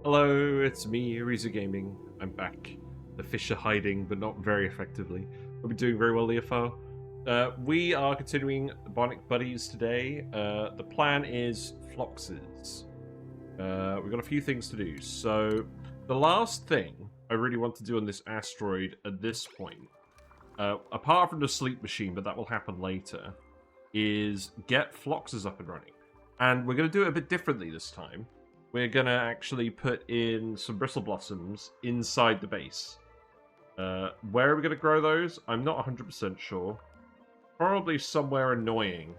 Hello, it's me, Ariza Gaming. I'm back. The fish are hiding, but not very effectively. We've been doing very well, Leofo. We are continuing Bionic Buddies today. The plan is Floxes. We've got a few things to do. So, the last thing I really want to do on this asteroid at this point, apart from the sleep machine, but that will happen later, is get Floxes up and running. And we're going to do it a bit differently this time. We're going to actually put in some Bristle Blossoms inside the base. Where are we going to grow those? I'm not 100% sure. Probably somewhere annoying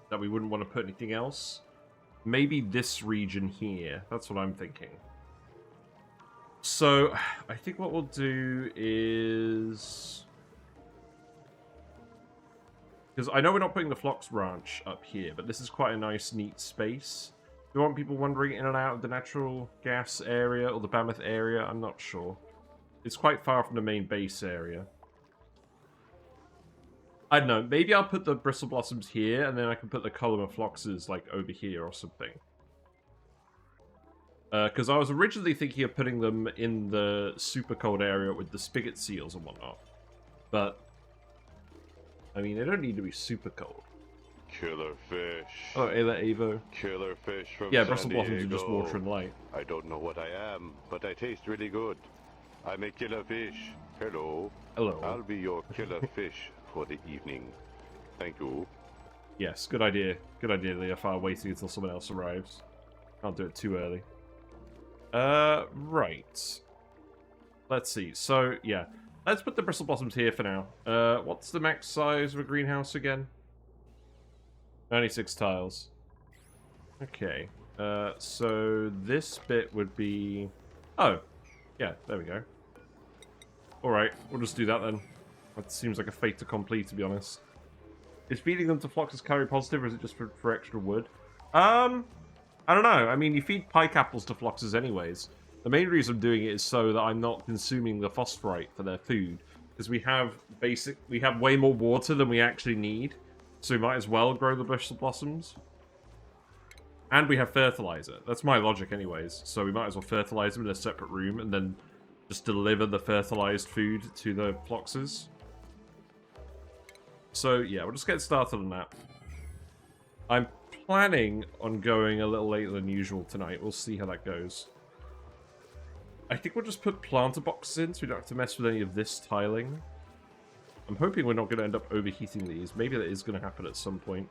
that we wouldn't want to put anything else. Maybe this region here. That's what I'm thinking. So, I think what we'll do is... because I know we're not putting the Flox Ranch up here, but this is quite a nice, neat space. Do you want people wandering in and out of the natural gas area or the Mammoth area? I'm not sure. It's quite far from the main base area. I don't know. Maybe I'll put the Bristle Blossoms here, and then I can put the column of Floxes, like, over here or something. Because I was originally thinking of putting them in the super cold area with the spigot seals and whatnot. But, I mean, they don't need to be super cold. Killer fish. Oh, Ayla Evo. Killer fish from Yeah, San Bristle Blossoms are Diego. just water and light. I don't know what I am, but I taste really good. I'm a killer fish. Hello. Hello. I'll be your killer fish for the evening. Thank you. Yes, good idea. Good idea, Leofar, waiting until someone else arrives. Can't do it too early. Right. Let's see. So, yeah. Let's put the Bristle Blossoms here for now. What's the max size of a greenhouse again? 96 tiles. Okay. So this bit would be... oh. Yeah, there we go. Alright, we'll just do that then. That seems like a fait accompli, to be honest. Is feeding them to Floxes calorie positive, or is it just for extra wood? I don't know. I mean, you feed pike apples to Floxes anyways. The main reason I'm doing it is so that I'm not consuming the phosphorite for their food. Because we have way more water than we actually need. So we might as well grow the Bristle Blossoms. And we have fertilizer. That's my logic anyways. So we might as well fertilize them in a separate room and then just deliver the fertilized food to the Floxes. So yeah, we'll just get started on that. I'm planning on going a little later than usual tonight. We'll see how that goes. I think we'll just put planter boxes in so we don't have to mess with any of this tiling. I'm hoping we're not going to end up overheating these. Maybe that is going to happen at some point.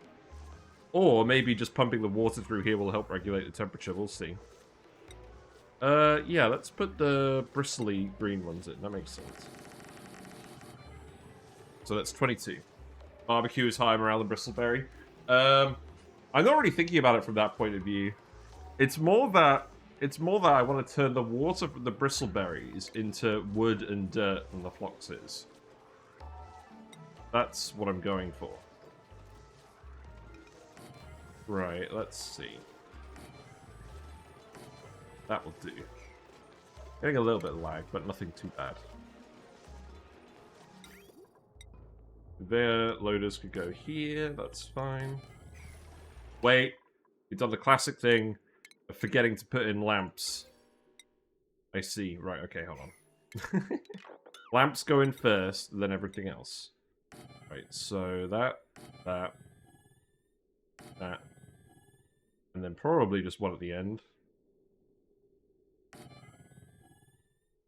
Or maybe just pumping the water through here will help regulate the temperature. We'll see. Yeah, let's put the bristly green ones in. That makes sense. So that's 22. Barbecue is high morale than bristleberry. I'm not really thinking about it from that point of view. It's more that I want to turn the water from the bristleberries into wood and dirt from the Floxes. That's what I'm going for. Right, let's see. That will do. Getting a little bit of lag, but nothing too bad. Conveyor loaders could go here, that's fine. Wait, we've done the classic thing of forgetting to put in lamps. I see, right, okay, hold on. Lamps go in first, then everything else. Right, so that, and then probably just one at the end.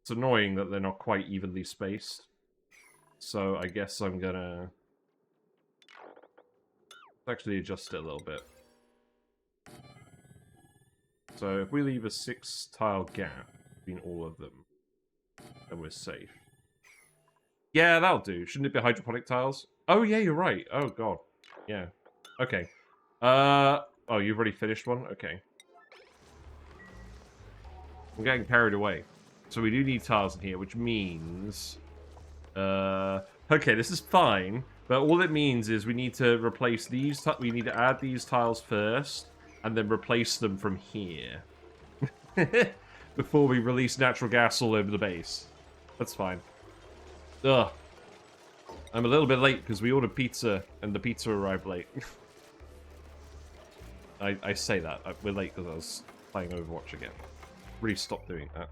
It's annoying that they're not quite evenly spaced. So I guess I'm gonna actually adjust it a little bit. So if we leave a 6-tile gap between all of them, then we're safe. Yeah, that'll do. Shouldn't it be hydroponic tiles? Oh, yeah, you're right. Oh, God. Yeah. Okay. Oh, you've already finished one? Okay. I'm getting carried away. So we do need tiles in here, which means... okay, this is fine. But all it means is we need to replace these... we need to add these tiles first, and then replace them from here. Before we release natural gas all over the base. That's fine. Ugh. I'm a little bit late because we ordered pizza and the pizza arrived late. I say that. We're late because I was playing Overwatch again. really stop doing that.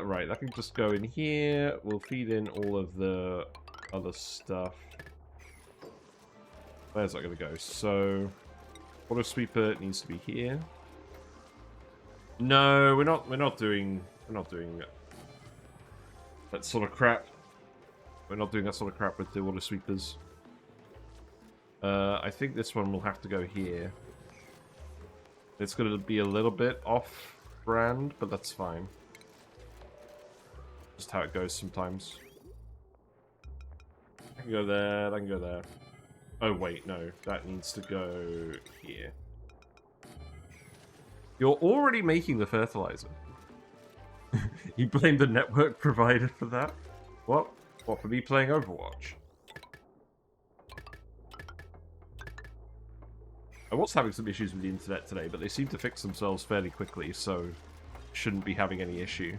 Right, that can just go in here. We'll feed in all of the other stuff. Where's that going to go? So, water sweeper needs to be here. No, we're not doing that sort of crap. We're not doing that sort of crap with the water sweepers. I think this one will have to go here. It's going to be a little bit off-brand, but that's fine. Just how it goes sometimes. I can go there, I can go there. Oh wait, no, that needs to go here. You're already making the fertilizer. You blame the network provider for that? What? What, for me playing Overwatch? I was having some issues with the internet today, but they seem to fix themselves fairly quickly, so shouldn't be having any issue.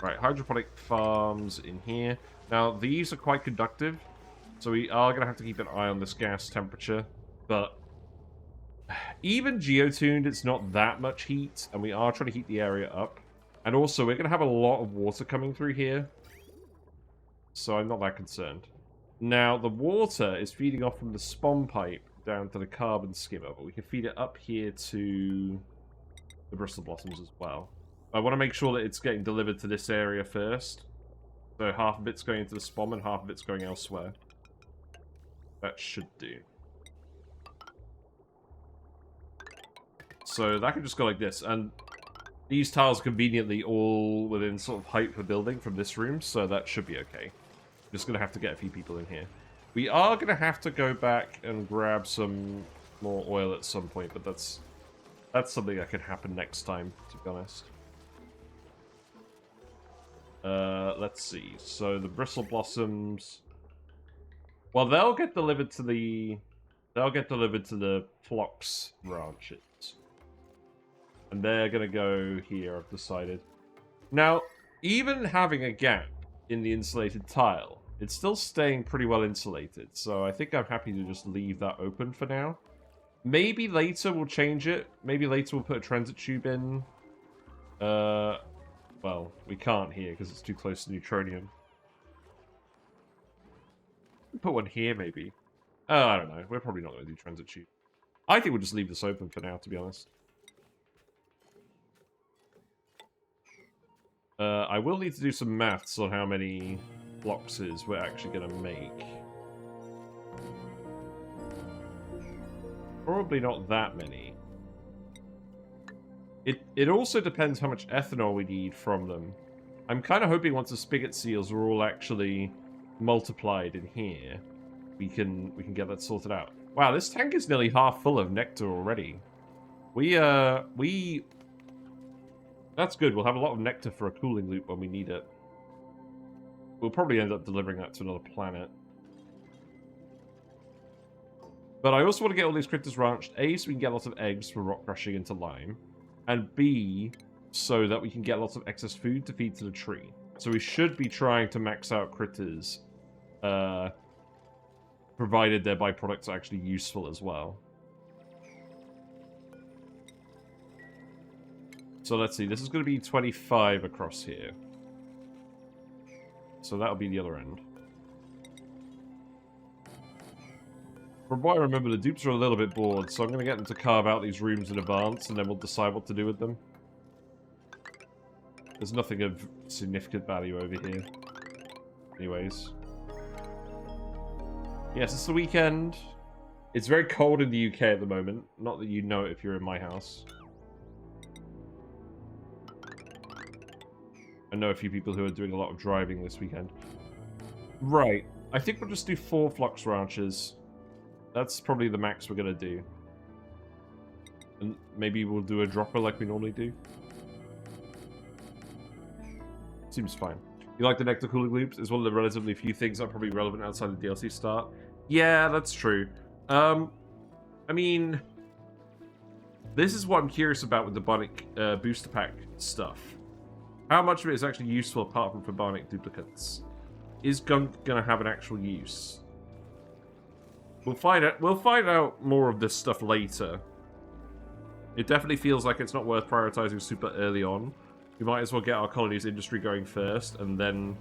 Right, hydroponic farms in here. Now, these are quite conductive, so we are going to have to keep an eye on this gas temperature, but even geotuned, it's not that much heat, and we are trying to heat the area up. And also, we're going to have a lot of water coming through here, so I'm not that concerned. Now, the water is feeding off from the spawn pipe down to the carbon skimmer, but we can feed it up here to the bristle blossoms as well. I want to make sure that it's getting delivered to this area first. So half of it's going into the spawn and half of it's going elsewhere. That should do. So that could just go like this, and these tiles are conveniently all within sort of height for building from this room, so that should be okay. Just gonna have to get a few people in here. We are gonna have to go back and grab some more oil at some point, but that's something that could happen next time, to be honest. Let's see. So the bristle blossoms, well, they'll get delivered to the Flox ranches. And they're going to go here, I've decided. Now, even having a gap in the insulated tile, it's still staying pretty well insulated. So I think I'm happy to just leave that open for now. Maybe later we'll change it. Maybe later we'll put a transit tube in. Well, we can't here because it's too close to neutronium. Put one here, maybe. Oh, I don't know. We're probably not going to do transit tube. I think we'll just leave this open for now, to be honest. I will need to do some maths on how many Floxes we're actually going to make. Probably not that many. It also depends how much ethanol we need from them. I'm kind of hoping once the spigot seals are all actually multiplied in here, we can get that sorted out. Wow, this tank is nearly half full of nectar already. That's good. We'll have a lot of nectar for a cooling loop when we need it. We'll probably end up delivering that to another planet. But I also want to get all these critters ranched. A, so we can get lots of eggs for rock crushing into lime. And B, so that we can get lots of excess food to feed to the tree. So we should be trying to max out critters, provided their byproducts are actually useful as well. So let's see, this is going to be 25 across here. So that'll be the other end. From what I remember, the dupes are a little bit bored, so I'm going to get them to carve out these rooms in advance, and then we'll decide what to do with them. There's nothing of significant value over here. Anyways. Yes, it's the weekend. It's very cold in the UK at the moment. Not that you know it if you're in my house. I know a few people who are doing a lot of driving this weekend. Right. I think we'll just do 4 Flox ranches. That's probably the max we're going to do. And maybe we'll do a dropper like we normally do. Seems fine. You like the nectar cooling loops? It's one of the relatively few things that are probably relevant outside the DLC start. Yeah, that's true. I mean, this is what I'm curious about with the Bionic Booster Pack stuff. How much of it is actually useful apart from for Bionic duplicates? Is Gunk going to have an actual use? We'll find out more of this stuff later. It definitely feels like it's not worth prioritizing super early on. We might as well get our colony's industry going first, and then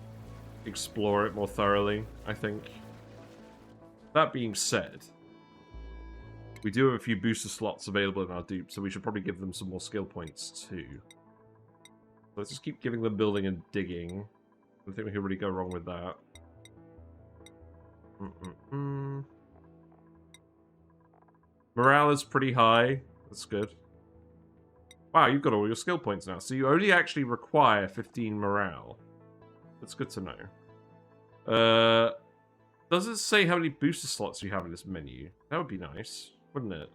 explore it more thoroughly, I think. That being said, we do have a few booster slots available in our dupe, so we should probably give them some more skill points too. Let's just keep giving them building and digging. I don't think we can really go wrong with that. Morale is pretty high. That's good. Wow, you've got all your skill points now. So you only actually require 15 morale. That's good to know. Does it say how many booster slots you have in this menu? That would be nice, wouldn't it?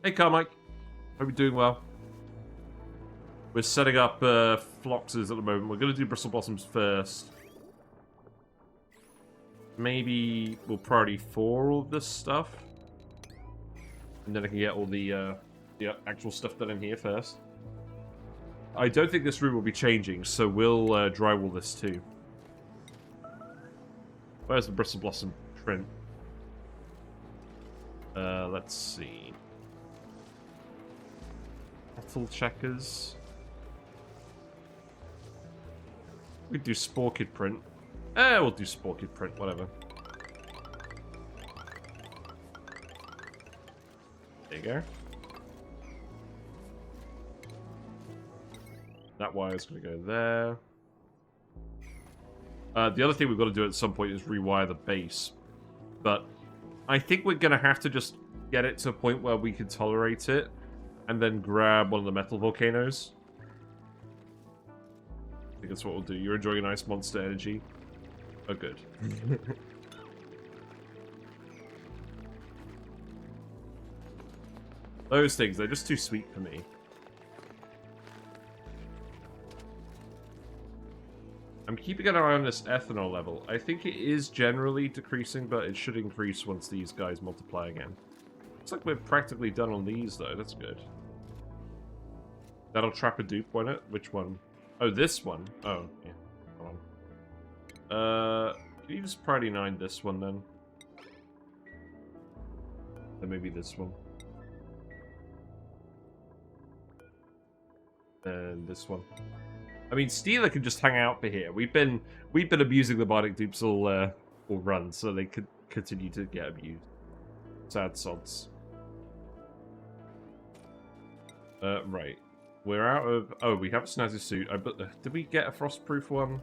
Hey, Carmike. Hope you're doing well. We're setting up Floxes at the moment. We're going to do Bristle Blossoms first. Maybe we'll priority 4 all of this stuff. And then I can get all the actual stuff done in here first. I don't think this room will be changing, so we'll drywall this too. Where's the Bristle Blossom print? Let's see. Bottle checkers. We could do Spore Kid print. We'll do Spore Kid print, whatever. There you go. That wire's going to go there. The other thing we've got to do at some point is rewire the base. But I think we're going to have to just get it to a point where we can tolerate it. And then grab one of the metal volcanoes. I think that's what we'll do. You're enjoying a nice monster energy. Oh, good. Those things, they're just too sweet for me. I'm keeping an eye on this ethanol level. I think it is generally decreasing, but it should increase once these guys multiply again. Looks like we're practically done on these, though. That's good. That'll trap a dupe, won't it? Which one? Oh, this one. Oh, yeah. Hold on. Can you just priority 9 this one, then? Then maybe this one. And this one. I mean, Steeler can just hang out for here. We've been abusing the Bionic dupes all run, so they could continue to get abused. Sad sods. Right. We're out of... Oh, we have a snazzy suit. Did we get a frostproof one?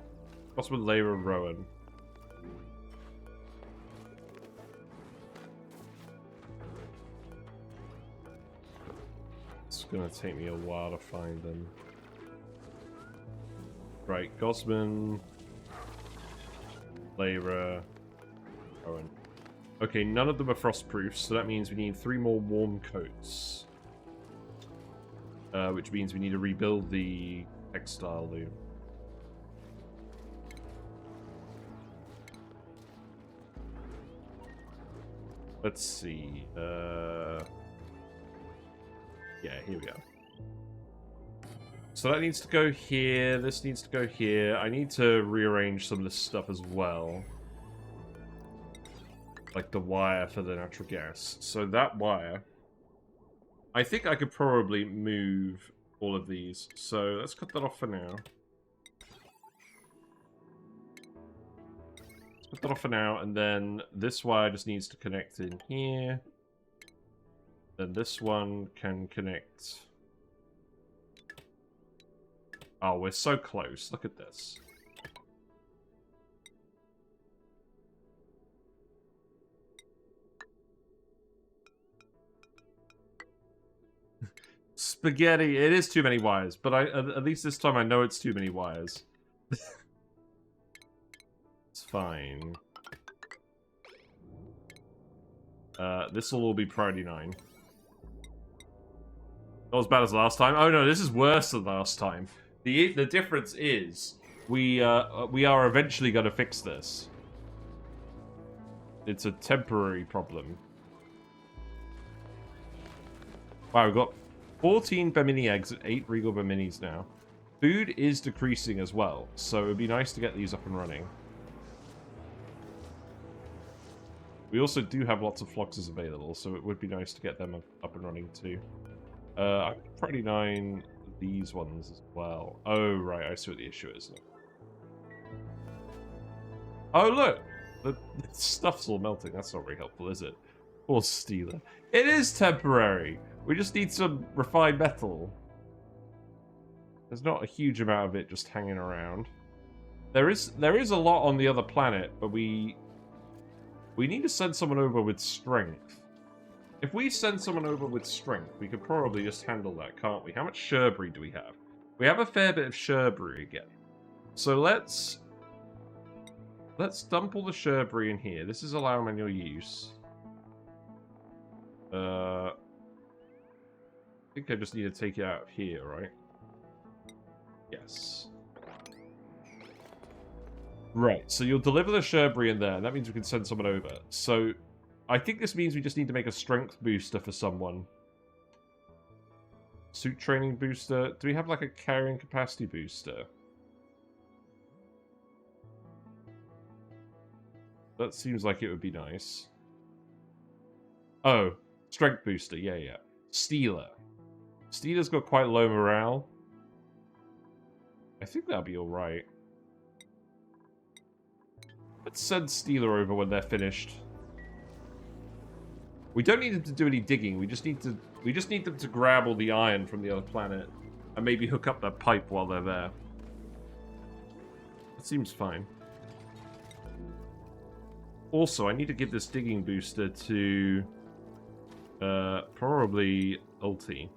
Possible Layra Rowan. It's gonna take me a while to find them. Right, Gosman, Layra, Rowan. Okay, none of them are frostproof, so that means we need 3 more warm coats. Which means we need to rebuild the textile loom. Let's see. Yeah, here we go. So that needs to go here. This needs to go here. I need to rearrange some of this stuff as well. Like the wire for the natural gas. So that wire... I think I could probably move all of these. So let's cut that off for now. Let's put that off for now, and then this wire just needs to connect in here. Then this one can connect... Oh, we're so close. Look at this. Spaghetti. It is too many wires, but at least this time I know it's too many wires. It's fine. This will all be priority 9. Not as bad as last time. Oh no, this is worse than last time. The difference is we are eventually going to fix this. It's a temporary problem. Wow, we've got 14 Bemini eggs and 8 Regal Beminis now. Food is decreasing as well, so it would be nice to get these up and running. We also do have lots of Floxes available, so it would be nice to get them up and running too. I could probably 9 these ones as well. Oh, right, I see what the issue is. Oh, look! The stuff's all melting. That's not very helpful, is it? Poor Stealer. It is temporary! We just need some refined metal. There's not a huge amount of it just hanging around. There is a lot on the other planet, but we need to send someone over with strength. If we send someone over with strength, we could probably just handle that, can't we? How much Sherbury do we have? We have a fair bit of Sherbury again. So let's dump all the Sherbury in here. This is allow manual use. I think I just need to take it out of here, right? Yes. Right, so you'll deliver the Sherbury in there, and that means we can send someone over. So, I think this means we just need to make a strength booster for someone. Suit training booster. Do we have, like, a carrying capacity booster? That seems like it would be nice. Oh, strength booster. Yeah, yeah. Stealer. Stealer's got quite low morale. I think that'll be alright. Let's send Stealer over when they're finished. We don't need them to do any digging. We just need them to grab all the iron from the other planet and maybe hook up that pipe while they're there. That seems fine. Also, I need to give this digging booster to probably Ulti.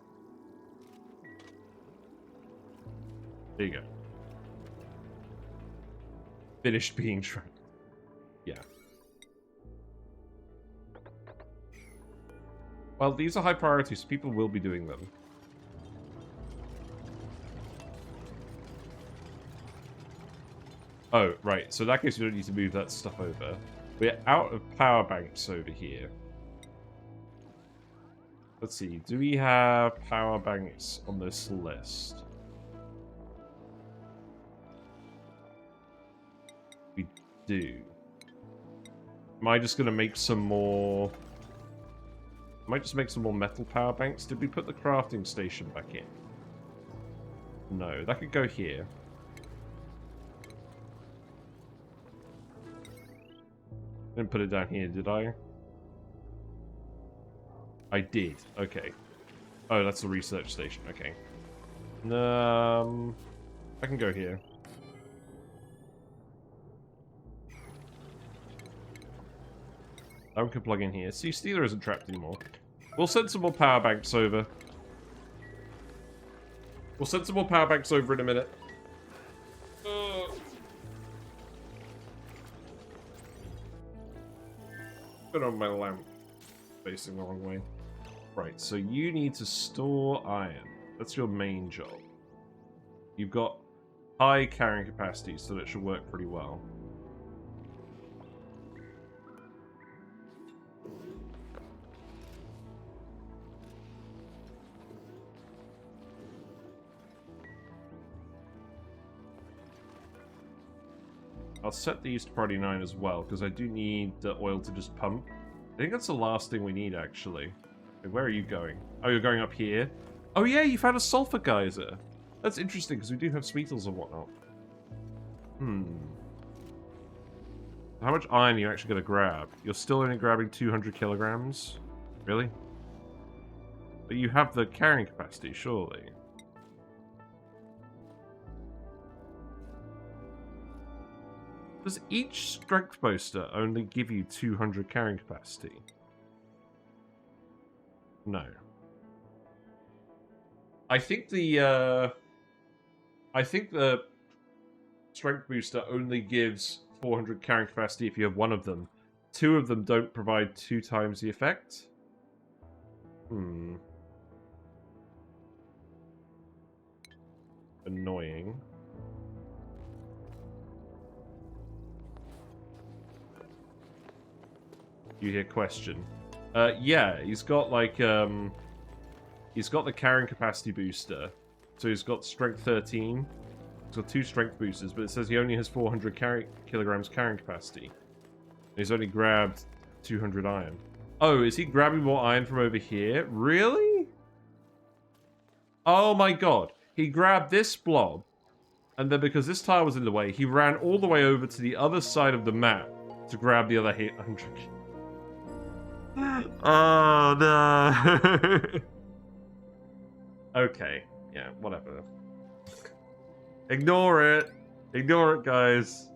There you go. Finished being trapped. Yeah. Well, these are high priorities, so people will be doing them. Oh, right. So in that case, we don't need to move that stuff over. We're out of power banks over here. Let's see. Do we have power banks on this list? We do. Am I just going to make some more... I might just make some more metal power banks. Did we put the crafting station back in? No, that could go here. Didn't put it down here, did I? I did. Okay. Oh, that's the research station. Okay. I can go here. I can plug in here. See, Stealer isn't trapped anymore. We'll send some more power banks over. We'll send some more power banks over in a minute. Put on my lamp. Facing the wrong way. Right, so you need to store iron. That's your main job. You've got high carrying capacity, so that should work pretty well. I'll set these to priority 9 as well, because I do need the oil to just pump. I think that's the last thing we need, actually. Wait, where are you going? Oh, you're going up here? Oh yeah, you found a sulfur geyser. That's interesting, because we do have sweetles and whatnot. How much iron are you actually going to grab? You're still only grabbing 200 kilograms? Really? But you have the carrying capacity, surely. Does each strength booster only give you 200 carrying capacity? No. I think the strength booster only gives 400 carrying capacity if you have one of them. Two of them don't provide 2 times the effect. Annoying. You hear question. Yeah, he's got like he's got the carrying capacity booster. So he's got strength 13. He's got 2 strength boosters, but it says he only has 400 kilograms carrying capacity. And he's only grabbed 200 iron. Oh, is he grabbing more iron from over here? Really? Oh my god. He grabbed this blob, and then because this tile was in the way, he ran all the way over to the other side of the map to grab the other 800. Oh no. Okay. Yeah, whatever. Ignore it. Ignore it, guys.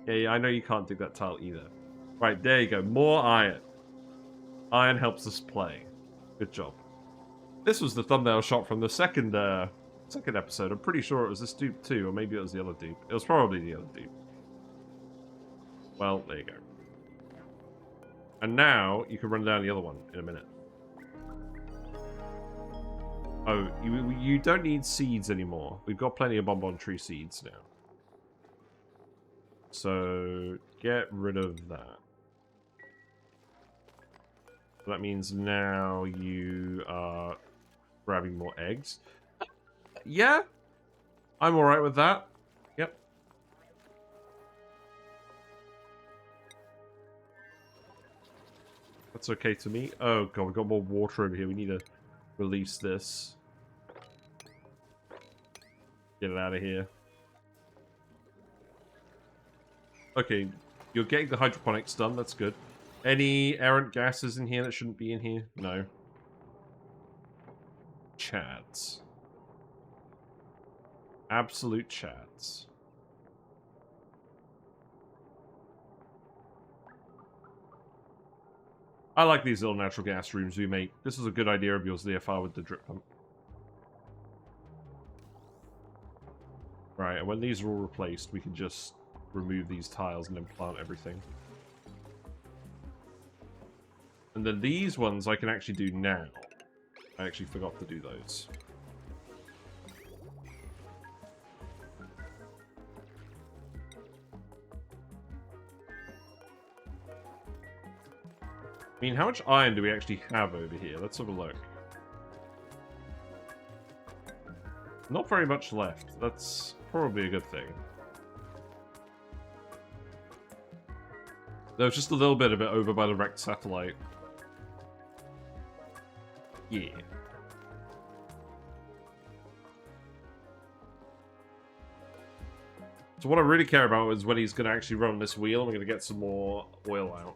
Yeah, I know you can't dig that tile either. Right, there you go. More iron. Iron helps us play. Good job. This was the thumbnail shot from the second episode. I'm pretty sure it was this dupe too, or maybe it was the other dupe. It was probably the other dupe. Well, there you go. And now you can run down the other one in a minute. Oh, you don't need seeds anymore. We've got plenty of bonbon tree seeds now. So get rid of that. That means now you are grabbing more eggs. Yeah, I'm alright with that. Yep. That's okay to me. Oh god, we've got more water over here. We need to release this. Get it out of here. Okay, you're getting the hydroponics done. That's good. Any errant gases in here that shouldn't be in here? No. Chads. Absolute chads. I like these little natural gas rooms we make. This is a good idea of yours, the FR with the drip pump. Right, and when these are all replaced, we can just remove these tiles and then plant everything. And then these ones I can actually do now. I actually forgot to do those. I mean, how much iron do we actually have over here? Let's have a look. Not very much left. That's probably a good thing. There was just a little bit of it over by the wrecked satellite. Yeah. So what I really care about is when he's going to actually run this wheel, and we're going to get some more oil out.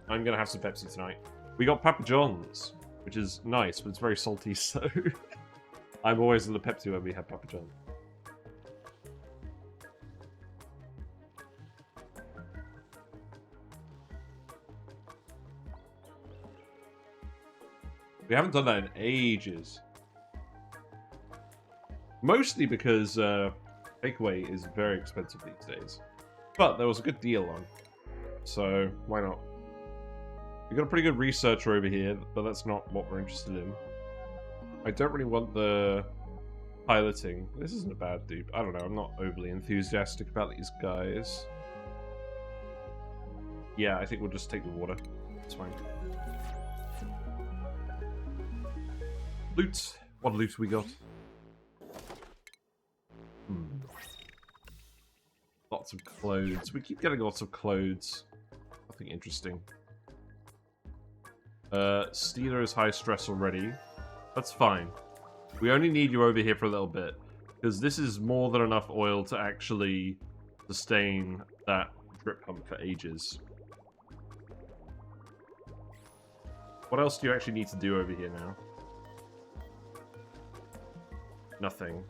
I'm going to have some Pepsi tonight. We got Papa John's, which is nice, but it's very salty, so... I'm always in the Pepsi when we have Papa John's. We haven't done that in ages. Mostly because takeaway is very expensive these days. But there was a good deal on. So, why not? We've got a pretty good researcher over here, but that's not what we're interested in. I don't really want the piloting. This isn't a bad dupe. I don't know, I'm not overly enthusiastic about these guys. Yeah, I think we'll just take the water. It's fine. Loot. What loot we got? Lots of clothes. We keep getting lots of clothes. Nothing interesting. Steeler is high stress already. That's fine. We only need you over here for a little bit. Because this is more than enough oil to actually sustain that drip pump for ages. What else do you actually need to do over here now? Nothing.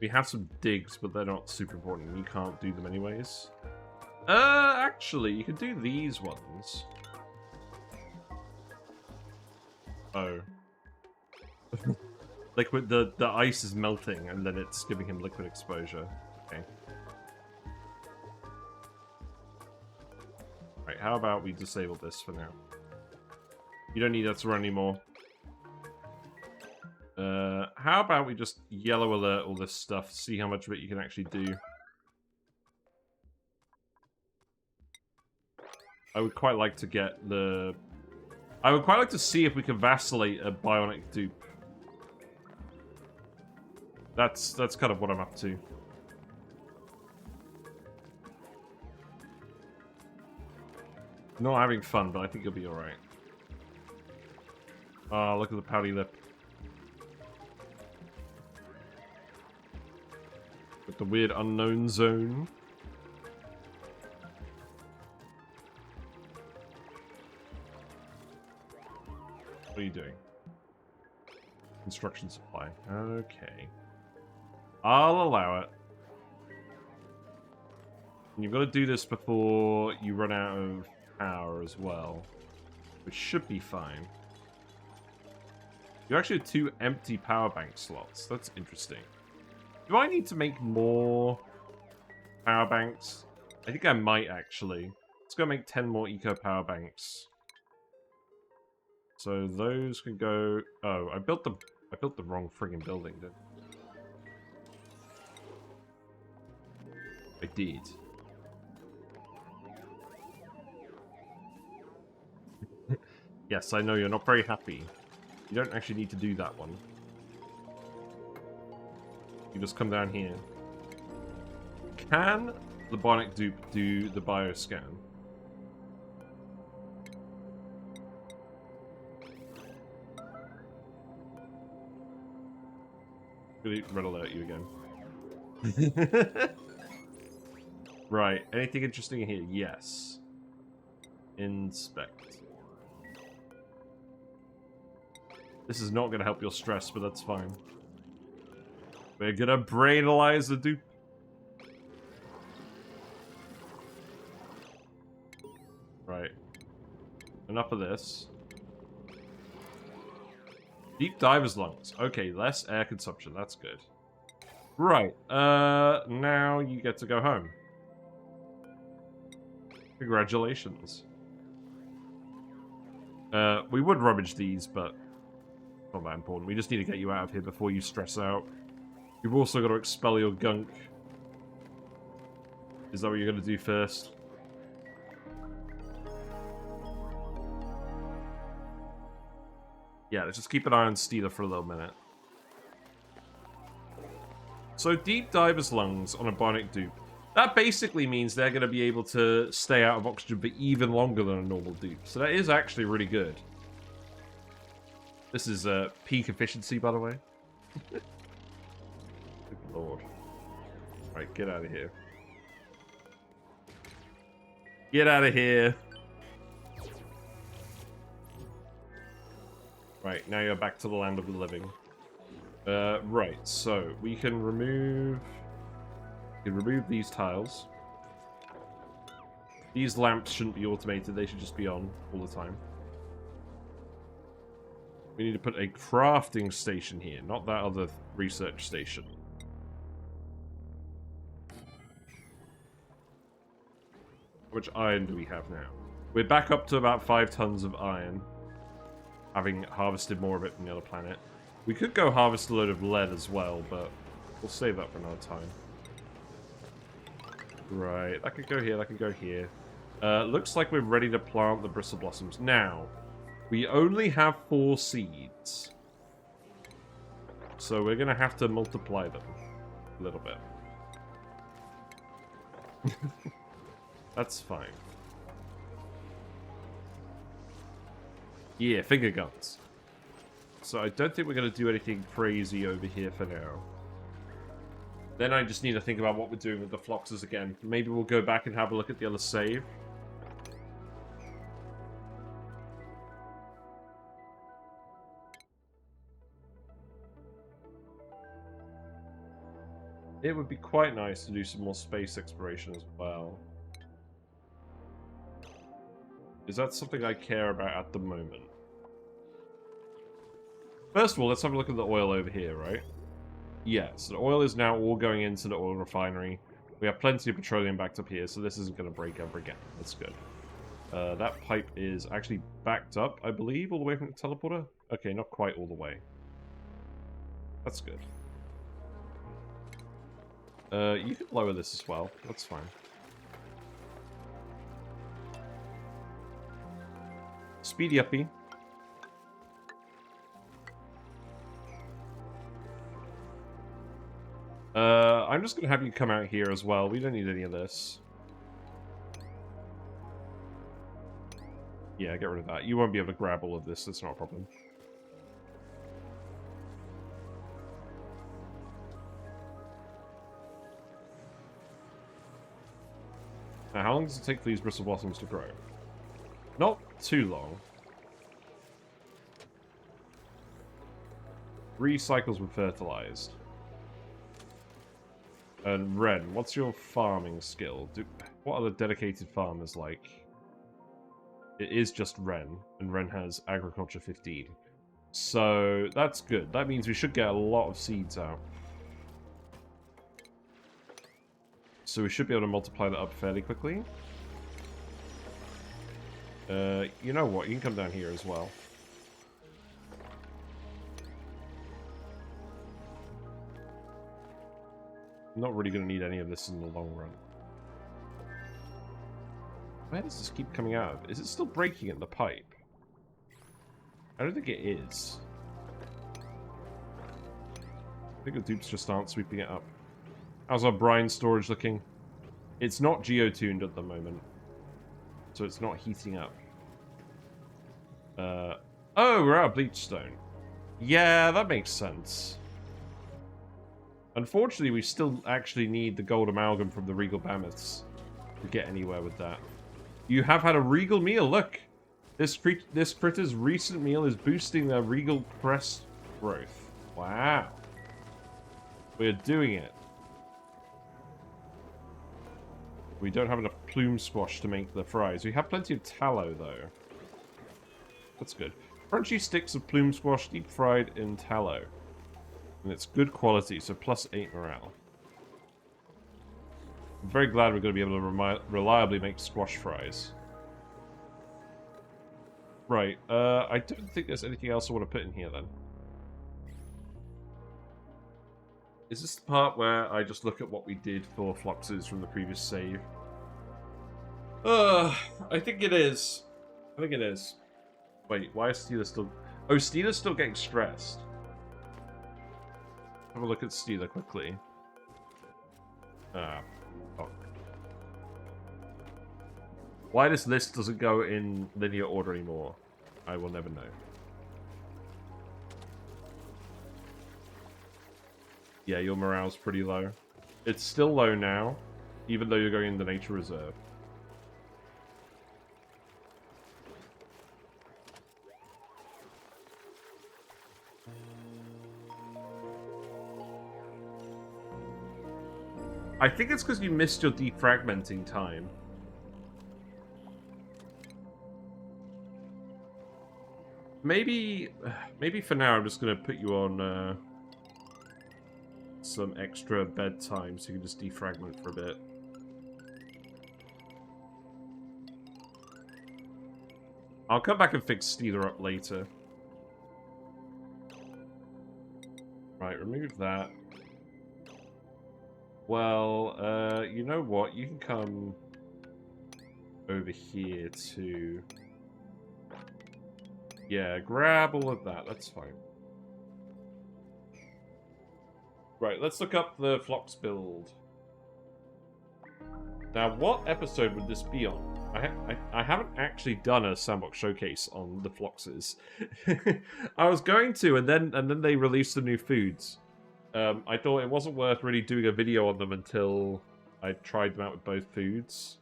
We have some digs, but they're not super important. You can't do them anyways. Actually, you can do these ones. Oh. Liquid, the ice is melting, and then it's giving him liquid exposure. Okay. Right, how about we disable this for now? You don't need that to run anymore. How about we just yellow alert all this stuff, see how much of it you can actually do. I would quite like to get the... I would quite like to see if we can vacillate a bionic dupe. That's kind of what I'm up to. Not having fun, but I think you'll be alright. Oh, look at the pouty lip. With the weird unknown zone. What are you doing? Construction supply. Okay. I'll allow it. And you've got to do this before you run out of power as well. Which should be fine. You actually have 2 empty power bank slots. That's interesting. Do I need to make more power banks? I think I might actually. Let's go make 10 more eco power banks. So those can go. Oh, I built the wrong friggin' building, didn't I? I did. Yes, I know you're not very happy. You don't actually need to do that one. You just come down here. Can the Bionic dupe do the bioscan? Red alert you again. Right, anything interesting in here? Yes. Inspect. This is not going to help your stress, but that's fine. We're going to brainalize the dupe. Right. Enough of this. Deep diver's lungs. Okay, less air consumption. That's good. Right. Now you get to go home. Congratulations. We would rummage these, but not that important. We just need to get you out of here before you stress out. You've also got to expel your gunk. Is that what you're going to do first? Yeah, let's just keep an eye on Steeler for a little minute. So, deep diver's lungs on a bionic dupe. That basically means they're going to be able to stay out of oxygen for even longer than a normal dupe. So that is actually really good. This is peak efficiency, by the way. Good lord. Right, get out of here. Get out of here. Right, now you're back to the land of the living. Right, so we can remove these tiles. These lamps shouldn't be automated, they should just be on all the time. We need to put a crafting station here, not that other research station. How much iron do we have now? We're back up to about 5 tons of iron, having harvested more of it from the other planet. We could go harvest a load of lead as well, but we'll save that for another time. Right, that could go here, that could go here. Looks like we're ready to plant the bristle blossoms. Now, we only have 4 seeds. So we're going to have to multiply them a little bit. That's fine. Yeah, finger guns. So I don't think we're going to do anything crazy over here for now. Then I just need to think about what we're doing with the Floxes again. Maybe we'll go back and have a look at the other save. It would be quite nice to do some more space exploration as well. Is that something I care about at the moment? First of all, let's have a look at the oil over here, right? Yes, the oil is now all going into the oil refinery. We have plenty of petroleum backed up here, so this isn't going to break ever again. That's good. That pipe is actually backed up, I believe, all the way from the teleporter? Okay, not quite all the way. That's good. You could lower this as well. That's fine. Speedy uppy. I'm just going to have you come out here as well. We don't need any of this. Yeah, get rid of that. You won't be able to grab all of this. That's not a problem. Now, how long does it take for these bristle blossoms to grow? Not too long. 3 cycles when fertilized. And Ren, what's your farming skill? What are the dedicated farmers like? It is just Ren, and Ren has agriculture 15. So that's good. That means we should get a lot of seeds out. So we should be able to multiply that up fairly quickly. You know what? You can come down here as well. I'm not really going to need any of this in the long run. Where does this keep coming out of? Is it still breaking in the pipe? I don't think it is. I think the dupes just aren't sweeping it up. How's our brine storage looking? It's not geotuned at the moment, so it's not heating up. Oh, we're out of bleach stone. Yeah, that makes sense. Unfortunately, we still actually need the gold amalgam from the regal mammoths to get anywhere with that. You have had a regal meal. Look, this critter's recent meal is boosting their regal crest growth. Wow, we're doing it. We don't have enough plume squash to make the fries. We have plenty of tallow, though. That's good. Crunchy sticks of plume squash deep fried in tallow. And it's good quality, so +8 morale. I'm very glad we're going to be able to reliably make squash fries. Right, I don't think there's anything else I want to put in here, then. Is this the part where I just look at what we did for Floxes from the previous save? I think it is. I think it is. Wait, why is Steeler still... Oh, Steeler's still getting stressed. Have a look at Steeler quickly. Oh. Why this list doesn't go in linear order anymore, I will never know. Yeah, your morale's pretty low. It's still low now, even though you're going in the nature reserve. I think it's because you missed your defragmenting time. Maybe for now I'm just going to put you on some extra bedtime so you can just defragment for a bit. I'll come back and fix Steeler up later. Right, remove that. Well, you know what? You can come over here to... Yeah, grab all of that. That's fine. Right, let's look up the Flox build. Now, what episode would this be on? I haven't actually done a sandbox showcase on the Floxes. I was going to, and then they released the new foods. I thought it wasn't worth really doing a video on them until I tried them out with both foods.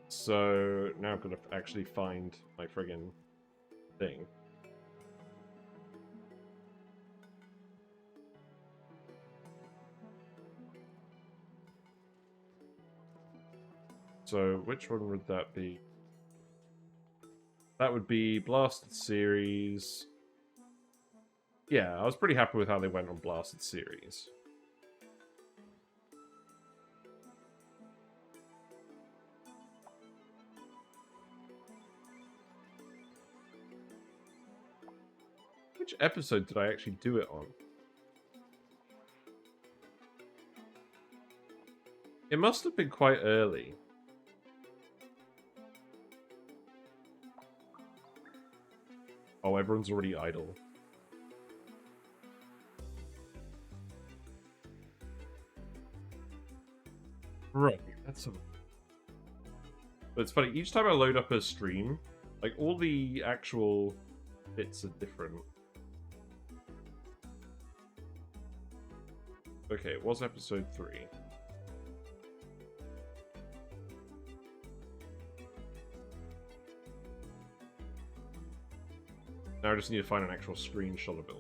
So now I'm gonna actually find my friggin' thing. So which one would that be? That would be Blasted Ceres. Yeah, I was pretty happy with how they went on Blasted Ceres. Which episode did I actually do it on? It must have been quite early. Oh, everyone's already idle. Right, that's a... But it's funny, each time I load up a stream, like, all the actual bits are different. Okay, it was episode 3. Now I just need to find an actual screenshot of it.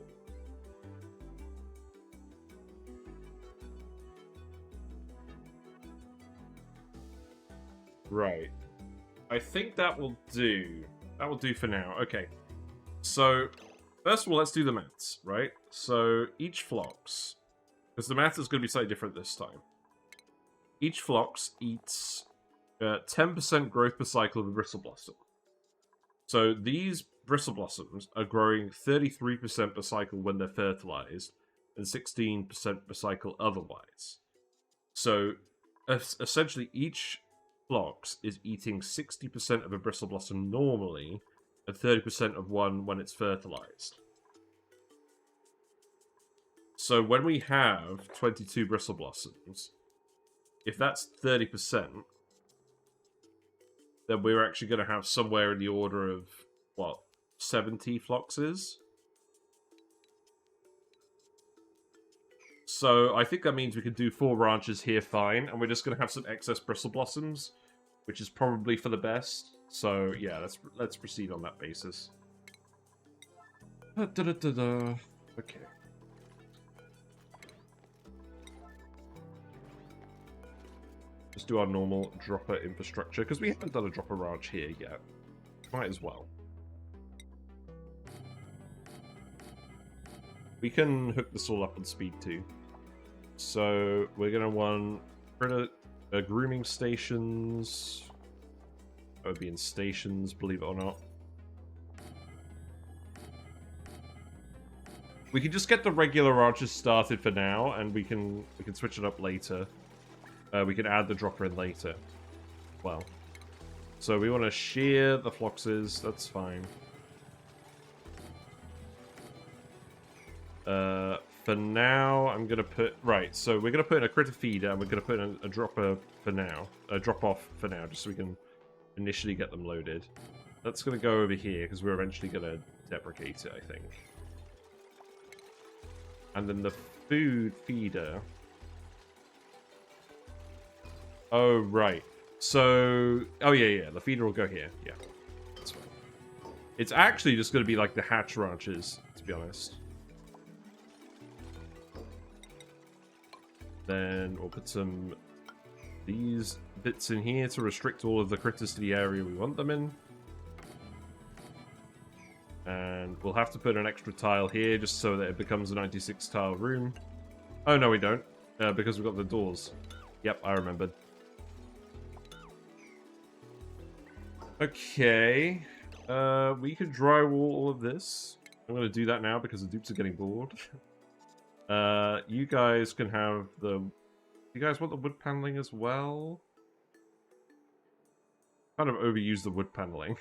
Right. I think that will do. That will do for now. Okay. So, first of all, let's do the maths, right? So, each Flox, because the math is going to be slightly different this time. Each Flox eats 10% growth per cycle of a Bristle Blossom. So, these Bristle Blossoms are growing 33% per cycle when they're fertilized, and 16% per cycle otherwise. So, essentially, each Flox is eating 60% of a Bristle Blossom normally, and 30% of one when it's fertilized. So when we have 22 Bristle Blossoms, if that's 30%, then we're actually going to have somewhere in the order of, what, 70 Floxes? So I think that means we can do 4 ranches here fine, and we're just going to have some excess Bristle Blossoms, which is probably for the best. So yeah, let's proceed on that basis. Okay. Just do our normal dropper infrastructure, because we haven't done a dropper ranch here yet. Might as well. We can hook this all up on speed too. So we're going to want grooming stations. That would be in stations, believe it or not. We can just get the regular ranches started for now, and we can switch it up later. We can add the dropper in later. Well, so we want to shear the Floxes. That's fine. For now, I'm gonna put so we're gonna put in a critter feeder, and we're gonna put in a dropper for now, a drop off for now, just so we can initially get them loaded. That's gonna go over here because we're eventually gonna deprecate it, I think. And then the food feeder. Oh right. So yeah, the feeder will go here. Yeah, that's fine. It's actually just gonna be like the hatch ranches, to be honest. Then we'll put some these bits in here to restrict all of the critters to the area we want them in. And we'll have to put an extra tile here just so that it becomes a 96 tile room. Oh no, we don't, because we've got the doors. Yep, I remembered. Okay, we could drywall all of this. I'm going to do that now because the dupes are getting bored. You guys can have the... You guys want the wood paneling as well? Kind of overuse the wood paneling.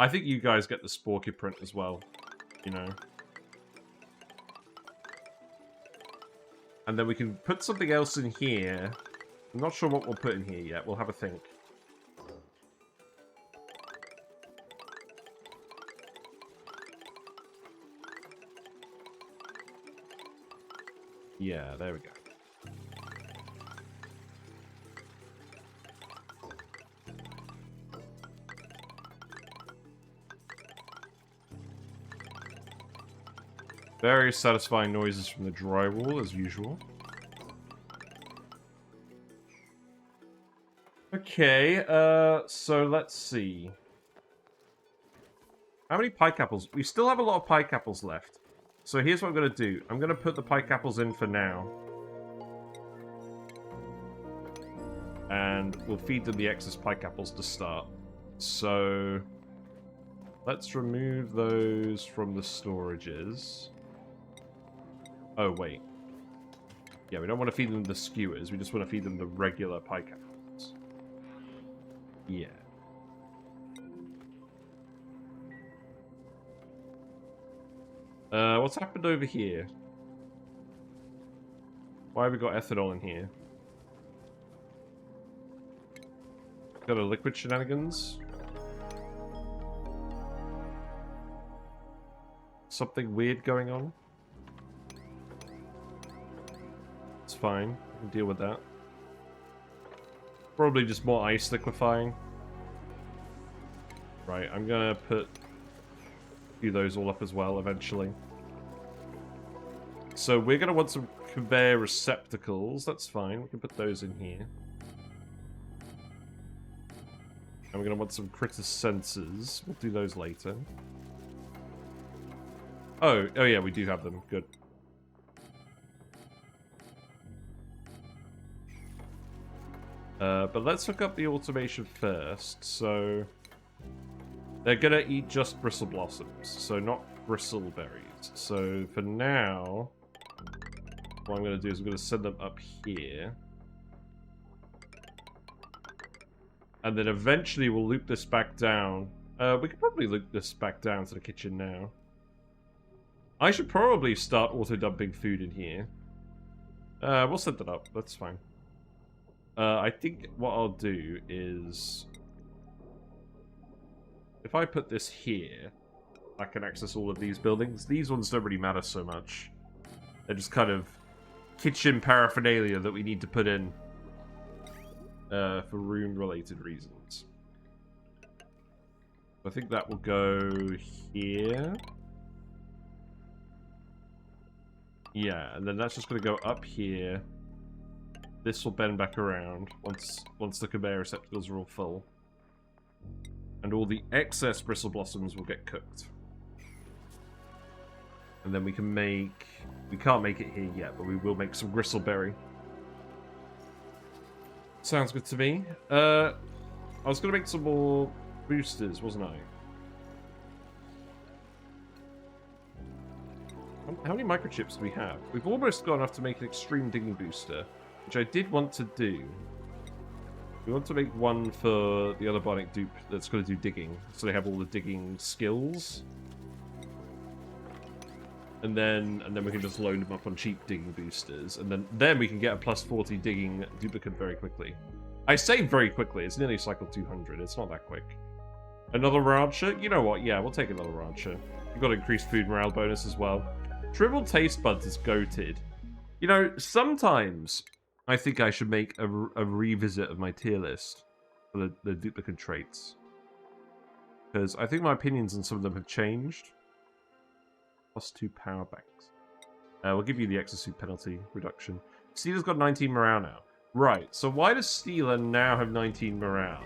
I think you guys get the Sporky print as well, you know. And then we can put something else in here. I'm not sure what we'll put in here yet. We'll have a think. Yeah, there we go. Very satisfying noises from the drywall, as usual. Okay, so let's see. How many pike apples? We still have a lot of pike apples left. So here's what I'm going to do. I'm going to put the pike apples in for now. And we'll feed them the excess pike apples to start. So let's remove those from the storages. Oh, wait. Yeah, we don't want to feed them the skewers. We just want to feed them the regular pike apples. Yeah. What's happened over here? Why have we got ethanol in here? Got a liquid shenanigans? Something weird going on? It's fine. I can deal with that. Probably just more ice liquefying. Right, I'm gonna put a few of those all up as well eventually. So we're gonna want some conveyor receptacles. That's fine. We can put those in here. And we're gonna want some critter sensors. We'll do those later. Oh yeah, we do have them. Good. But let's hook up the automation first. So they're gonna eat just bristle blossoms, so not bristle berries. So for now, what I'm gonna do is I'm gonna send them up here. And then eventually we'll loop this back down. We could probably loop this back down to the kitchen now. I should probably start auto-dumping food in here. We'll set that up. That's fine. I think what I'll do is... if I put this here, I can access all of these buildings. These ones don't really matter so much. They're just kind of kitchen paraphernalia that we need to put in for room-related reasons. I think that will go here. Yeah, and then that's just going to go up here. This will bend back around once the conveyor receptacles are all full. And all the excess bristle blossoms will get cooked. And then we can make... we can't make it here yet, but we will make some gristleberry. Sounds good to me. I was going to make some more boosters, wasn't I? How many microchips do we have? We've almost got enough to make an extreme digging booster, which I did want to do. We want to make one for the other Bionic dupe that's going to do digging, so they have all the digging skills. And then we can just load them up on cheap digging boosters, and then we can get a plus 40 digging duplicate very quickly. I say very quickly, it's nearly cycle 200, it's not that quick. Another rancher? You know what, yeah, we'll take another rancher. We've got increased food morale bonus as well. Shriveled taste buds is goated. You know, sometimes I think I should make a revisit of my tier list for the duplicate traits. Because I think my opinions on some of them have changed. +2 power banks. We'll give you the exosuit penalty reduction. Steeler's got 19 morale now. Right, so why does Steeler now have 19 morale?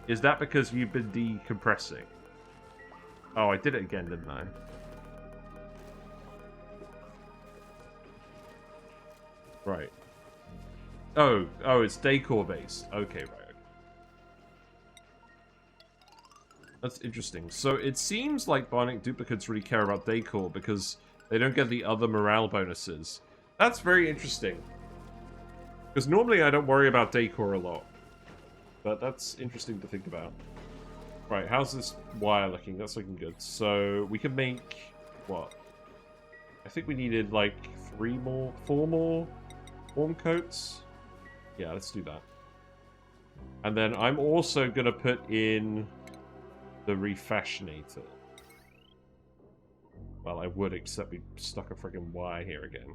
Is that because you've been decompressing? Oh, I did it again, didn't I? Right. Oh, it's decor based. Okay, right. That's interesting. So it seems like Bionic duplicates really care about decor because they don't get the other morale bonuses. That's very interesting. Because normally I don't worry about decor a lot. But that's interesting to think about. Right, how's this wire looking? That's looking good. So we can make... what? I think we needed like 4 more warm coats. Yeah, let's do that. And then I'm also going to put in the refashionator. Well, I would, except we stuck a friggin' wire here again.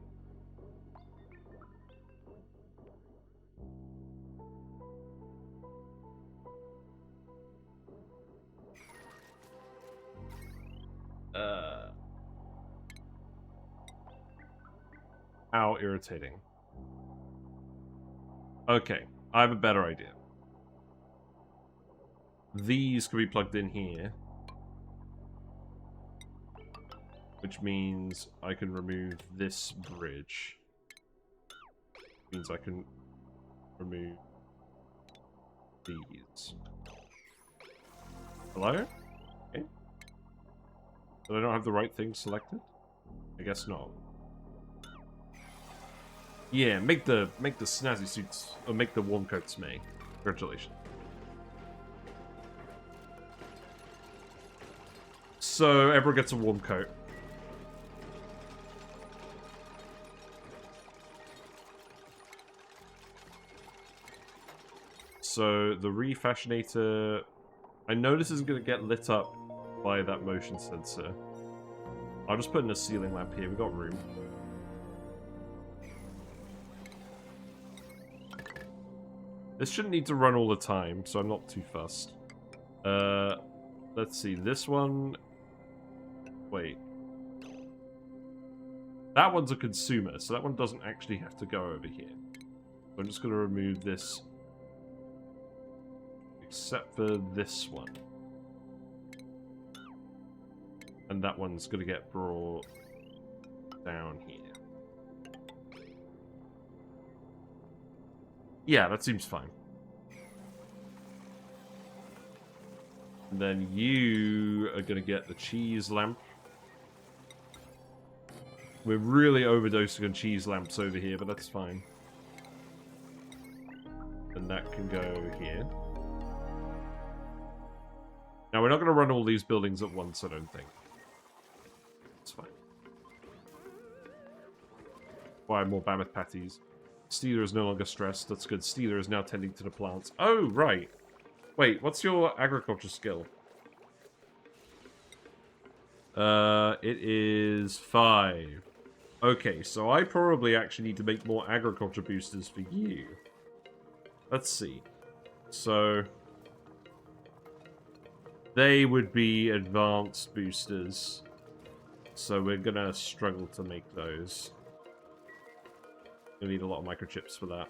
How irritating. Okay, I have a better idea. These can be plugged in here. Which means I can remove this bridge. Means I can remove these. Hello? Okay. Did I not have the right thing selected? I guess not. Yeah, make the snazzy suits, or make the warm coats me. Congratulations. So everyone gets a warm coat. So the refashionator, I know this isn't going to get lit up by that motion sensor. I'll just put in a ceiling lamp here. We've got room. This shouldn't need to run all the time, so I'm not too fussed. Let's see. This one... Wait. That one's a consumer, so that one doesn't actually have to go over here. I'm just going to remove this. Except for this one. And that one's going to get brought down here. Yeah, that seems fine. And then you are going to get the cheese lamp. We're really overdosing on cheese lamps over here, but that's fine. And that can go here. Now, we're not going to run all these buildings at once, I don't think. It's fine. Why more mammoth patties? Steeler is no longer stressed. That's good. Steeler is now tending to the plants. Oh, right. Wait, what's your agriculture skill? It is 5. Okay, so I probably actually need to make more agriculture boosters for you. Let's see. So... they would be advanced boosters. So we're gonna struggle to make those. We'll need a lot of microchips for that.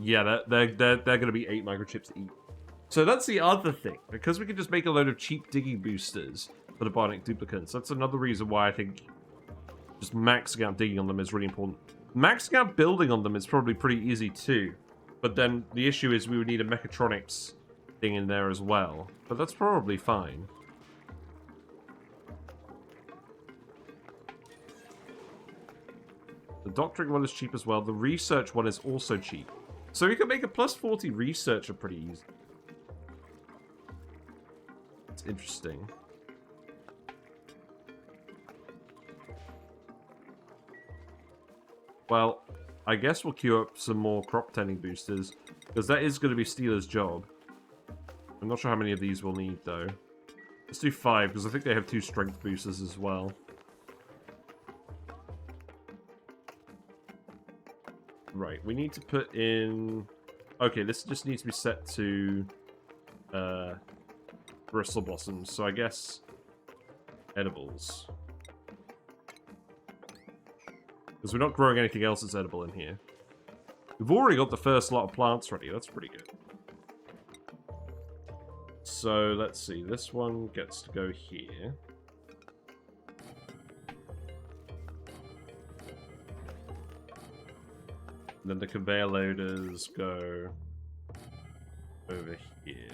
Yeah, they're gonna be 8 microchips each. So that's the other thing. Because we can just make a load of cheap digging boosters for the Bionic duplicates, that's another reason why I think just maxing out digging on them is really important. Maxing out building on them is probably pretty easy too. But then the issue is we would need a mechatronics thing in there as well. But that's probably fine. The doctoring one is cheap as well. The research one is also cheap. So we can make a plus 40 researcher pretty easy. It's interesting. Well, I guess we'll queue up some more crop tending boosters, because that is going to be Steeler's job. I'm not sure how many of these we'll need, though. Let's do 5, because I think they have 2 strength boosters as well. Right, we need to put in... Okay, this just needs to be set to... Bristle blossoms, so I guess... edibles. Because we're not growing anything else that's edible in here. We've already got the first lot of plants ready. That's pretty good. So, let's see. This one gets to go here. And then the conveyor loaders go over here.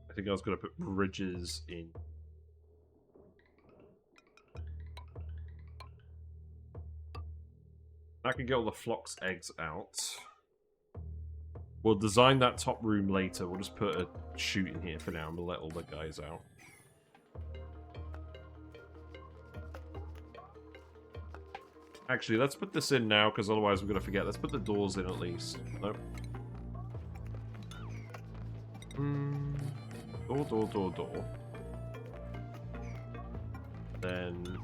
I think I was going to put bridges in. I can get all the Flox eggs out. We'll design that top room later. We'll just put a chute in here for now and we'll let all the guys out. Actually, let's put this in now because otherwise we're going to forget. Let's put the doors in at least. Nope. Door. Then...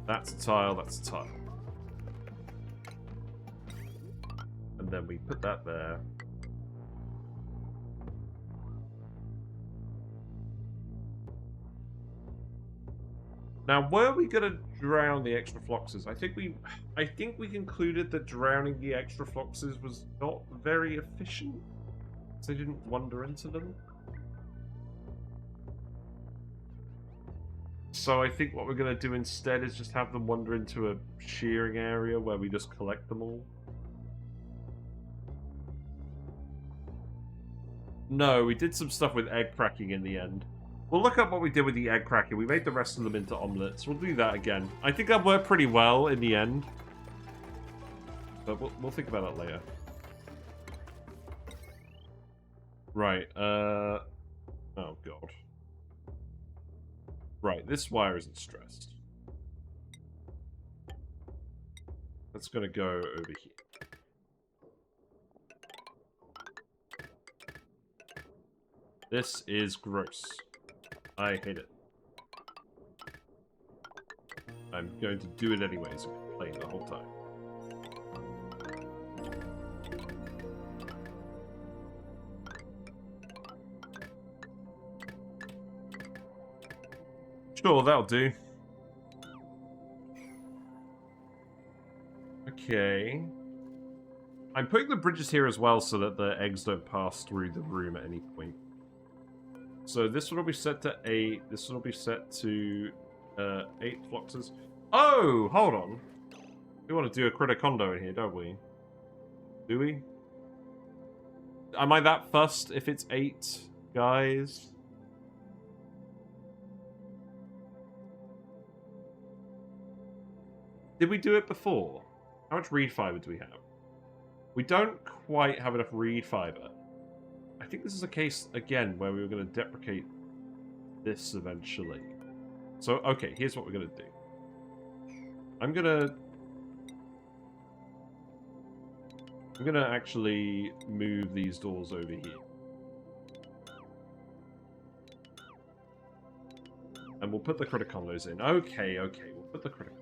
that's a tile, that's a tile. And then we put that there. Now, were we gonna drown the extra floxes? I think we concluded that drowning the extra floxes was not very efficient. So they didn't wander into them. So I think what we're going to do instead is just have them wander into a shearing area where we just collect them all. No, we did some stuff with egg cracking in the end. We'll look up what we did with the egg cracking. We made the rest of them into omelets. We'll do that again. I think that worked pretty well in the end. But we'll think about that later. Right, oh god. Right, this wire isn't stressed. That's gonna go over here. This is gross. I hate it. I'm going to do it anyways and complain the whole time. Sure, that'll do. Okay. I'm putting the bridges here as well so that the eggs don't pass through the room at any point. So this one will be set to 8. This one will be set to 8 floxes. Oh, hold on. We want to do a critter condo in here, don't we? Do we? Am I that fussed if it's 8 guys? Did we do it before? How much reed fiber do we have? We don't quite have enough reed fiber. I think this is a case, again, where we were going to deprecate this eventually. So, okay, here's what we're going to do. I'm going to actually move these doors over here. And we'll put the critter condos in. Okay, okay, we'll put the critter.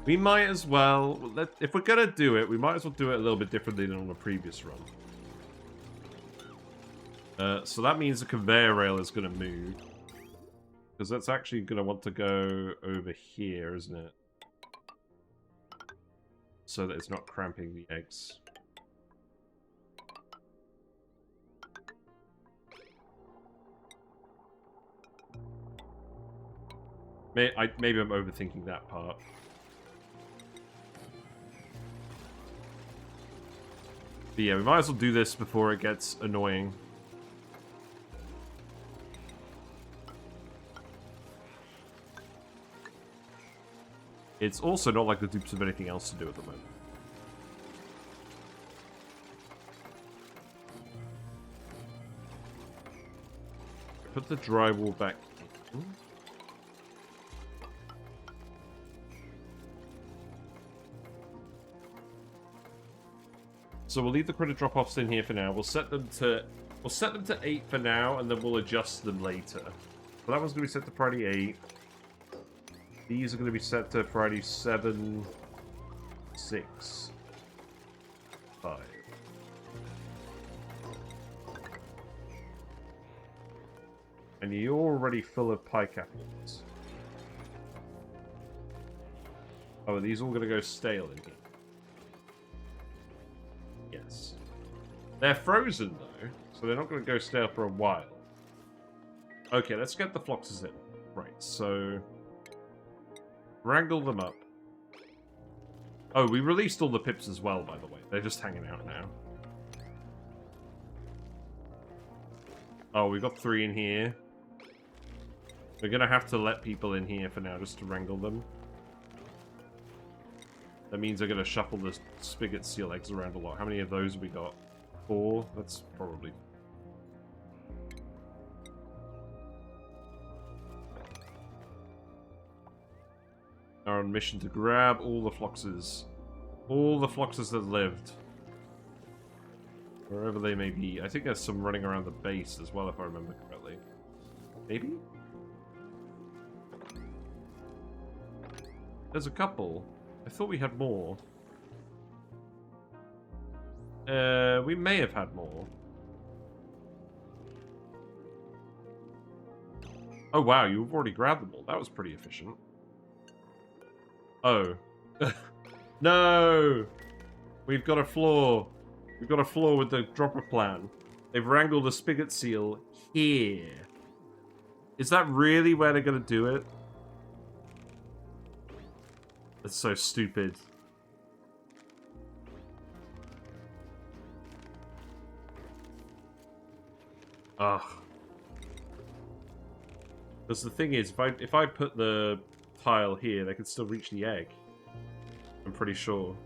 We might as well, if we're going to do it, we might as well do it a little bit differently than on the previous run. So that means the conveyor rail is going to move. Because that's actually going to want to go over here, isn't it? So that it's not cramping the eggs. Maybe I'm overthinking that part. But yeah, we might as well do this before it gets annoying. It's also not like the dupes have anything else to do at the moment. Put the drywall back in. So we'll leave the critter drop-offs in here for now. We'll set them to 8 for now, and then we'll adjust them later. So that one's going to be set to priority 8. These are going to be set to priority 7, 6, 5. And you're already full of pie capitals. Oh, are these all going to go stale in here? Yes. They're frozen, though, so they're not going to go stale for a while. Okay, let's get the floxes in. Right, so... wrangle them up. Oh, we released all the pips as well, by the way. They're just hanging out now. Oh, we've got 3 in here. We're going to have to let people in here for now just to wrangle them. That means they're going to shuffle the spigot seal eggs around a lot. How many of those have we got? 4? That's probably... are on mission to grab all the floxes. All the floxes that lived. Wherever they may be. I think there's some running around the base as well, if I remember correctly. Maybe? There's a couple. I thought we had more. We may have had more. Oh wow, you've already grabbed them all. That was pretty efficient. Oh. No! We've got a flaw. We've got a flaw with the dropper plan. They've wrangled a spigot seal here. Is that really where they're going to do it? That's so stupid. Ugh. Because the thing is, if I put the tile here, they can still reach the egg. I'm pretty sure.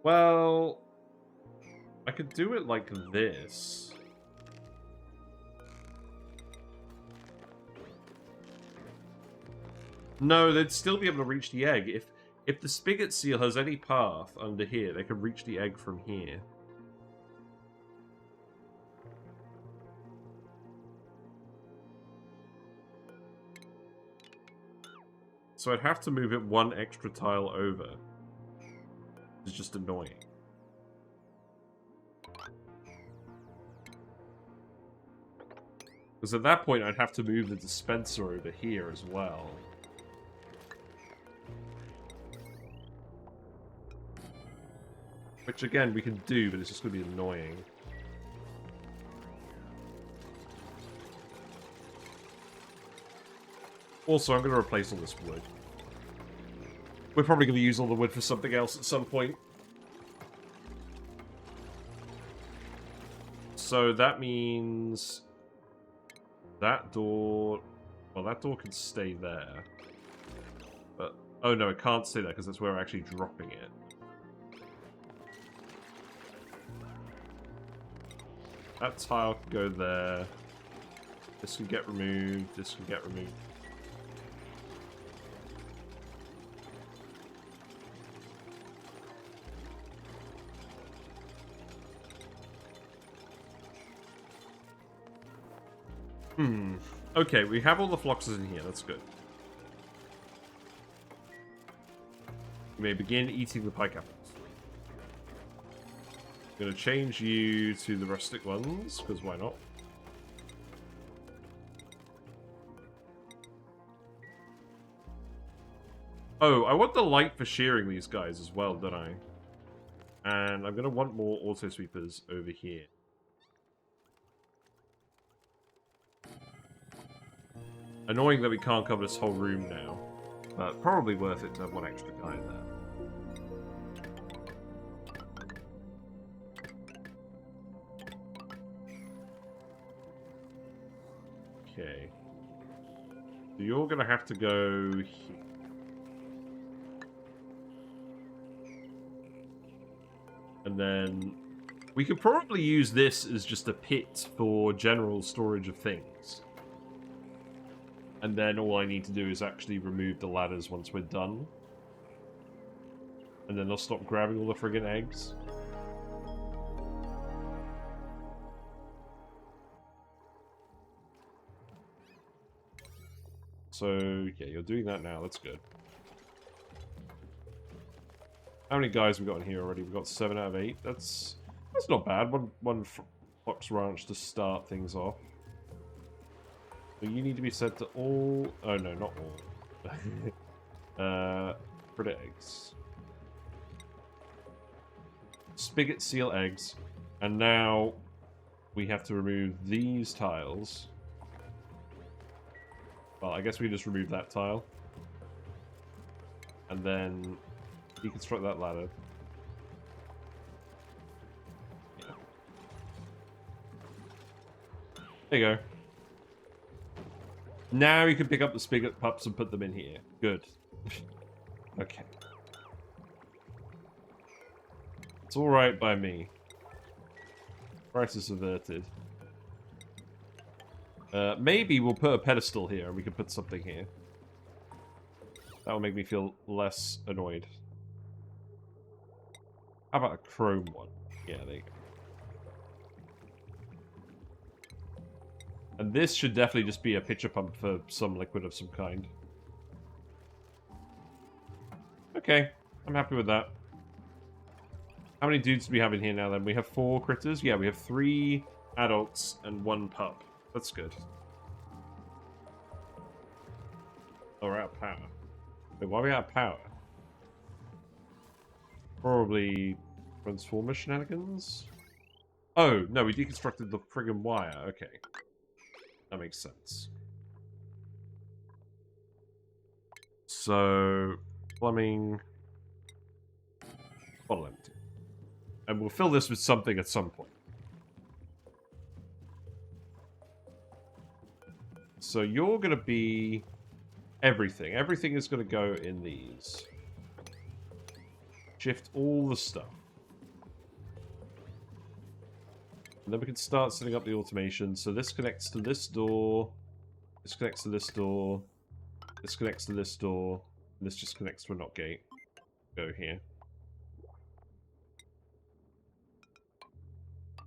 Well, I could do it like this. No, they'd still be able to reach the egg. If the spigot seal has any path under here, they can reach the egg from here. So I'd have to move it one extra tile over. It's just annoying. Because at that point, I'd have to move the dispenser over here as well. Which, again, we can do, but it's just going to be annoying. Also, I'm going to replace all this wood. We're probably going to use all the wood for something else at some point. So that means... that door... well, that door can stay there. But... oh no, it can't stay there because that's where we're actually dropping it. That tile can go there. This can get removed. This can get removed. Okay, we have all the floxes in here. That's good. You may begin eating the pike apples. I'm going to change you to the rustic ones, because why not? Oh, I want the light for shearing these guys as well, don't I? And I'm going to want more auto sweepers over here. Annoying that we can't cover this whole room now, but probably worth it to have one extra guy in there. Okay. So you're going to have to go here. And then we could probably use this as just a pit for general storage of things. And then all I need to do is actually remove the ladders once we're done. And then I'll stop grabbing all the friggin' eggs. So, yeah, you're doing that now. That's good. How many guys have we got in here already? We've got 7 out of 8. That's not bad. One Fox Ranch to start things off. So you need to be set to all... oh, no, not all. Critter eggs. Spigot seal eggs. And now we have to remove these tiles. Well, I guess we just remove that tile. And then deconstruct that ladder. Yeah. There you go. Now you can pick up the spigot pups and put them in here. Good. Okay. It's alright by me. Crisis averted. Maybe we'll put a pedestal here and we can put something here. That will make me feel less annoyed. How about a chrome one? Yeah, there you go. And this should definitely just be a pitcher pump for some liquid of some kind. Okay, I'm happy with that. How many dudes do we have in here now then? We have 4 critters? Yeah, we have 3 adults and 1 pup. That's good. Oh, we're out of power. Wait, why are we out of power? Probably Transformer shenanigans? Oh, no, we deconstructed the friggin' wire. Okay. That makes sense. So, plumbing, bottle empty. And we'll fill this with something at some point. So you're going to be everything. Everything is going to go in these. Shift all the stuff. And then we can start setting up the automation. So this connects to this door. This connects to this door. This connects to this door. And this just connects to a NOT gate. Go here.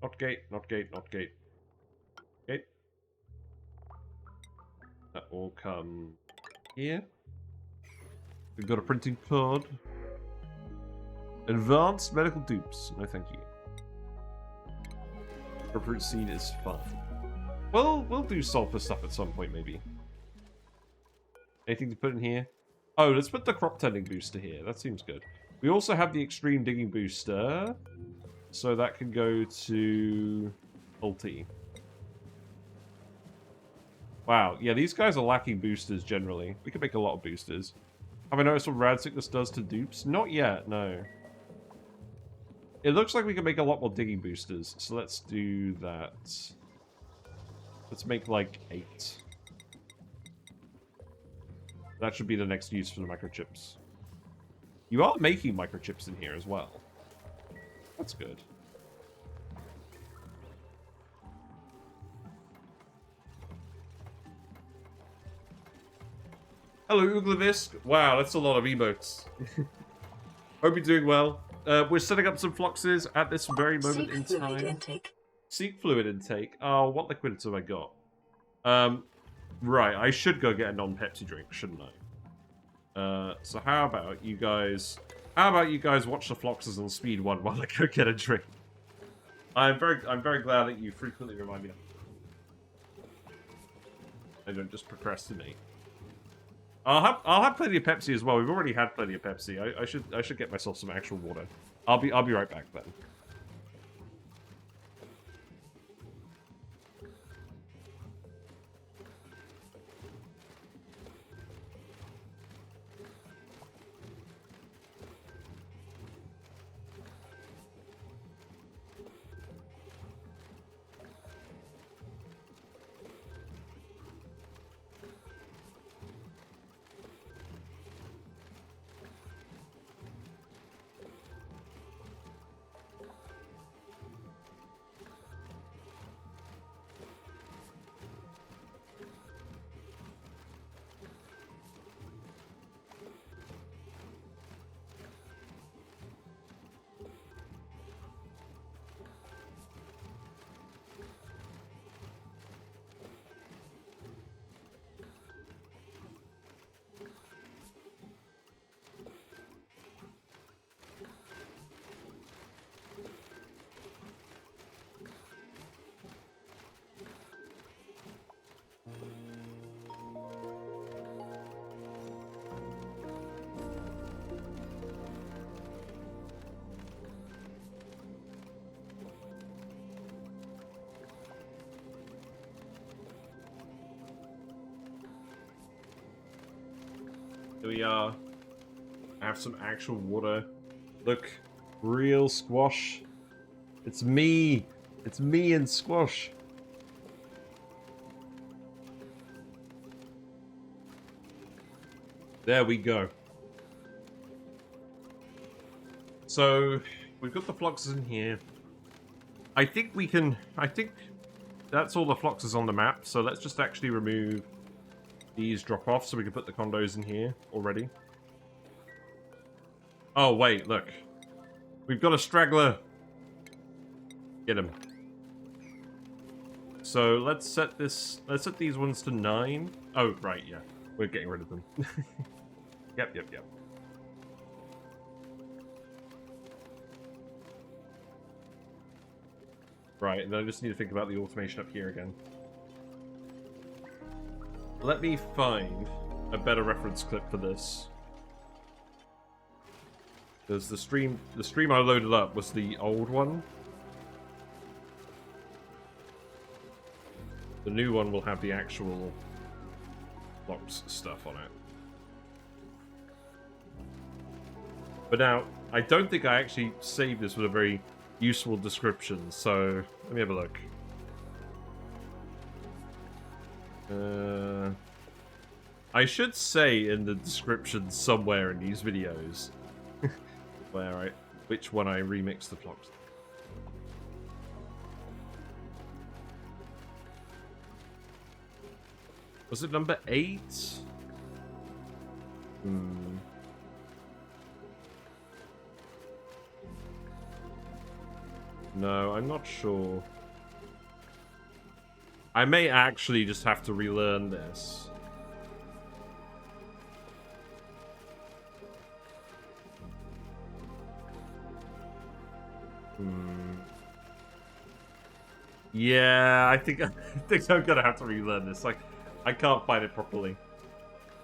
NOT gate, NOT gate, NOT gate. Gate. That will come here. We've got a printing pod. Advanced medical dupes. No, thank you. Recruit scene is fun. Well, we'll do sulfur stuff at some point, maybe. Anything to put in here? Oh, let's put the crop tending booster here. That seems good. We also have the extreme digging booster. So that can go to ulti. Wow, yeah, these guys are lacking boosters generally. We could make a lot of boosters. Have I noticed what rad sickness does to dupes? Not yet, no. It looks like we can make a lot more digging boosters, so let's do that. Let's make like 8. That should be the next use for the microchips. You are making microchips in here as well. That's good. Hello, Uglavisk. Wow, that's a lot of emotes. Hope you're doing well. We're setting up some Floxes at this very moment in time. Seek fluid intake. Oh, what liquids have I got? Right, I should go get a non-Pepsi drink, shouldn't I? So how about you guys... How about you guys watch the Floxes on speed 1 while I go get a drink? I'm very glad that you frequently remind me of it. I don't just procrastinate. I'll have plenty of Pepsi as well. We've already had plenty of Pepsi. I should get myself some actual water. I'll be right back then. Here we are. I have some actual water. Look, real squash. It's me. It's me and squash. There we go. So, we've got the Floxes in here. I think that's all the Floxes on the map, so let's just actually remove these drop off so we can put the condos in here already. Oh, wait, look. We've got a straggler. Get him. So let's set these ones to 9. Oh, right, yeah. We're getting rid of them. Yep. Right, and then I just need to think about the automation up here again. Let me find a better reference clip for this. Because the stream I loaded up was the old one. The new one will have the actual Flox stuff on it. But now, I don't think I actually saved this with a very useful description, so let me have a look. I should say in the description somewhere in these videos which one I remixed the Flox. Was it number 8? No, I'm not sure. I may actually just have to relearn this. Yeah, I think I'm gonna have to relearn this. Like, I can't find it properly.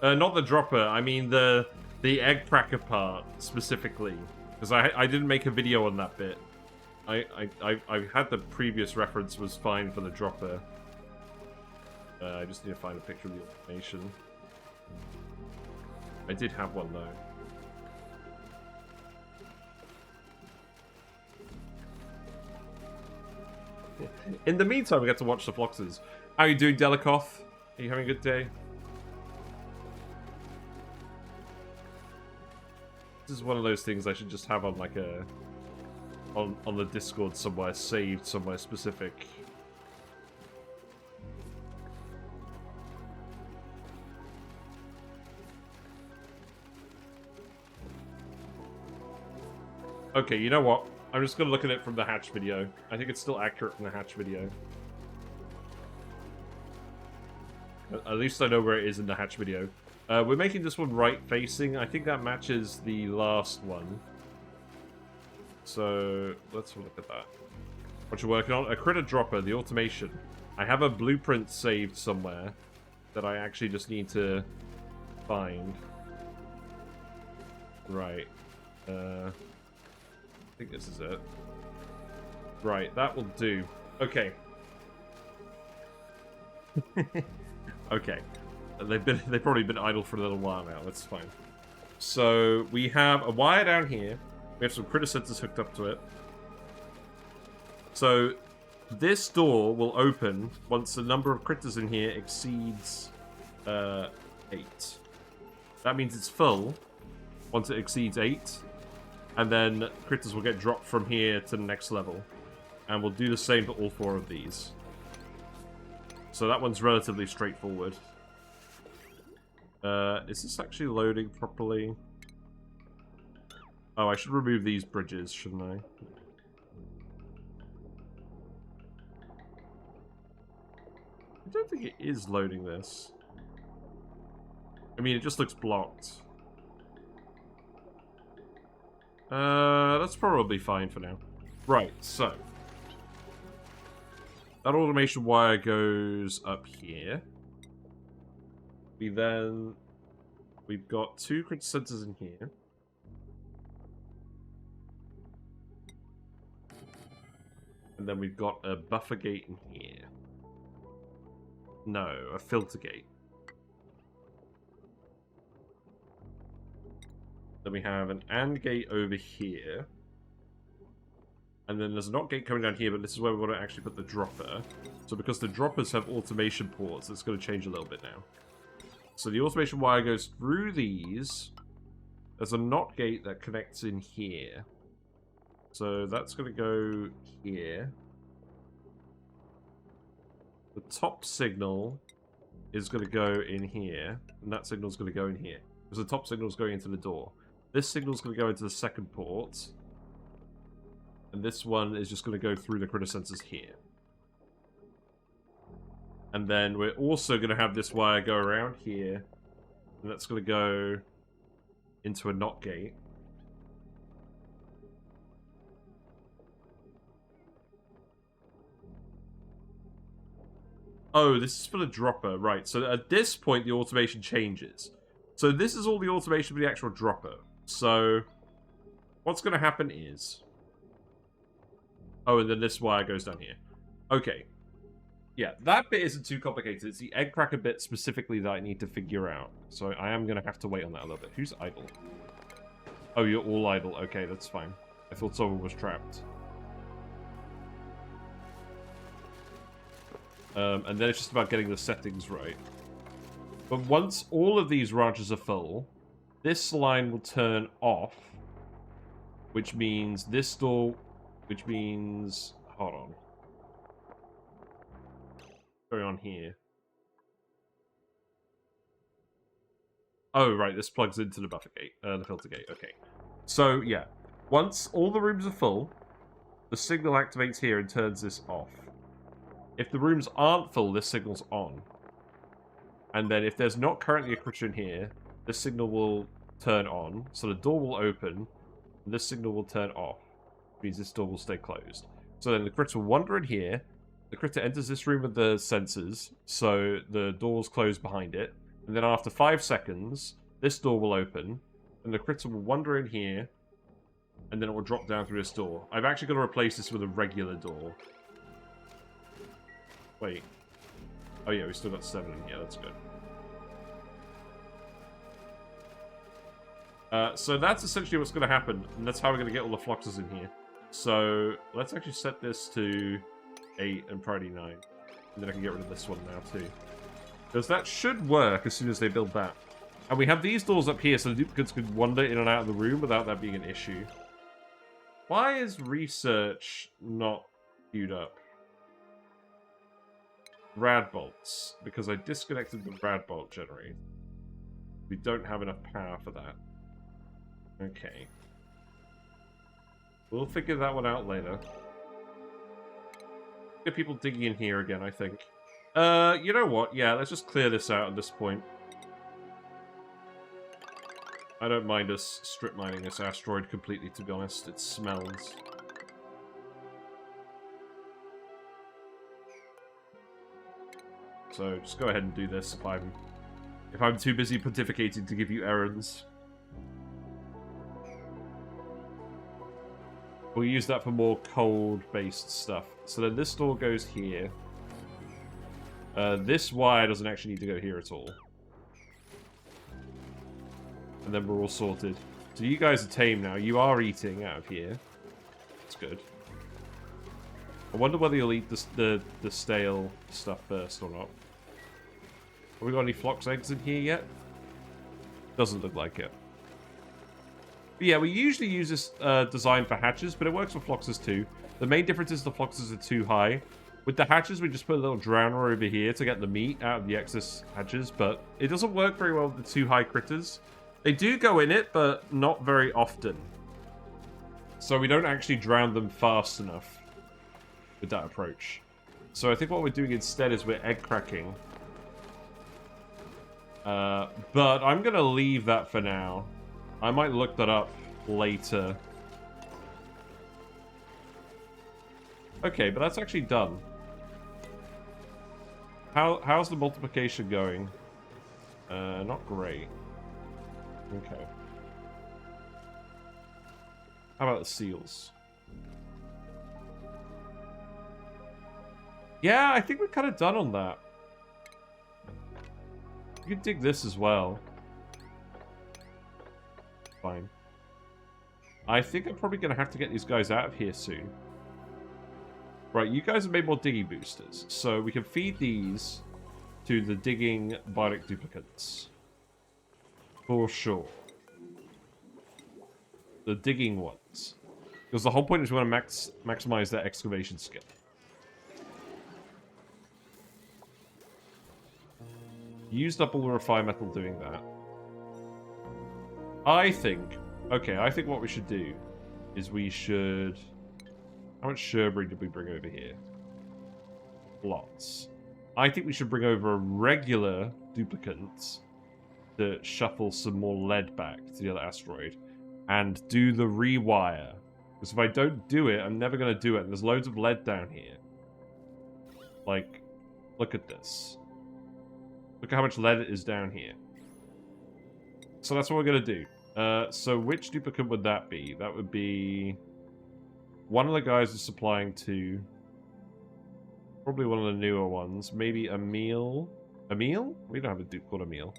Not the dropper. I mean the egg cracker part specifically, because I didn't make a video on that bit. I had the previous reference was fine for the dropper. I just need to find a picture of the information. I did have one though. In the meantime, we get to watch the Floxes. How are you doing, Delikoff? Are you having a good day? This is one of those things I should just have on like a on the Discord somewhere, saved somewhere specific. Okay, you know what? I'm just gonna look at it from the hatch video. I think it's still accurate from the hatch video. At least I know where it is in the hatch video. We're making this one right facing. I think that matches the last one. So let's look at that. What you're working on? A critter dropper, the automation. I have a blueprint saved somewhere that I actually just need to find. Right. I think this is it. Right, that will do. Okay. Okay. They've probably been idle for a little while now. That's fine. So we have a wire down here. We have some critter sensors hooked up to it. So this door will open once the number of critters in here exceeds 8. That means it's full once it exceeds 8. And then critters will get dropped from here to the next level. And we'll do the same for all 4 of these. So that one's relatively straightforward. Is this actually loading properly? Oh, I should remove these bridges, shouldn't I? I don't think it is loading this. I mean, it just looks blocked. That's probably fine for now. Right, so. That automation wire goes up here. We've got 2 critter sensors in here. And then we've got a buffer gate in here. No, a filter gate. Then we have an AND gate over here. And then there's a NOT gate coming down here, but this is where we want to actually put the dropper. So because the droppers have automation ports, it's going to change a little bit now. So the automation wire goes through these. There's a NOT gate that connects in here. So that's going to go here. The top signal is going to go in here. And that signal is going to go in here. Because the top signal is going into the door. This signal is going to go into the second port. And this one is just going to go through the critter sensors here. And then we're also going to have this wire go around here. And that's going to go into a NOT gate. Oh, this is for the dropper. Right, so at this point the automation changes. So this is all the automation for the actual dropper. So what's going to happen is... Oh, and then this wire goes down here. Okay. Yeah, that bit isn't too complicated. It's the egg cracker bit specifically that I need to figure out. So I am going to have to wait on that a little bit. Who's idle? Oh, you're all idle. Okay, that's fine. I thought someone was trapped. And then it's just about getting the settings right. But once all of these ranches are full, this line will turn off, which means this door, which means... Hold on. What's going on here? Oh, right, this plugs into the buffer gate, the filter gate, okay. So, yeah. Once all the rooms are full, the signal activates here and turns this off. If the rooms aren't full, this signal's on. And then if there's not currently a critter in here, this signal will turn on, so the door will open, and this signal will turn off. Which means this door will stay closed. So then the critter will wander in here, the critter enters this room with the sensors, so the door's closed behind it, and then after 5 seconds, this door will open, and the critter will wander in here, and then it will drop down through this door. I've actually got to replace this with a regular door. Wait. Oh yeah, we still got 7 in here, that's good. So that's essentially what's going to happen, and that's how we're going to get all the Floxes in here. So, let's actually set this to 8 and priority 9. And then I can get rid of this one now too. Because that should work as soon as they build that. And we have these doors up here so the duplicates could wander in and out of the room without that being an issue. Why is research not queued up? Rad bolts. Because I disconnected the rad bolt generator. We don't have enough power for that. Okay. We'll figure that one out later. Get people digging in here again, I think. You know what? Yeah, let's just clear this out at this point. I don't mind us strip mining this asteroid completely, to be honest. It smells. So just go ahead and do this if I'm too busy pontificating to give you errands. We'll use that for more cold-based stuff. So then this door goes here. This wire doesn't actually need to go here at all. And then we're all sorted. So you guys are tame now. You are eating out of here. That's good. I wonder whether you'll eat the stale stuff first or not. Have we got any Flox eggs in here yet? Doesn't look like it. But yeah, we usually use this design for hatches, but it works for Floxes too. The main difference is the Floxes are too high. With the hatches, we just put a little drowner over here to get the meat out of the excess hatches, but it doesn't work very well with the too high critters. They do go in it, but not very often. So we don't actually drown them fast enough with that approach. So I think what we're doing instead is we're egg cracking. But I'm going to leave that for now. I might look that up later. Okay, but that's actually done. How's the multiplication going? Not great. Okay. How about the seals? Yeah, I think we're kind of done on that. You can dig this as well. Fine. I think I'm probably going to have to get these guys out of here soon. Right, you guys have made more digging boosters. So we can feed these to the digging bionic duplicates. For sure. The digging ones. Because the whole point is we want to maximize their excavation skill. Used up all the refined metal doing that. I think what we should do is we should... How much Sherbury did we bring over here? Lots. I think we should bring over a regular duplicate to shuffle some more lead back to the other asteroid and do the rewire. Because if I don't do it, I'm never going to do it. And there's loads of lead down here. Like, look at this. Look at how much lead is down here. So that's what we're going to do. So which duplicate would that be? That would be... One of the guys is supplying to... Probably one of the newer ones. Maybe Emil. Emil? We don't have a dupe called Emil.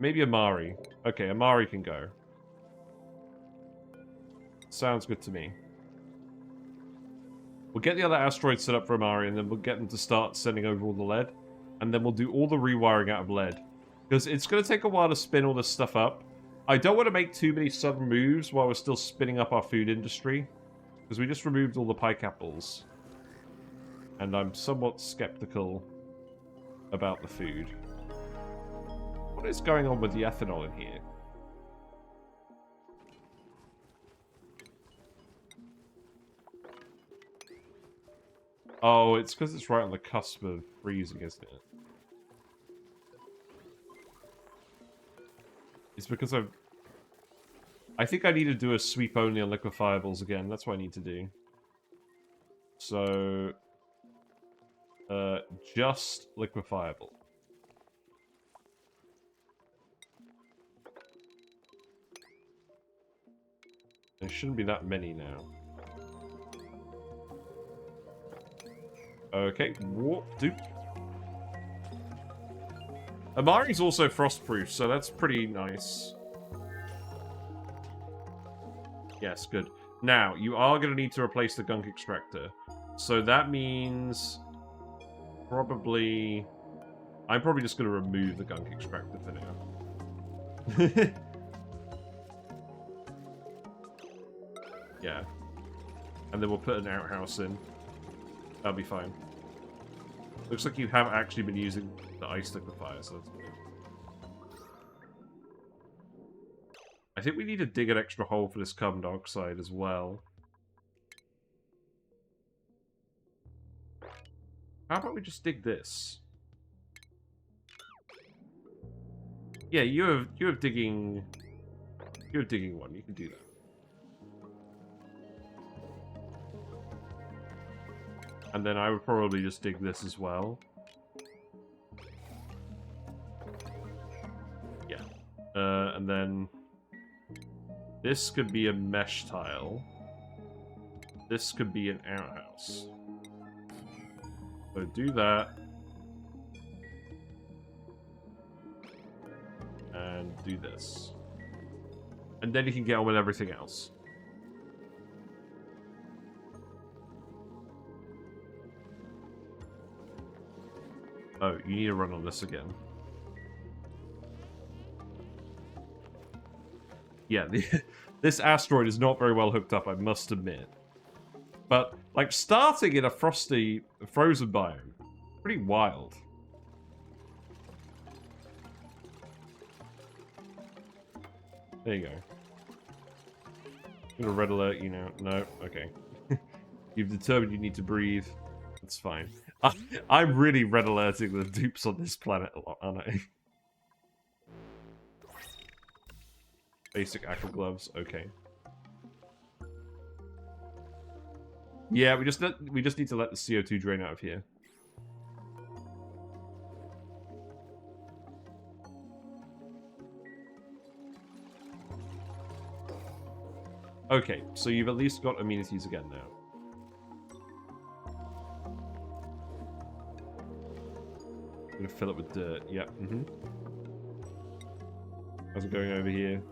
Maybe Amari. Okay, Amari can go. Sounds good to me. We'll get the other asteroids set up for Amari, and then we'll get them to start sending over all the lead. And then we'll do all the rewiring out of lead. Because it's going to take a while to spin all this stuff up. I don't want to make too many sudden moves while we're still spinning up our food industry. Because we just removed all the pike apples. And I'm somewhat skeptical about the food. What is going on with the ethanol in here? Oh, it's because it's right on the cusp of freezing, isn't it? It's because I think I need to do a sweep only on liquefiables again. That's what I need to do. So... just liquefiable. There shouldn't be that many now. Okay, warp dupe. Amari's also frostproof, so that's pretty nice. Yes, good. Now, you are going to need to replace the gunk extractor. So that means... probably... I'm probably just going to remove the gunk extractor for now. Yeah. And then we'll put an outhouse in. That'll be fine. Looks like you have actually been using the ice liquefier, so that's good. I think we need to dig an extra hole for this carbon dioxide as well. How about we just dig this? Yeah, you have digging one. You can do that. And then I would probably just dig this as well. Yeah. And then this could be a mesh tile. This could be an outhouse. So do that. And do this. And then you can get on with everything else. Oh, you need to run on this again. Yeah, this asteroid is not very well hooked up, I must admit. But, like, starting in a frozen biome, pretty wild. There you go. I'm gonna red alert you now. No, okay. You've determined you need to breathe. That's fine. I'm really red alerting the dupes on this planet a lot, aren't I? Basic aqua gloves, okay. Yeah, we just need to let the CO2 drain out of here. Okay, so you've at least got amenities again now. I'm gonna fill it with dirt. Yep. How's it going over here?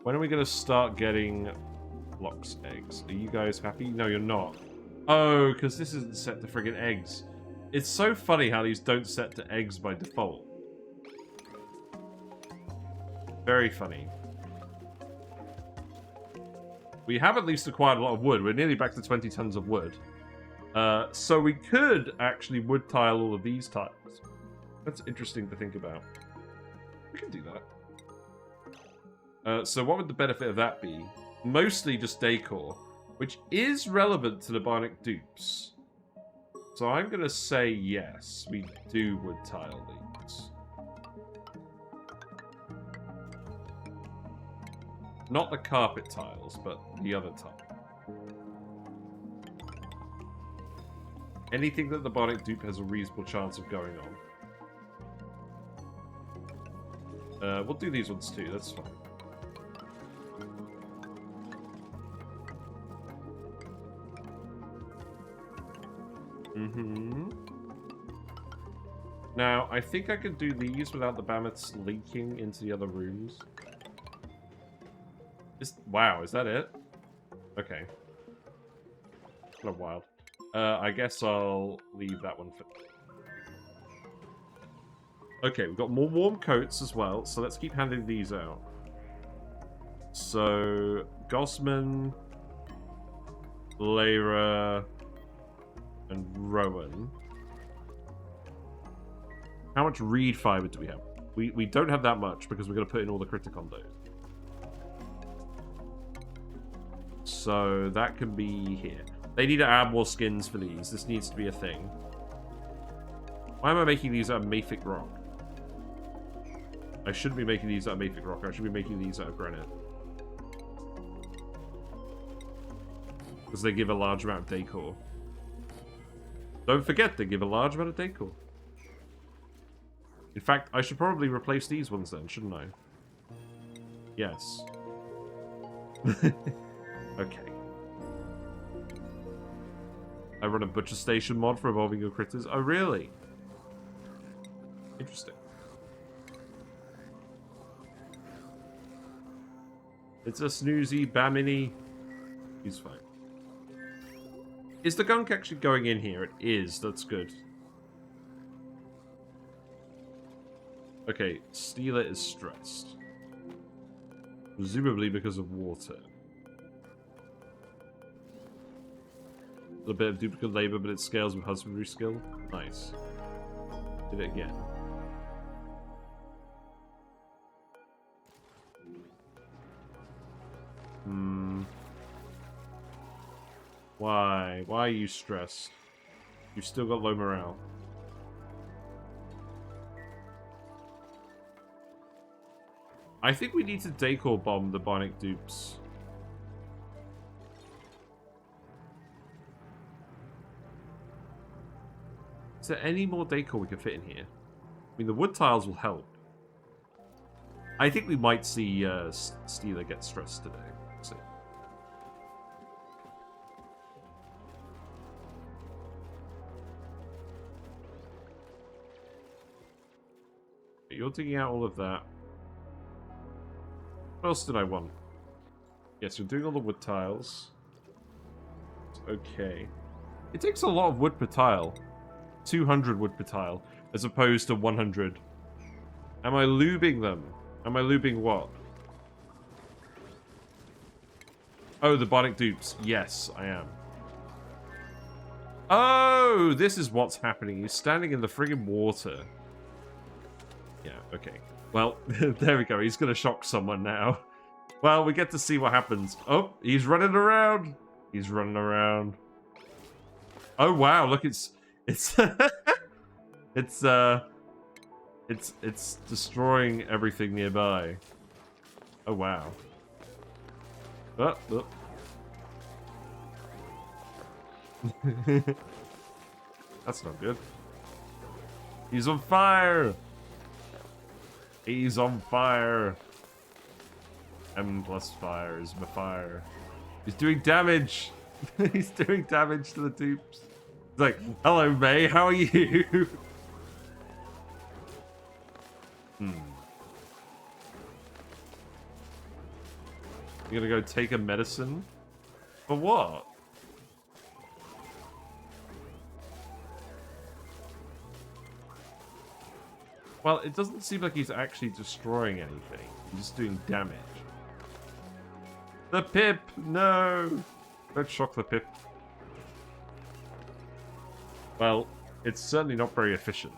When are we gonna start getting Flox eggs? Are you guys happy? No, you're not. Oh, because this isn't set to friggin' eggs. It's so funny how these don't set to eggs by default. Very funny. We have at least acquired a lot of wood. We're nearly back to 20 tons of wood. So we could actually wood tile all of these tiles. That's interesting to think about. We can do that. So what would the benefit of that be? Mostly just decor, which is relevant to the Bionic dupes. So I'm going to say yes, we do wood tile these. Not the carpet tiles, but the other tile. Anything that the Bionic dupe has a reasonable chance of going on. We'll do these ones too, that's fine. Now, I think I could do these without the Bamoths leaking into the other rooms. Wow, is that it? Okay. Kind of wild. I guess I'll leave that one for... Okay, we've got more warm coats as well, so let's keep handing these out. So, Gosman, Lyra, and Rowan. How much reed fiber do we have? We don't have that much because we're going to put in all the critic condos. So that can be here. They need to add more skins for these. This needs to be a thing. Why am I making these out of Mafic rock? I shouldn't be making these out of Mafic rock. I should be making these out of granite. Because they give a large amount of decor. Don't forget, they give a large amount of decor. In fact, I should probably replace these ones then, shouldn't I? Yes. Okay. I run a butcher station mod for evolving your critters. Oh, really? Interesting. It's a snoozy Bamini. He's fine. Is the gunk actually going in here? It is. That's good. Okay, Steeler is stressed. Presumably because of water. A little bit of duplicate labor, but it scales with husbandry skill. Nice. Did it again. Why? Why are you stressed? You've still got low morale. I think we need to decor bomb the Bionic dupes. Is there any more decor we can fit in here? I mean, the wood tiles will help. I think we might see Steeler get stressed today. Let's see. You're digging out all of that. What else did I want? Yes, you're doing all the wood tiles. Okay. It takes a lot of wood per tile. 200 wood per tile, as opposed to 100. Am I lubing them? Am I lubing what? Oh, the Bionic dupes. Yes, I am. Oh, this is what's happening. He's standing in the friggin' water. Yeah, okay. Well, there we go. He's going to shock someone now. Well, we get to see what happens. Oh, he's running around. He's running around. Oh, wow. Look, it's it's destroying everything nearby. Oh, wow. Oh, oh. That's not good. He's on fire. He's on fire. M plus fire is my fire. He's doing damage. He's doing damage to the dupes. He's like, hello, May. How are you? You're gonna go take a medicine? For what? Well, it doesn't seem like he's actually destroying anything. He's just doing damage. The pip! No! Don't shock the pip. Well, it's certainly not very efficient.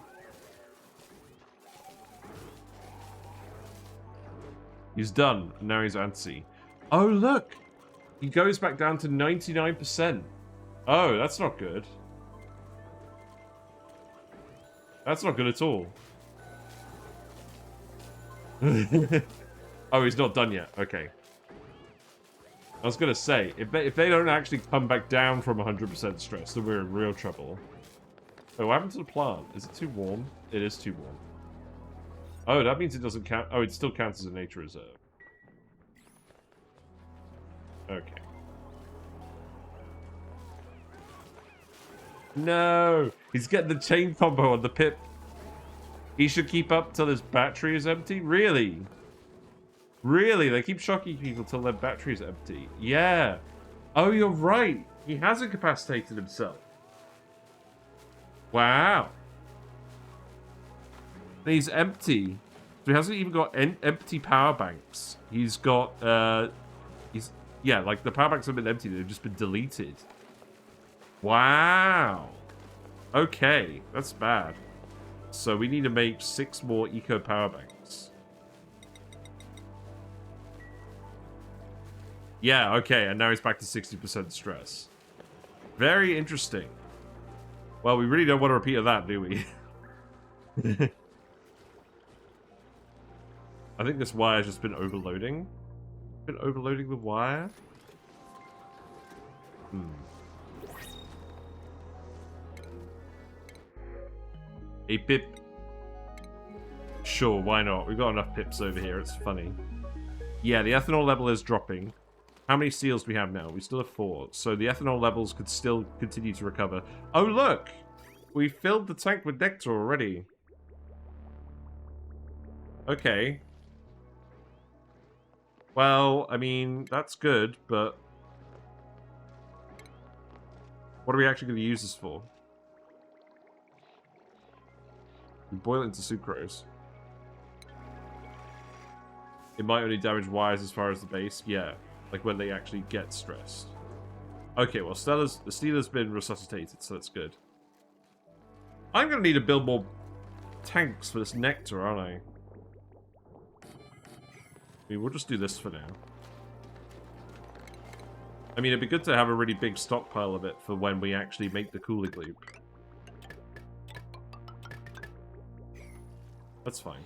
He's done. Now he's antsy. Oh, look! He goes back down to 99%. Oh, that's not good. That's not good at all. Oh, he's not done yet. Okay. I was going to say, if they don't actually come back down from 100% stress, then we're in real trouble. Oh, what happened to the plant? Is it too warm? It is too warm. Oh, that means it doesn't count. Oh, it still counts as a nature reserve. Okay. No! He's getting the chain combo on the pip. He should keep up till his battery is empty? Really? Really? They keep shocking people till their battery is empty. Yeah. Oh, you're right. He has incapacitated himself. Wow. And he's empty. So he hasn't even got empty power banks. He's got, yeah, like the power banks have been empty. They've just been deleted. Wow. Okay, that's bad. So we need to make 6 more eco power banks. Yeah, okay, and now he's back to 60% stress. Very interesting. Well, we really don't want to repeat that, do we? I think this wire's just been overloading. Been overloading the wire? A pip. Sure, why not? We've got enough pips over here, it's funny. Yeah, the ethanol level is dropping. How many seals do we have now? We still have 4. So the ethanol levels could still continue to recover. Oh, look! We filled the tank with Nectar already. Okay. Well, I mean, that's good, but... what are we actually going to use this for? We boil it into sucrose. It might only damage wires as far as the base. Yeah. Like when they actually get stressed. Okay, well, the Steeler's been resuscitated, so that's good. I'm going to need to build more tanks for this Nectar, aren't I? I mean, we'll just do this for now. I mean, it'd be good to have a really big stockpile of it for when we actually make the cooling loop. That's fine.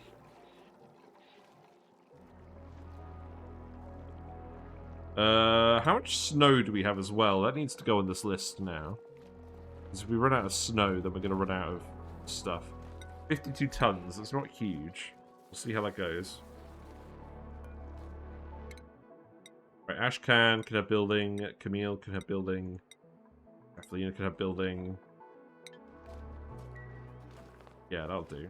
How much snow do we have as well? That needs to go on this list now. Because if we run out of snow, then we're going to run out of stuff. 52 tons. That's not huge. We'll see how that goes. Right, Ashcan can have building. Camille can have building. Kathleen can have building. Yeah, that'll do.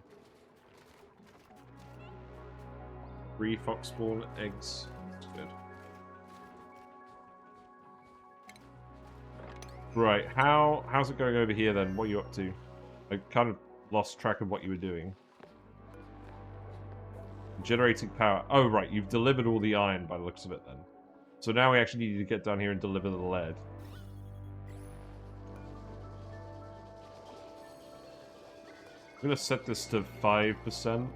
3 fox spawn eggs. That's good. Right, how's it going over here then? What are you up to? I kind of lost track of what you were doing. Generating power. Oh, right, you've delivered all the iron by the looks of it then. So now we actually need to get down here and deliver the lead. I'm going to set this to 5%.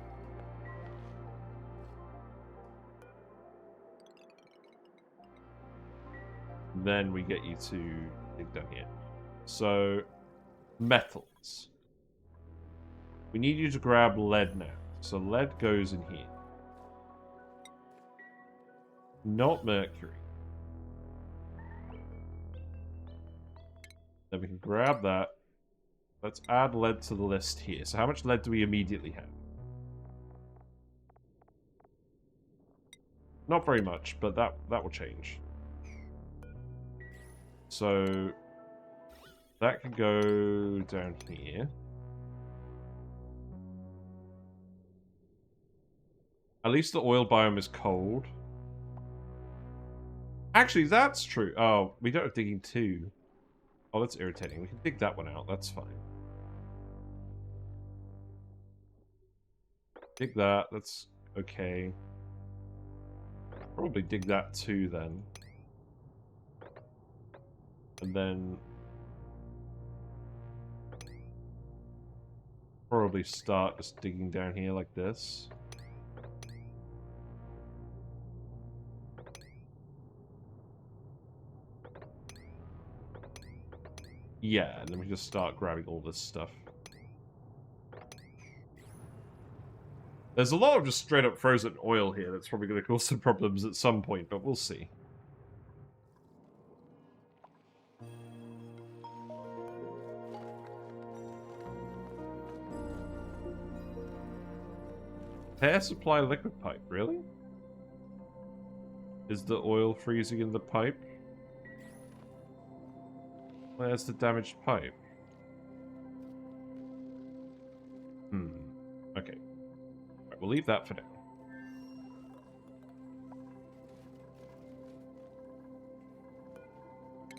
Then we get you to dig down here. So, metals. We need you to grab lead now. So lead goes in here. Not mercury. Then we can grab that. Let's add lead to the list here. So how much lead do we immediately have? Not very much, but that will change. So that can go down here. At least the oil biome is cold. Actually, that's true. Oh, we don't have digging 2. Oh, that's irritating. We can dig that one out. That's fine. Dig that. That's okay. Probably dig that too, then. And then... probably start just digging down here like this. Yeah, and then we just start grabbing all this stuff. There's a lot of just straight up frozen oil here that's probably going to cause some problems at some point, but we'll see. Air supply liquid pipe, really? Is the oil freezing in the pipe? Where's the damaged pipe? Okay. Right, we'll leave that for now.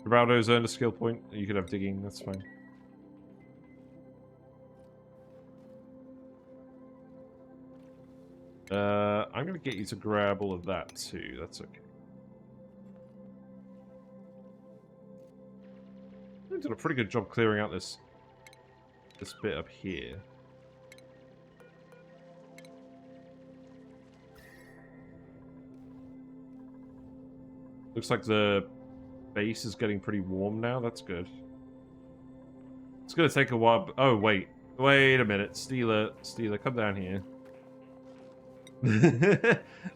Rivaldo's earned a skill point. You could have digging, that's fine. I'm going to get you to grab all of that too. That's okay. I did a pretty good job clearing out this bit up here. Looks like the base is getting pretty warm now. That's good. It's going to take a while. Oh, wait. Wait a minute. Steeler, come down here.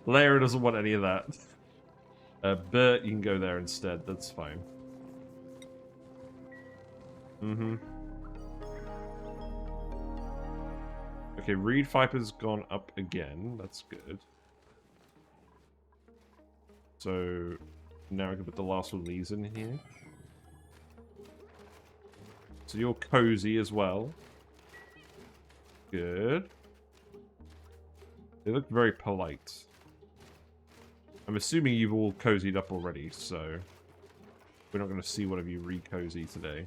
Lara doesn't want any of that. Bert, you can go there instead. That's fine. Okay, Reed Viper's gone up again. That's good. So now I can put the last one of these in here. So you're cozy as well. Good. They look very polite. I'm assuming you've all cozied up already, so we're not going to see one of you re-cozy today.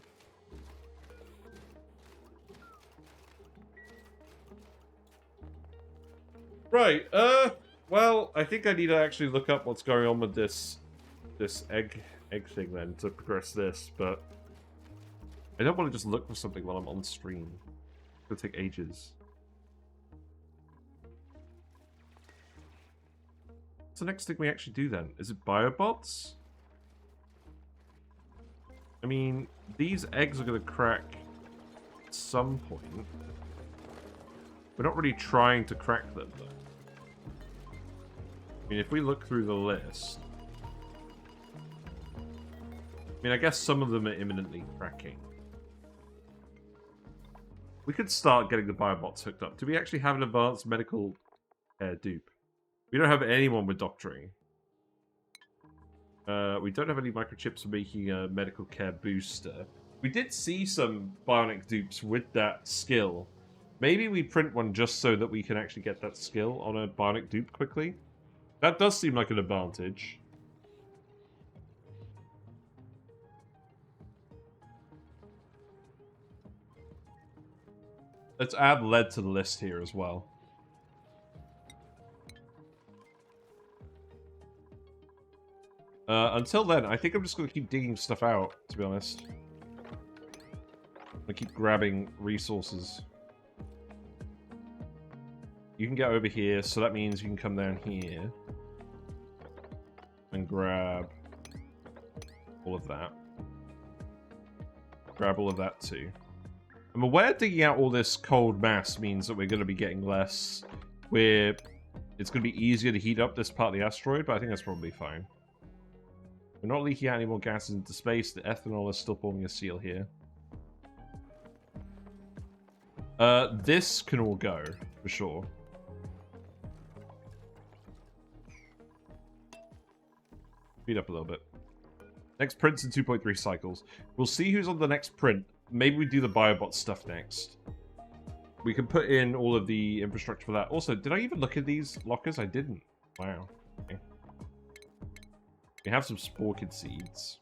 Right, well, I think I need to actually look up what's going on with this egg thing then to progress this, but I don't want to just look for something while I'm on stream. It'll take ages. What's the next thing we actually do then? Is it Biobots? I mean, these eggs are going to crack at some point. We're not really trying to crack them, though. I mean, if we look through the list... I mean, I guess some of them are imminently cracking. We could start getting the Biobots hooked up. Do we actually have an advanced medical care dupe? We don't have anyone with doctoring. We don't have any microchips for making a medical care booster. We did see some bionic dupes with that skill. Maybe we print one just so that we can actually get that skill on a bionic dupe quickly. That does seem like an advantage. Let's add lead to the list here as well. Until then, I think I'm just going to keep digging stuff out, to be honest. I'm going to keep grabbing resources. You can get over here, so that means you can come down here. And grab all of that. Grab all of that too. I'm aware digging out all this cold mass means that we're going to be getting less. It's going to be easier to heat up this part of the asteroid, but I think that's probably fine. We're not leaking out any more gases into space. The ethanol is still forming a seal here. This can all go, for sure. Speed up a little bit. Next print's in 2.3 cycles. We'll see who's on the next print. Maybe we do the Biobot stuff next. We can put in all of the infrastructure for that. Also, did I even look at these lockers? I didn't. Wow. Okay. We have some Sporkid seeds.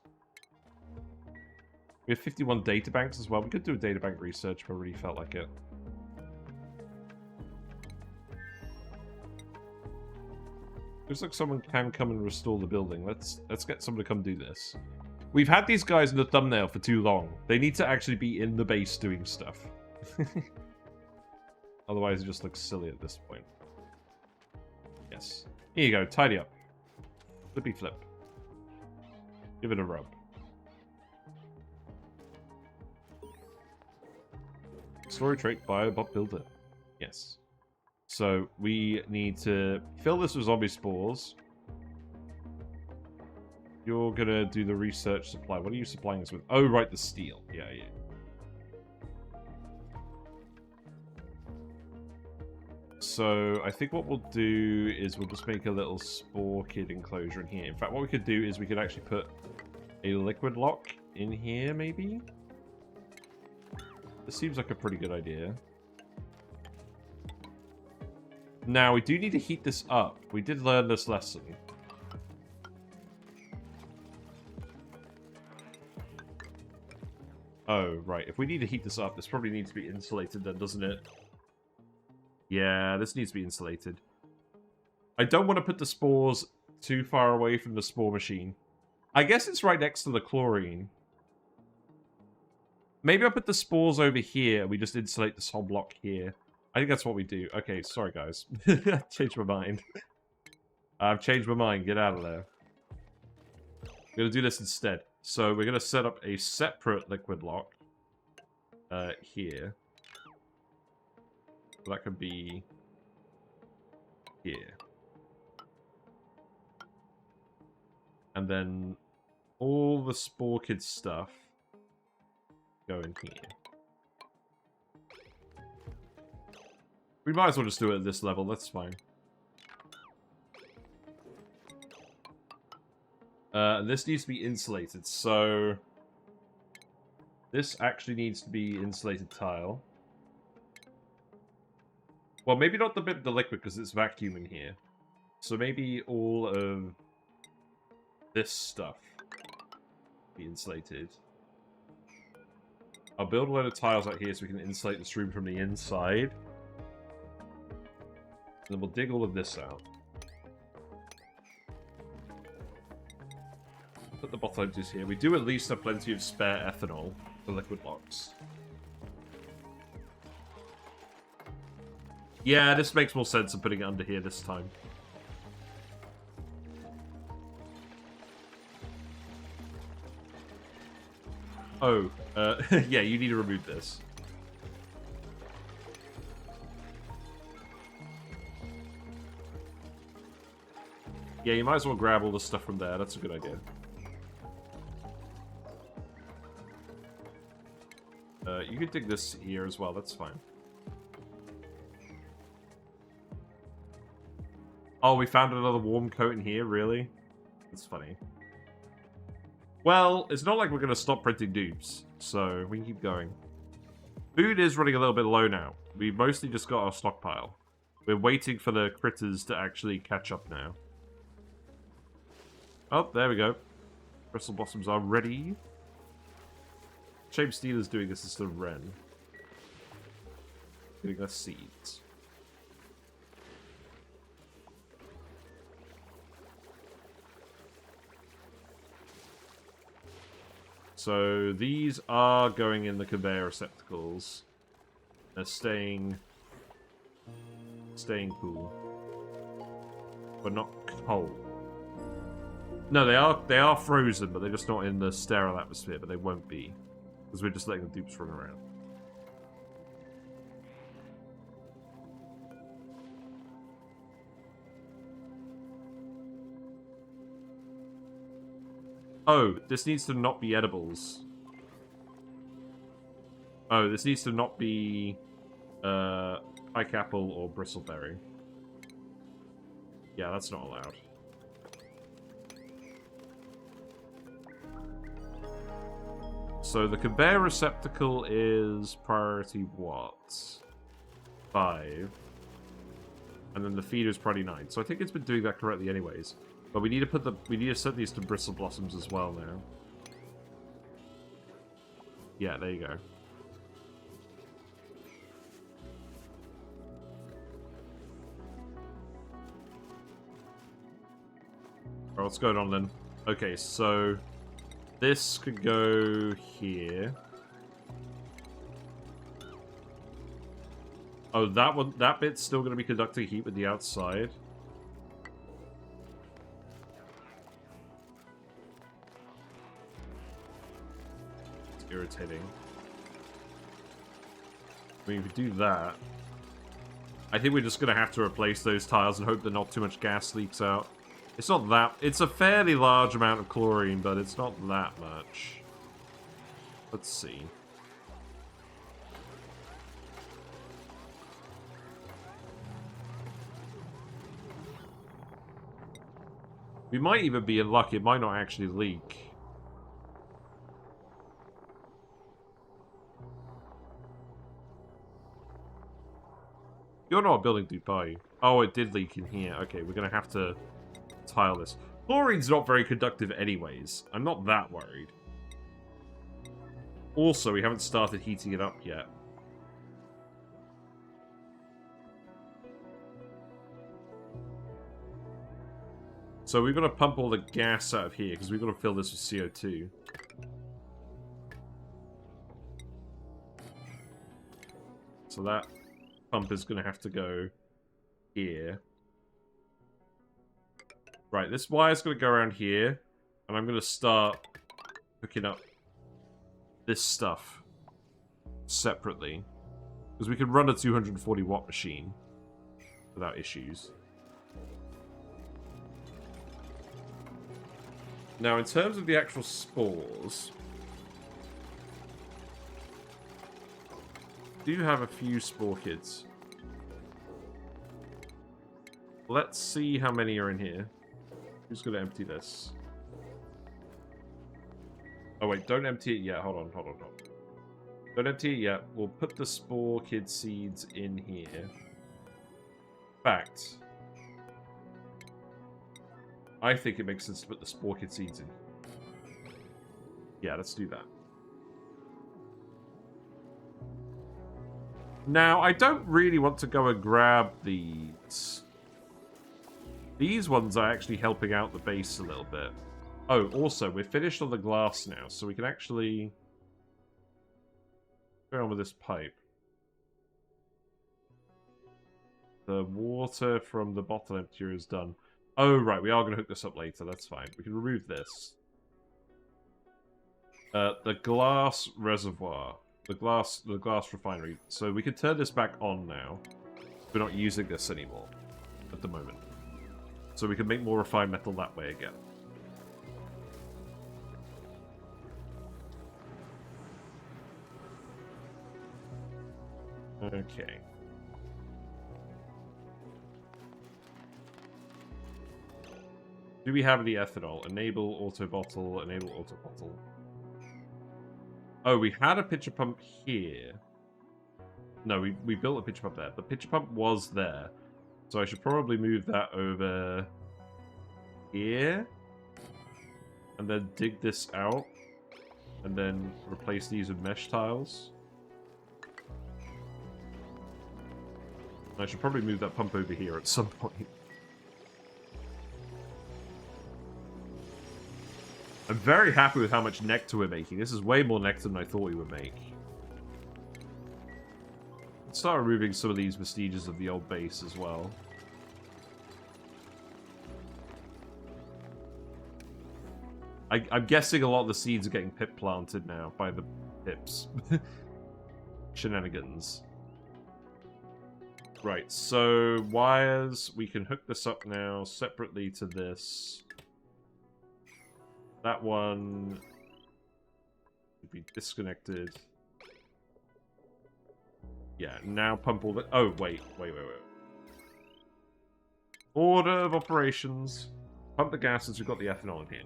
We have 51 databanks as well. We could do a databank research if I really felt like it. Looks like someone can come and restore the building. Let's get someone to come do this. We've had these guys in the thumbnail for too long. They need to actually be in the base doing stuff. Otherwise it just looks silly at this point. Yes. Here you go, tidy up. Flippy flip. Give it a rub. Story trait, Biobot Builder. Yes. So, we need to fill this with zombie spores. You're gonna do the research supply. What are you supplying us with? Oh, right, the steel. Yeah. So, I think what we'll do is we'll just make a little spore kid enclosure in here. In fact, what we could do is we could actually put a liquid lock in here, maybe? This seems like a pretty good idea. Now, we do need to heat this up. We did learn this lesson. Oh, right. If we need to heat this up, this probably needs to be insulated then, doesn't it? Yeah, this needs to be insulated. I don't want to put the spores too far away from the spore machine. I guess it's right next to the chlorine. Maybe I'll put the spores over here. We just insulate this whole block here. I think that's what we do. Okay, sorry guys. I changed my mind. I've changed my mind. Get out of there. We're going to do this instead. So we're going to set up a separate liquid lock. Here. So that could be here. And then all the Spore Kid stuff go in here. We might as well just do it at this level, that's fine. This needs to be insulated, so this actually needs to be insulated tile. Well, maybe not the bit of the liquid because it's vacuum in here. So maybe all of this stuff be insulated. I'll build a load of tiles out here so we can insulate this room from the inside. And then we'll dig all of this out. Put the bottle empties here. We do at least have plenty of spare ethanol for liquid locks. Yeah, this makes more sense than putting it under here this time. Oh, yeah, you need to remove this. Yeah, you might as well grab all the stuff from there. That's a good idea. You could dig this here as well. That's fine. Oh, we found another warm coat in here? Really? That's funny. Well, it's not like we're going to stop printing dupes, so we can keep going. Food is running a little bit low now. We've mostly just got our stockpile. We're waiting for the critters to actually catch up now. Oh, there we go. Bristle blossoms are ready. Shame Steeler's doing this instead of Ren. Giving us seeds. So these are going in the conveyor receptacles. They're staying cool, but not cold. No, they are frozen, but they're just not in the sterile atmosphere. But they won't be because we're just letting the dupes run around. Oh, this needs to not be edibles. Oh, this needs to not be pike apple or bristleberry. Yeah, that's not allowed. So the conveyor receptacle is priority what? 5. And then the feeder is priority 9. So I think it's been doing that correctly anyways. But we need to set these to bristle blossoms as well now. Yeah, there you go. Alright, what's going on then? Okay, so this could go here. Oh, that bit's still going to be conducting heat with the outside. Irritating. I mean, if we do that, I think we're just going to have to replace those tiles and hope that not too much gas leaks out. It's not that... It's a fairly large amount of chlorine, but it's not that much. Let's see. We might even be in luck. It might not actually leak. You're not a building dupe, are you? Oh, it did leak in here. Okay, we're gonna have to tile this. Chlorine's not very conductive anyways. I'm not that worried. Also, we haven't started heating it up yet. So we've got to pump all the gas out of here, because we've got to fill this with CO2. So that pump is going to have to go here. Right, this wire's going to go around here, and I'm going to start hooking up this stuff separately. Because we can run a 240 watt machine without issues. Now, in terms of the actual spores, I do have a few spore kits. Let's see how many are in here. Who's going to empty this? Oh wait, don't empty it yet. Hold on. Don't empty it yet. We'll put the spore kid seeds in here. In fact, I think it makes sense to put the spore kid seeds in. Yeah, let's do that. Now, I don't really want to go and grab these. These ones are actually helping out the base a little bit. Oh, also, we're finished on the glass now, so we can actually go on with this pipe. The water from the bottle emptier is done. Oh, right, we are going to hook this up later. That's fine. We can remove this. The glass reservoir. The glass refinery. So we can turn this back on now. We're not using this anymore at the moment. So we can make more refined metal that way again. Okay. Do we have any ethanol? Enable auto bottle, enable auto bottle. Oh, we had a pitcher pump here. No, we built a pitcher pump there. The pitcher pump was there. So I should probably move that over here. And then dig this out. And then replace these with mesh tiles. I should probably move that pump over here at some point. I'm very happy with how much nectar we're making. This is way more nectar than I thought we would make. Let's start removing some of these vestiges of the old base as well. I'm guessing a lot of the seeds are getting pip planted now by the pips. Shenanigans. Right, so wires, we can hook this up now separately to this. That one should be disconnected. Yeah, now pump all the... Oh, wait. Order of operations. Pump the gas since we've got the ethanol in here.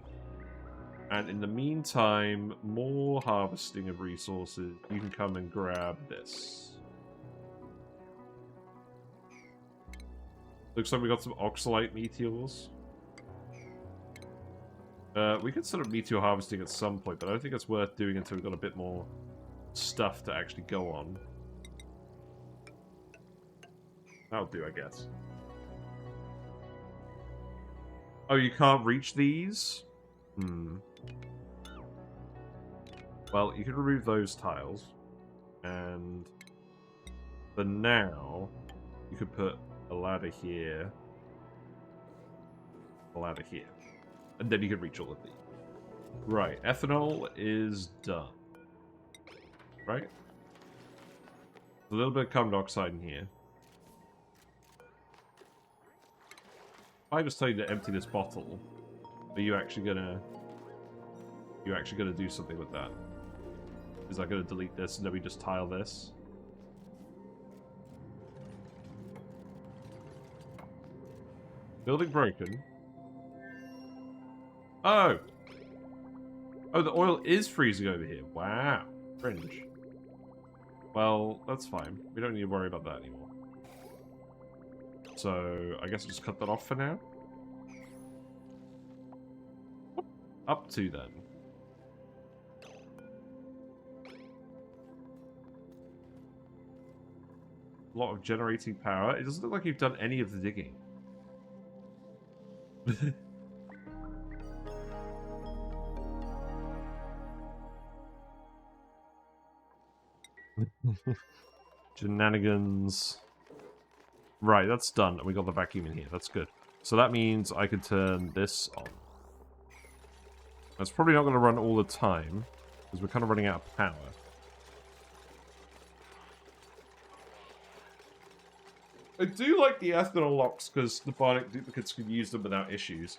And in the meantime, more harvesting of resources. You can come and grab this. Looks like we got some oxalite meteors. We could set up meteor harvesting at some point, but I don't think it's worth doing until we've got a bit more stuff to actually go on. That'll do, I guess. Oh, you can't reach these? Well, you can remove those tiles. And for now, you could put a ladder here. A ladder here. And then you can reach all of these. Right, ethanol is done. Right? A little bit of carbon dioxide in here. I was telling you to empty this bottle. Are you actually gonna... do something with that? Is that gonna delete this and then we just tile this? Building broken. Oh! Oh, the oil is freezing over here. Wow. Cringe. Well, that's fine. We don't need to worry about that anymore. So I guess I'll just cut that off for now. Up to then. A lot of generating power. It doesn't look like you've done any of the digging. Shenanigans. Right, that's done. We got the vacuum in here. That's good. So that means I can turn this on. That's probably not going to run all the time, because we're kind of running out of power. I do like the ethanol locks, because the Bionic duplicates can use them without issues.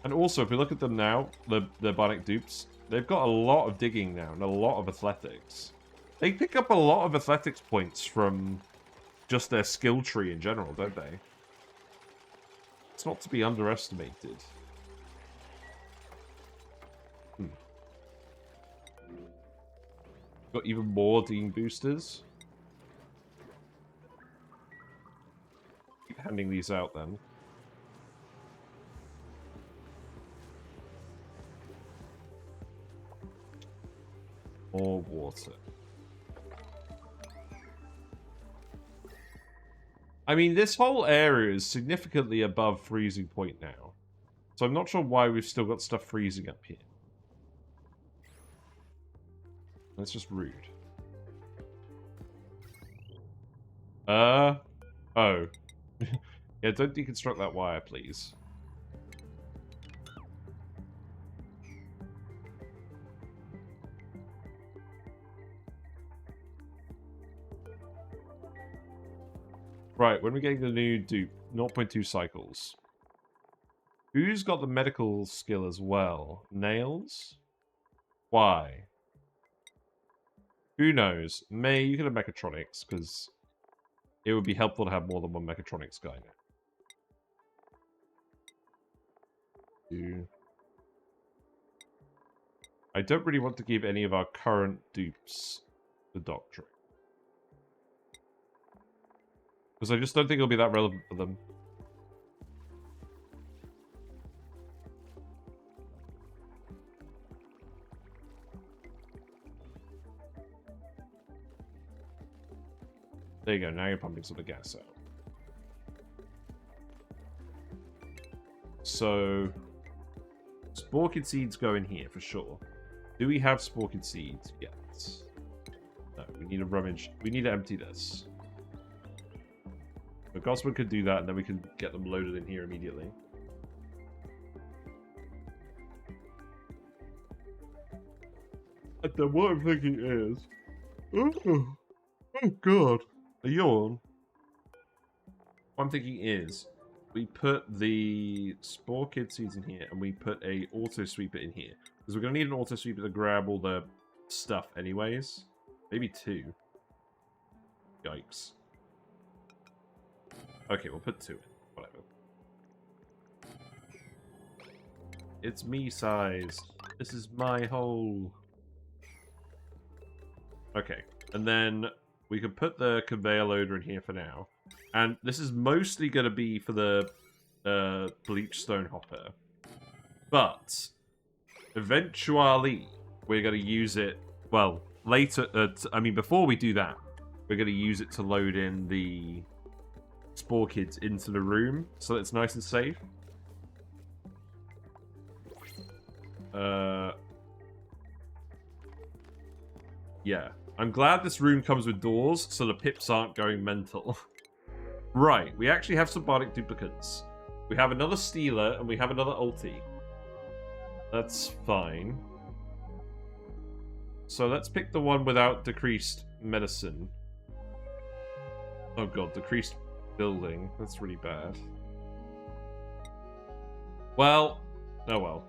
And also, if we look at them now, the Bionic dupes, they've got a lot of digging now, and a lot of athletics. They pick up a lot of athletics points from just their skill tree in general, don't they? It's not to be underestimated. Got even more Dean boosters. Keep handing these out then. More water. I mean, this whole area is significantly above freezing point now. So I'm not sure why we've still got stuff freezing up here. That's just rude. Oh. Yeah, don't deconstruct that wire, please. Right, when we're getting the new dupe, 0.2 cycles. Who's got the medical skill as well? Nails? Why? Who knows? May, you could have mechatronics, because it would be helpful to have more than one mechatronics guy now. I don't really want to give any of our current dupes the doctrine. Because I just don't think it'll be that relevant for them. There you go, now you're pumping some of the gas out. So, Sporkid seeds go in here for sure. Do we have Sporkid seeds yet? No, we need to rummage. We need to empty this. The Gosman could do that, and then we can get them loaded in here immediately. And then what I'm thinking is... Oh god. A yawn. What I'm thinking is, we put the Spore Kid seeds in here, and we put a auto sweeper in here. Because we're going to need an auto sweeper to grab all the stuff anyways. Maybe 2. Yikes. Okay, we'll put 2 in. Whatever. It's me size. This is my hole. Okay, and then we can put the conveyor loader in here for now. And this is mostly going to be for the bleach stone hopper. But eventually, we're going to use it, well, later, I mean, before we do that, we're going to use it to load in the Spore Kids into the room, so that it's nice and safe. Yeah. I'm glad this room comes with doors, so the pips aren't going mental. Right, we actually have some Bionic duplicates. We have another Stealer, and we have another ulti. That's fine. So let's pick the one without decreased medicine. Oh god, decreased building. That's really bad. Well, oh well.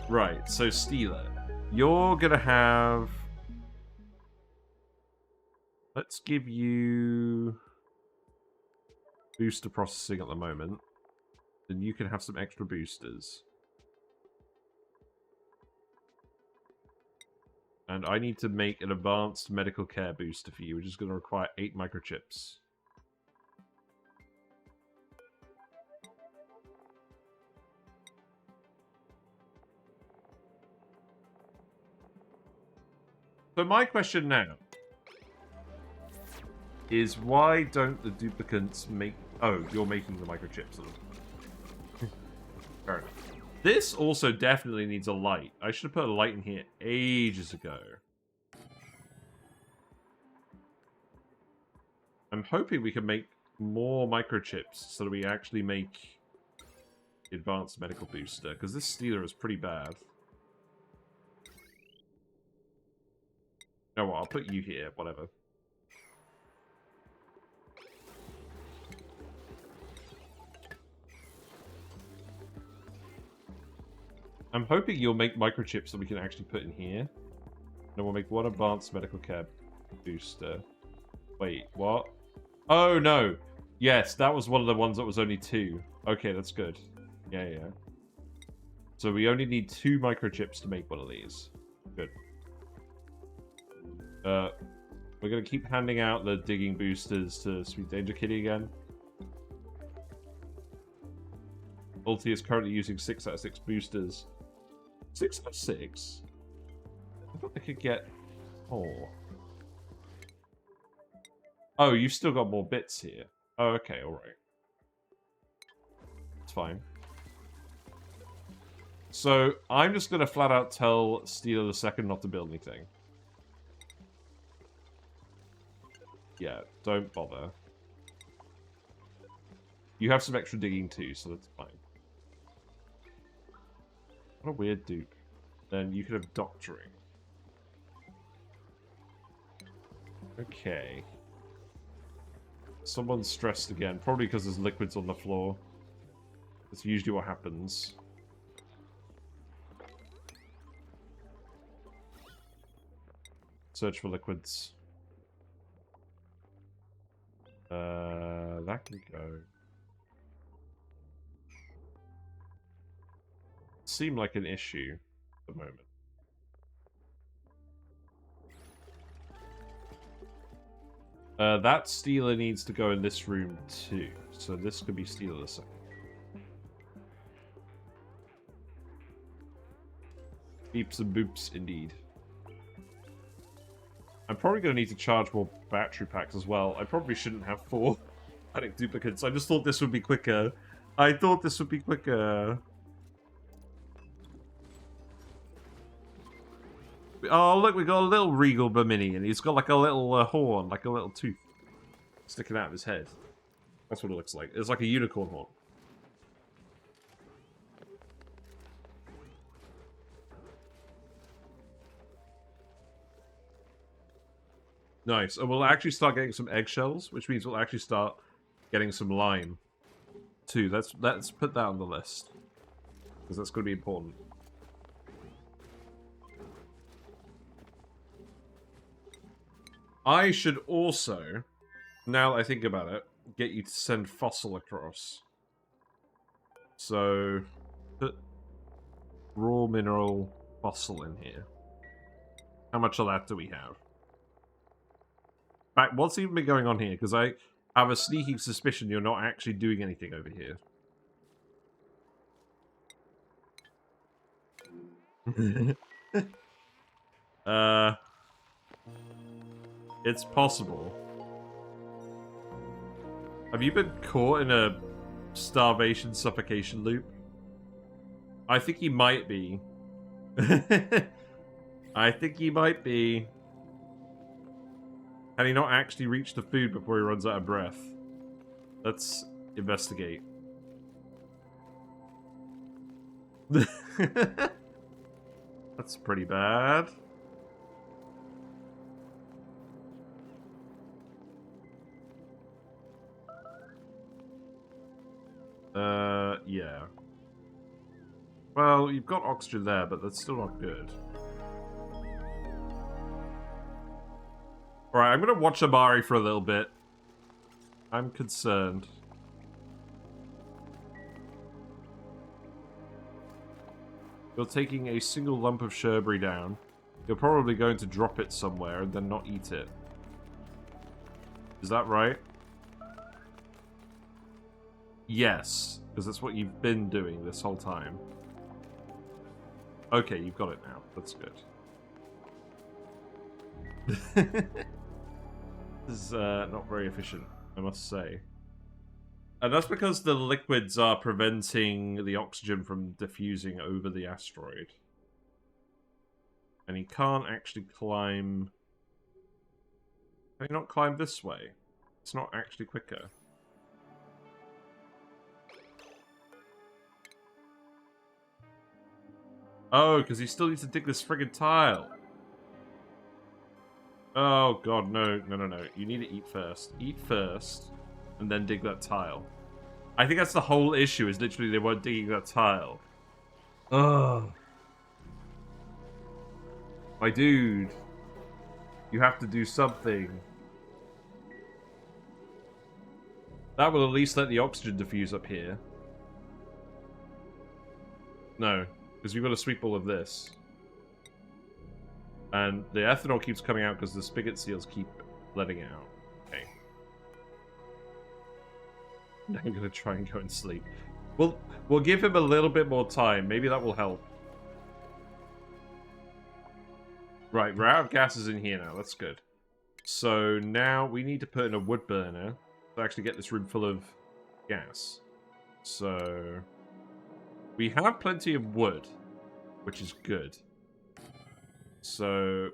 Right, so Stealer. You're gonna have... Let's give you... booster processing at the moment. Then you can have some extra boosters. And I need to make an advanced medical care booster for you, which is going to require 8 microchips. So my question now is why don't the duplicates make... Oh, you're making the microchips. Fair enough. This also definitely needs a light. I should have put a light in here ages ago. I'm hoping we can make more microchips so that we actually make advanced medical booster, because this stealer is pretty bad. You know what, I'll put you here, whatever. I'm hoping you'll make microchips that we can actually put in here. Then we'll make one advanced medical care booster. Wait, what? Oh, no. Yes, that was one of the ones that was only 2. Okay, that's good. Yeah, yeah. So we only need 2 microchips to make one of these. Good. We're going to keep handing out the digging boosters to Sweet Danger Kitty again. Ulti is currently using 6 out of 6 boosters. 6 out of 6? I thought they could get 4. Oh, you've still got more bits here. Oh, okay, alright. It's fine. So, I'm just going to flat out tell Steeler the Second not to build anything. Yeah, don't bother. You have some extra digging too, so that's fine. What a weird dupe. Then you could have doctoring. Okay. Someone's stressed again, probably because there's liquids on the floor. That's usually what happens. Search for liquids. That can go. Seem like an issue at the moment. That stealer needs to go in this room too. So this could be stealer the second. Beeps and boops indeed. I'm probably going to need to charge more battery packs as well. I probably shouldn't have 4 panic duplicates. I just thought this would be quicker. I thought this would be quicker. Oh, look, we got a little Regal Bimini, and he's got like a little horn, like a little tooth sticking out of his head. That's what it looks like. It's like a unicorn horn. Nice. And we'll actually start getting some eggshells, which means we'll actually start getting some lime, too. Let's put that on the list, because that's going to be important. I should also, now that I think about it, get you to send fossil across. So, put raw mineral fossil in here. How much of that do we have? In fact, what's even been going on here? Because I have a sneaking suspicion you're not actually doing anything over here. It's possible. Have you been caught in a starvation suffocation loop? I think he might be. I think he might be. Can he not actually reach the food before he runs out of breath? Let's investigate. That's pretty bad. Yeah. Well, you've got oxygen there, but that's still not good. Alright, I'm gonna watch Amari for a little bit. I'm concerned. You're taking a single lump of sherbet down. You're probably going to drop it somewhere and then not eat it. Is that right? Yes, because that's what you've been doing this whole time. Okay, you've got it now. That's good. This is not very efficient, I must say. And that's because the liquids are preventing the oxygen from diffusing over the asteroid. And he can't actually climb... Can he not climb this way? It's not actually quicker. Oh, because he still needs to dig this friggin' tile. Oh god, no. You need to eat first. Eat first, and then dig that tile. I think that's the whole issue, is literally they weren't digging that tile. Ugh. My dude. You have to do something. That will at least let the oxygen diffuse up here. No, because we've got to sweep all of this. And the ethanol keeps coming out because the spigot seals keep letting it out. Okay. Now I'm going to try and go and sleep. We'll give him a little bit more time. Maybe that will help. Right, we're out of gases in here now. That's good. So now we need to put in a wood burner to actually get this room full of gas. So we have plenty of wood, which is good. So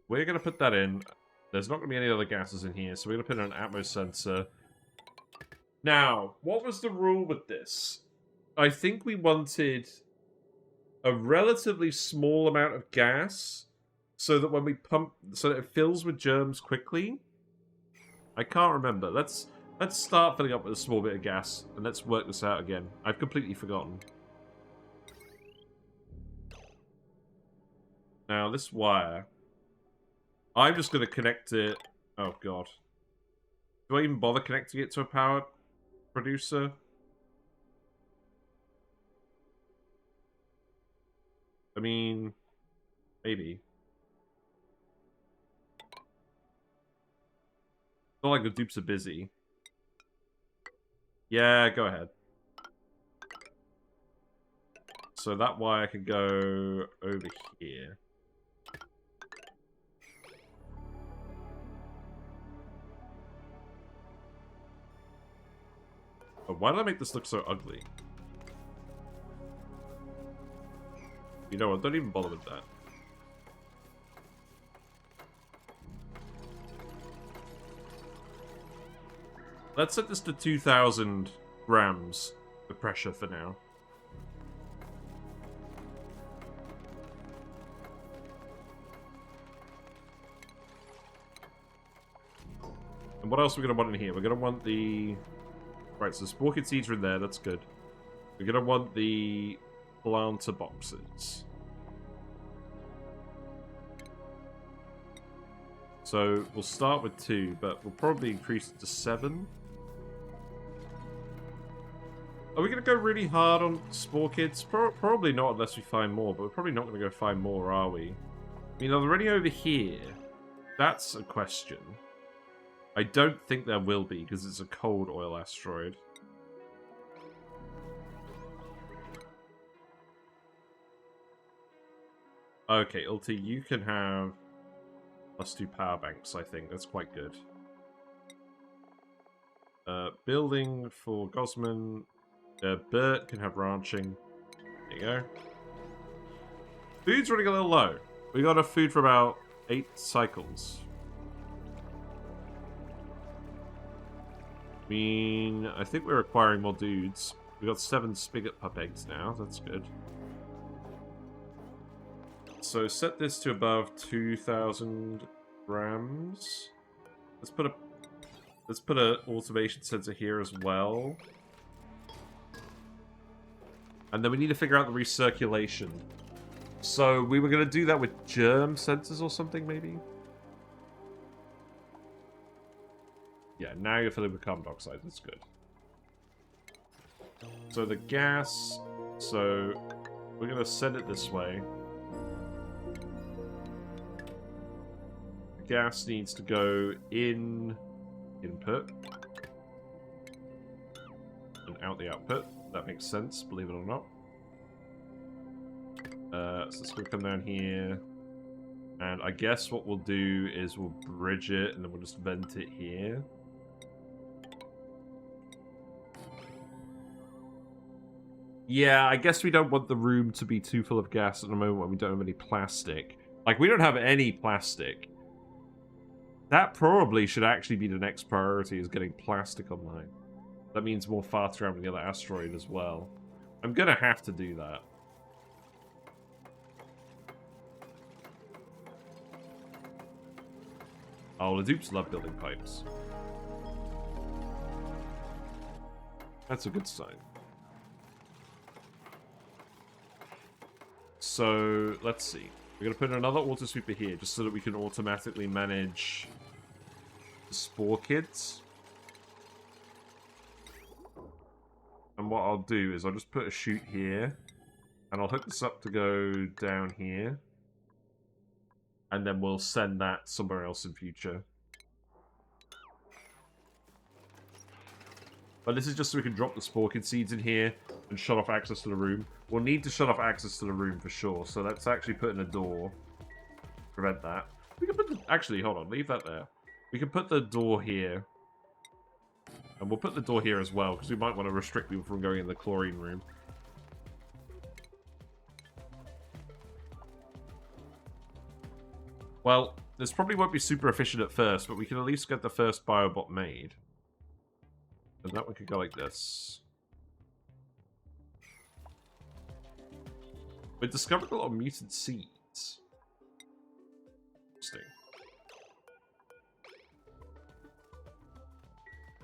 we're going to put that in. There's not going to be any other gases in here, so we're going to put in an atmos sensor. Now, what was the rule with this? I think we wanted a relatively small amount of gas so that when we pump, so that it fills with germs quickly. I can't remember. Let's start filling up with a small bit of gas, and let's work this out again. I've completely forgotten. Now, this wire, I'm just going to connect it... Oh, God. Do I even bother connecting it to a power producer? I mean, maybe. It's not like the dupes are busy. Yeah, go ahead. So that wire can go over here. Oh, why did I make this look so ugly? You know what, don't even bother with that. Let's set this to 2,000 grams of pressure for now. And what else are we going to want in here? We're going to want the... Right, so spore kid seeds are in there, that's good. We're going to want the planter boxes. So we'll start with 2, but we'll probably increase it to 7. Are we going to go really hard on spore kids? Probably not unless we find more, but we're probably not going to go find more, are we? I mean, are there any over here? That's a question. I don't think there will be, because it's a cold oil asteroid. Okay, Ulti, you can have +2 power banks, I think. That's quite good. Building for Gosman. Bert can have ranching. There you go. Food's running a little low. We got enough food for about 8 cycles. I mean, I think we're acquiring more dudes. We got 7 spigot pup eggs now. That's good. So set this to above 2,000 grams. Let's put a automation sensor here as well. And then we need to figure out the recirculation. So we were going to do that with germ sensors or something, maybe? Yeah, now you're filling with carbon dioxide. That's good. So the gas... So we're going to send it this way. The gas needs to go in input. And out the output. That makes sense, believe it or not. So it's going to come down here. And I guess what we'll do is we'll bridge it and then we'll just vent it here. Yeah, I guess we don't want the room to be too full of gas at the moment when we don't have any plastic. Like, we don't have any plastic. That probably should actually be the next priority, is getting plastic online. That means more farts around the other asteroid as well. I'm gonna have to do that. Oh, the dupes love building pipes. That's a good sign. So, let's see. We're going to put another auto sweeper here, just so that we can automatically manage the spore kids. And what I'll do is I'll just put a chute here, and I'll hook this up to go down here. And then we'll send that somewhere else in future. But this is just so we can drop the spore kid seeds in here and shut off access to the room. We'll need to shut off access to the room for sure, so let's actually put in a door. Prevent that. We can put the... Actually, hold on, leave that there. We can put the door here. And we'll put the door here as well, because we might want to restrict people from going in the chlorine room. Well, this probably won't be super efficient at first, but we can at least get the first Biobot made. And that one could go like this. We discovered a lot of mutant seeds. Interesting.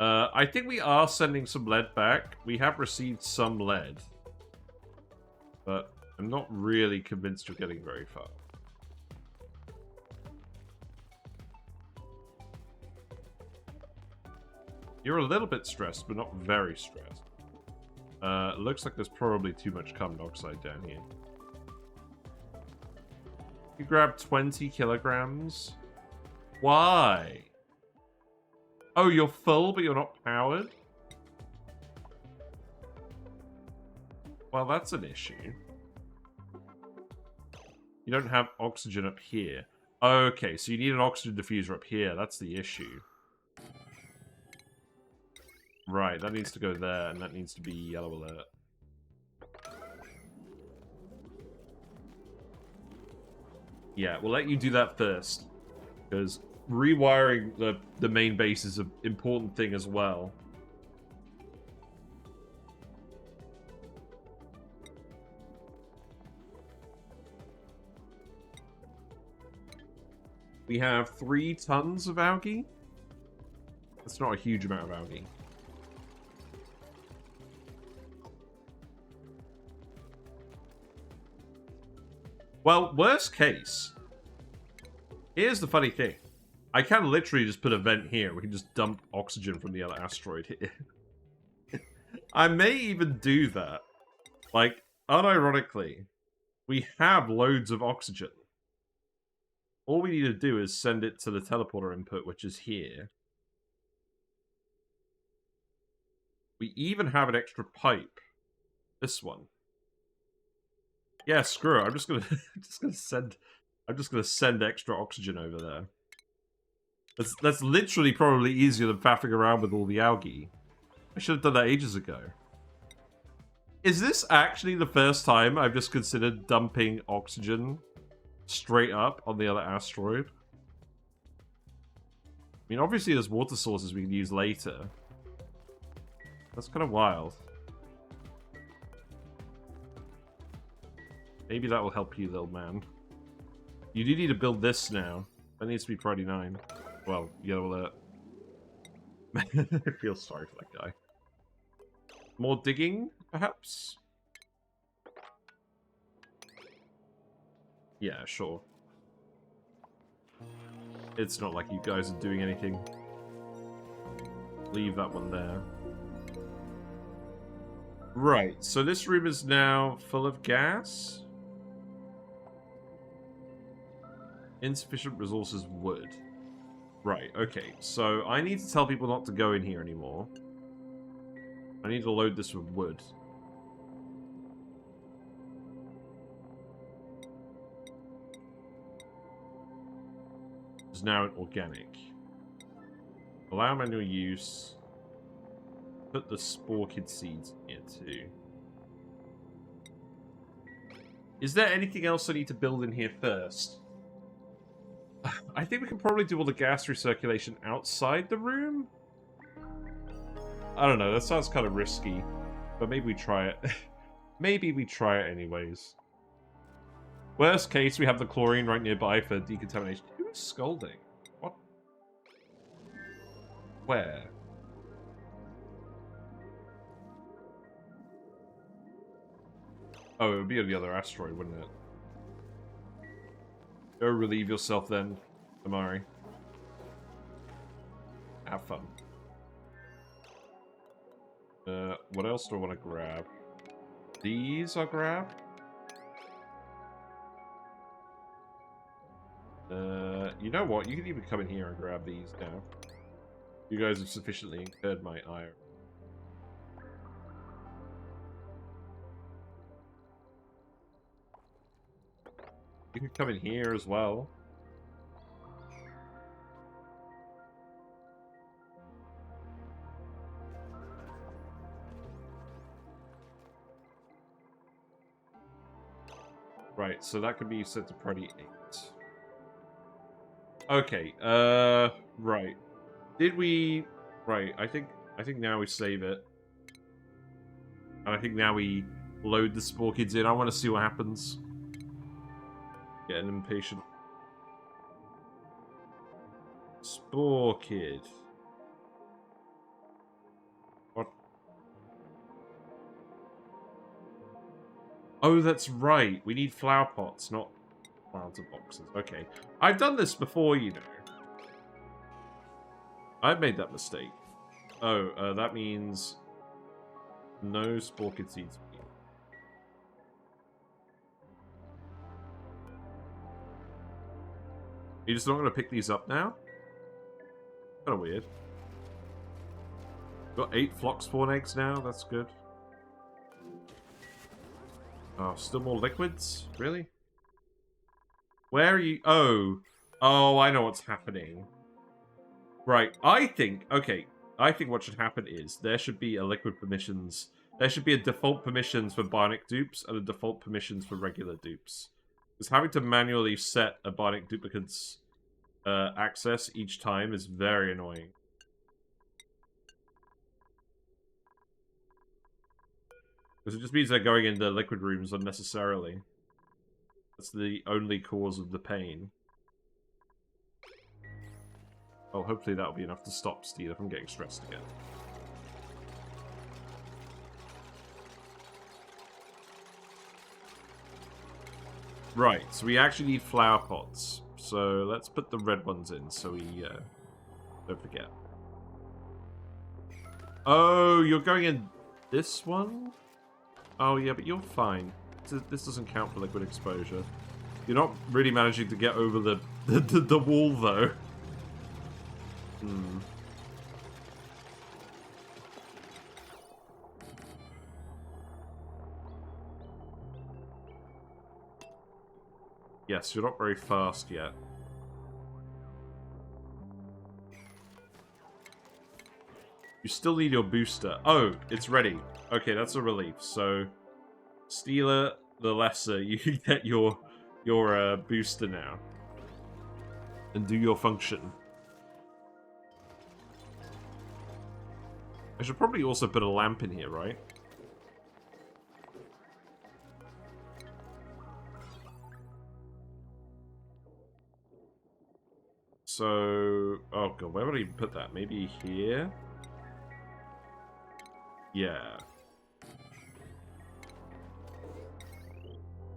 I think we are sending some lead back. We have received some lead. But I'm not really convinced you're getting very far. You're a little bit stressed, but not very stressed. Looks like there's probably too much carbon dioxide down here. You grab 20 kilograms. Why? Oh, you're full, but you're not powered? Well, that's an issue. You don't have oxygen up here. Okay, so you need an oxygen diffuser up here. That's the issue. Right, that needs to go there, and that needs to be yellow alert. Yeah, we'll let you do that first. Because rewiring the main base is an important thing as well. We have 3 tons of algae. That's not a huge amount of algae. Well, worst case. Here's the funny thing. I can literally just put a vent here. We can just dump oxygen from the other asteroid here. I may even do that. Like, unironically, we have loads of oxygen. All we need to do is send it to the teleporter input, which is here. We even have an extra pipe. This one. Yeah, screw it. I'm just gonna send extra oxygen over there. That's literally probably easier than faffing around with all the algae. I should have done that ages ago. Is this actually the first time I've just considered dumping oxygen straight up on the other asteroid? I mean, obviously there's water sources we can use later. That's kind of wild. Maybe that will help you, little man. You do need to build this now. That needs to be priority 9. Well, yellow alert. I feel sorry for that guy. More digging, perhaps? Yeah, sure. It's not like you guys are doing anything. Leave that one there. Right, so this room is now full of gas. Insufficient resources wood. Right, okay. So I need to tell people not to go in here anymore. I need to load this with wood. is now an organic. Allow manual use. Put the spore kid seeds in here too. Is there anything else I need to build in here first? I think we can probably do all the gas recirculation outside the room. I don't know, that sounds kind of risky. But maybe we try it. Maybe we try it anyways. Worst case, we have the chlorine right nearby for decontamination. Who is scolding? What? Where? Oh, it would be on the other asteroid, wouldn't it? Go relieve yourself then, Amari. Have fun. What else do I want to grab? These I'll grab. You know what? You can even come in here and grab these now. You guys have sufficiently incurred my ire. You can come in here as well. Right, so that could be set to priority 8. Okay, right. Did we... Right, I think now we save it. And I think now we load the spore kids in. I want to see what happens. Getting impatient. Spore kid. What? Oh, that's right. We need flower pots, not planter boxes. Okay. I've done this before, you know. I've made that mistake. Oh, that means no spore kid seeds. You're just not going to pick these up now? Kind of weird. Got 8 flock spawn eggs now. That's good. Oh, still more liquids? Really? Where are you? Oh. Oh, I know what's happening. Right. I think what should happen is there should be a liquid permissions. There should be a default permissions for bionic dupes and a default permissions for regular dupes. Because having to manually set a bionic duplicate's access each time is very annoying. Because it just means they're going into liquid rooms unnecessarily. That's the only cause of the pain. Oh, hopefully that'll be enough to stop Steeler from getting stressed again. Right, so we actually need flower pots. So let's put the red ones in so we don't forget. Oh, you're going in this one? Oh, yeah, but you're fine. This doesn't count for liquid exposure. You're not really managing to get over the wall, though. Hmm. Yes, you're not very fast yet. You still need your booster. Oh, it's ready. Okay, that's a relief. So, Steeler the Lesser, you can get your booster now. And do your function. I should probably also put a lamp in here, right? So, oh god, where would I even put that? Maybe here? Yeah.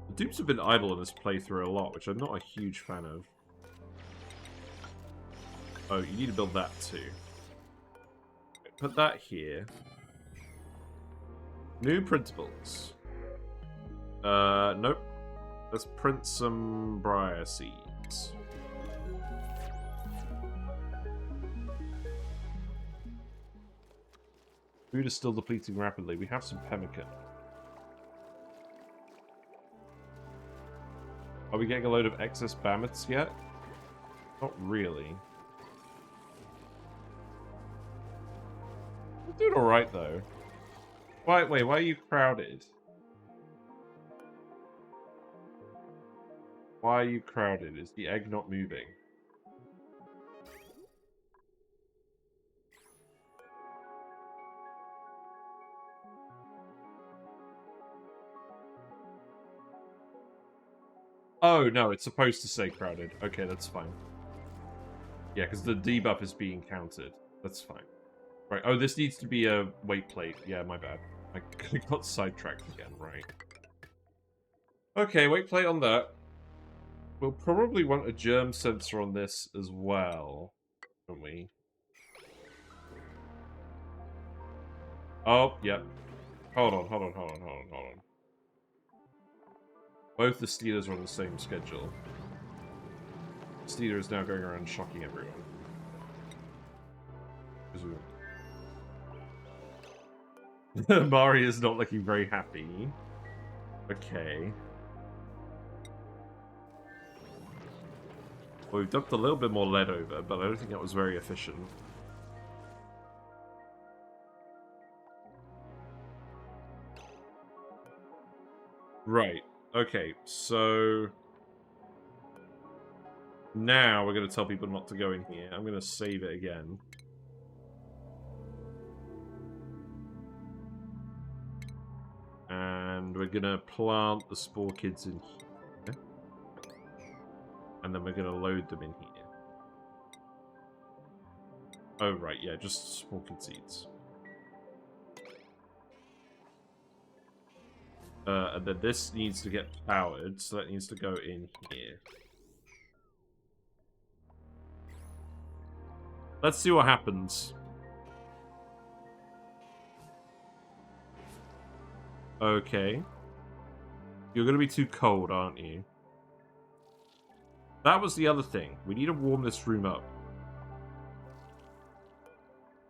The dupes have been idle in this playthrough a lot, which I'm not a huge fan of. Oh, you need to build that too. Put that here. New printables. Nope. Let's print some briar seeds. Food is still depleting rapidly. We have some pemmican. Are we getting a load of excess mammoths yet? Not really. We're doing alright, though. Wait, why are you crowded? Why are you crowded? Is the egg not moving? Oh, no, it's supposed to say crowded. Okay, that's fine. Yeah, because the debuff is being counted. That's fine. Right, oh, this needs to be a weight plate. Yeah, my bad. I got sidetracked again, right. Okay, weight plate on that. We'll probably want a germ sensor on this as well, won't we? Oh, yep. Hold on. Both the Steelers are on the same schedule. Steeler is now going around shocking everyone. Mari is not looking very happy. Okay. Well, we've dumped a little bit more lead over, but I don't think that was very efficient. Right. Okay, so... now we're going to tell people not to go in here. I'm going to save it again. And we're going to plant the spore kids in here. And then we're going to load them in here. Oh, right, yeah, just spore kid seeds. And then this needs to get powered, so that needs to go in here. Let's see what happens. Okay. You're going to be too cold, aren't you? That was the other thing. We need to warm this room up.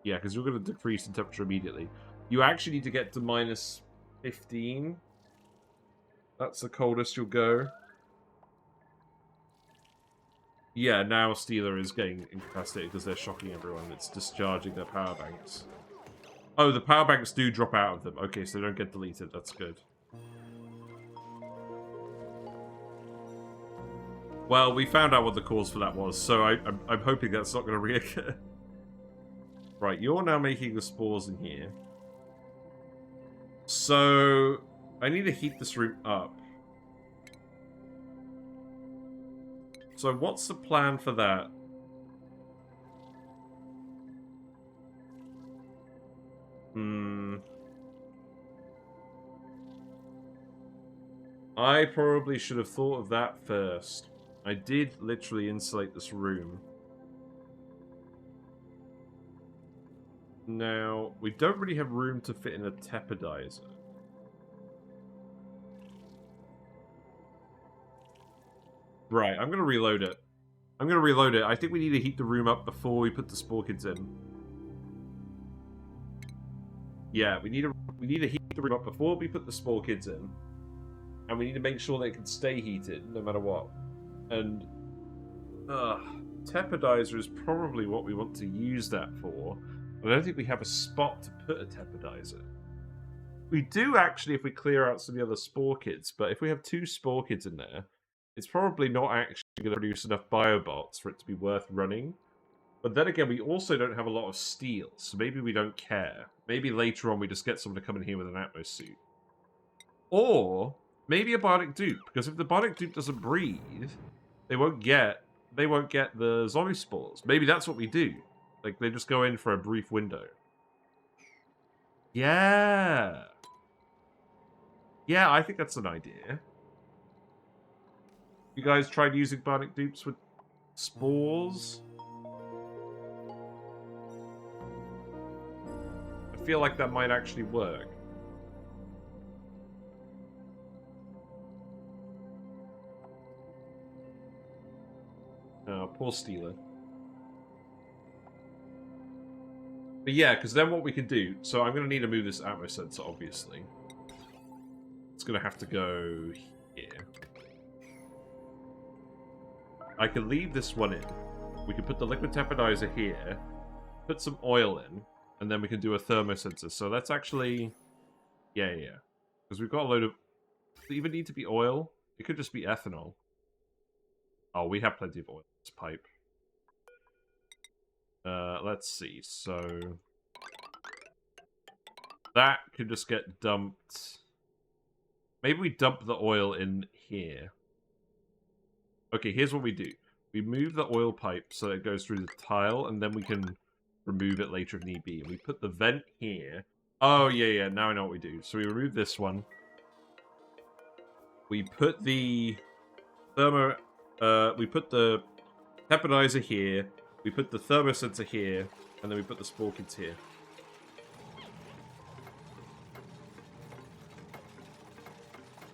Yeah, because you're going to decrease the temperature immediately. You actually need to get to minus 15. That's the coldest you'll go. Yeah, now Steeler is getting incapacitated because they're shocking everyone. It's discharging their power banks. Oh, the power banks do drop out of them. Okay, so they don't get deleted. That's good. Well, we found out what the cause for that was, so I'm hoping that's not going to reoccur. Right, you're now making the spores in here. So, I need to heat this room up. So what's the plan for that? I probably should have thought of that first. I did literally insulate this room. Now, we don't really have room to fit in a tepidizer. Right, I'm going to reload it. I think we need to heat the room up before we put the spore kids in. Yeah, we need to heat the room up before we put the spore kids in. And we need to make sure they can stay heated, no matter what. And... tepidizer is probably what we want to use that for. But I don't think we have a spot to put a tepidizer. We do, actually, if we clear out some of the other spore kids. But if we have 2 spore kids in there, it's probably not actually going to produce enough biobots for it to be worth running. But then again, we also don't have a lot of steel, so maybe we don't care. Maybe later on we just get someone to come in here with an Atmos suit. Or maybe a bionic dupe, because if the bionic dupe doesn't breathe, they won't get the zombie spores. Maybe that's what we do. Like, they just go in for a brief window. Yeah. Yeah, I think that's an idea. You guys tried using bionic dupes with spores? I feel like that might actually work. Oh, poor Steeler. But yeah, because then what we can do... So I'm going to need to move this Atmos sensor, obviously. It's going to have to go here. I can leave this one in. we can put the liquid tapidizer here, put some oil in, and then we can do a thermosensor. So that's actually... Yeah. Because we've got a load of... Does it even need to be oil? It could just be ethanol. Oh, we have plenty of oil in this pipe. Let's see. So... that could just get dumped... Maybe we dump the oil in here. Okay, here's what we do. We move the oil pipe so it goes through the tile, and then we can remove it later if need be. And we put the vent here. Oh, yeah, now I know what we do. So we remove this one. We put the we put the tapidizer here. We put the thermosensor here, and then we put the spore kits here.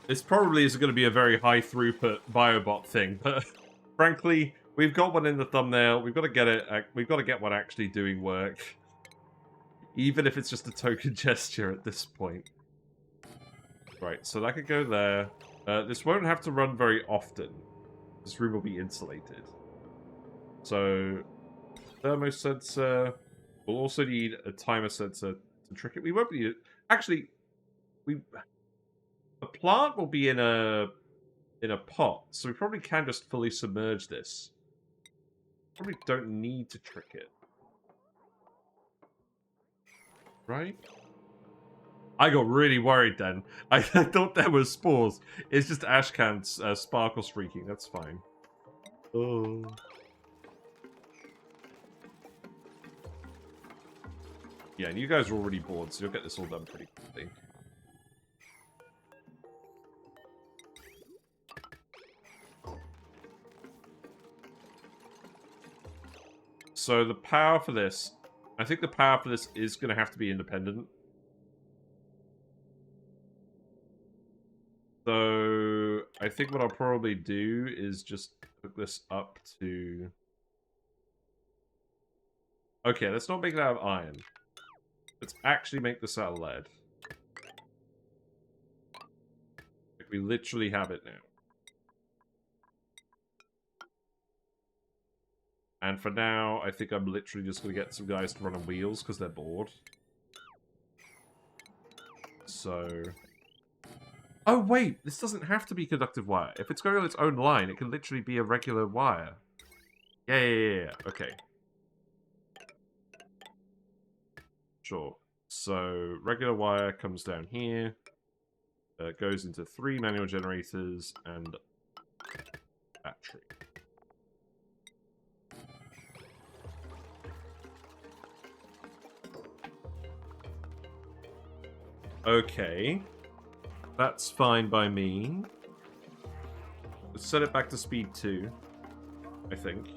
This probably isn't going to be a very high throughput Biobot thing, but frankly, we've got one in the thumbnail. We've got to get it. We've got to get one actually doing work, even if it's just a token gesture at this point. Right, so that could go there. This won't have to run very often. This room will be insulated. So, thermosensor. We'll also need a timer sensor to trick it. We won't need it. Actually, the plant will be in a pot, so we probably can just fully submerge this. Probably don't need to trick it. Right? I got really worried then. I thought there was spores. It's just ash cans sparkle streaking. That's fine. Oh. Yeah, and you guys are already bored, so you'll get this all done pretty quickly. So the power for this, I think the power for this is going to have to be independent. So I think what I'll probably do is just hook this up to... Okay, let's not make it out of iron. Let's actually make this out of lead. Like, we literally have it now. And for now, I think I'm literally just going to get some guys to run on wheels because they're bored. So... Oh, wait! This doesn't have to be conductive wire. If it's going on its own line, it can literally be a regular wire. Yeah. Okay. Sure. So, regular wire comes down here. Goes into 3 manual generators and battery. Okay. That's fine by me. Let's set it back to speed 2, I think.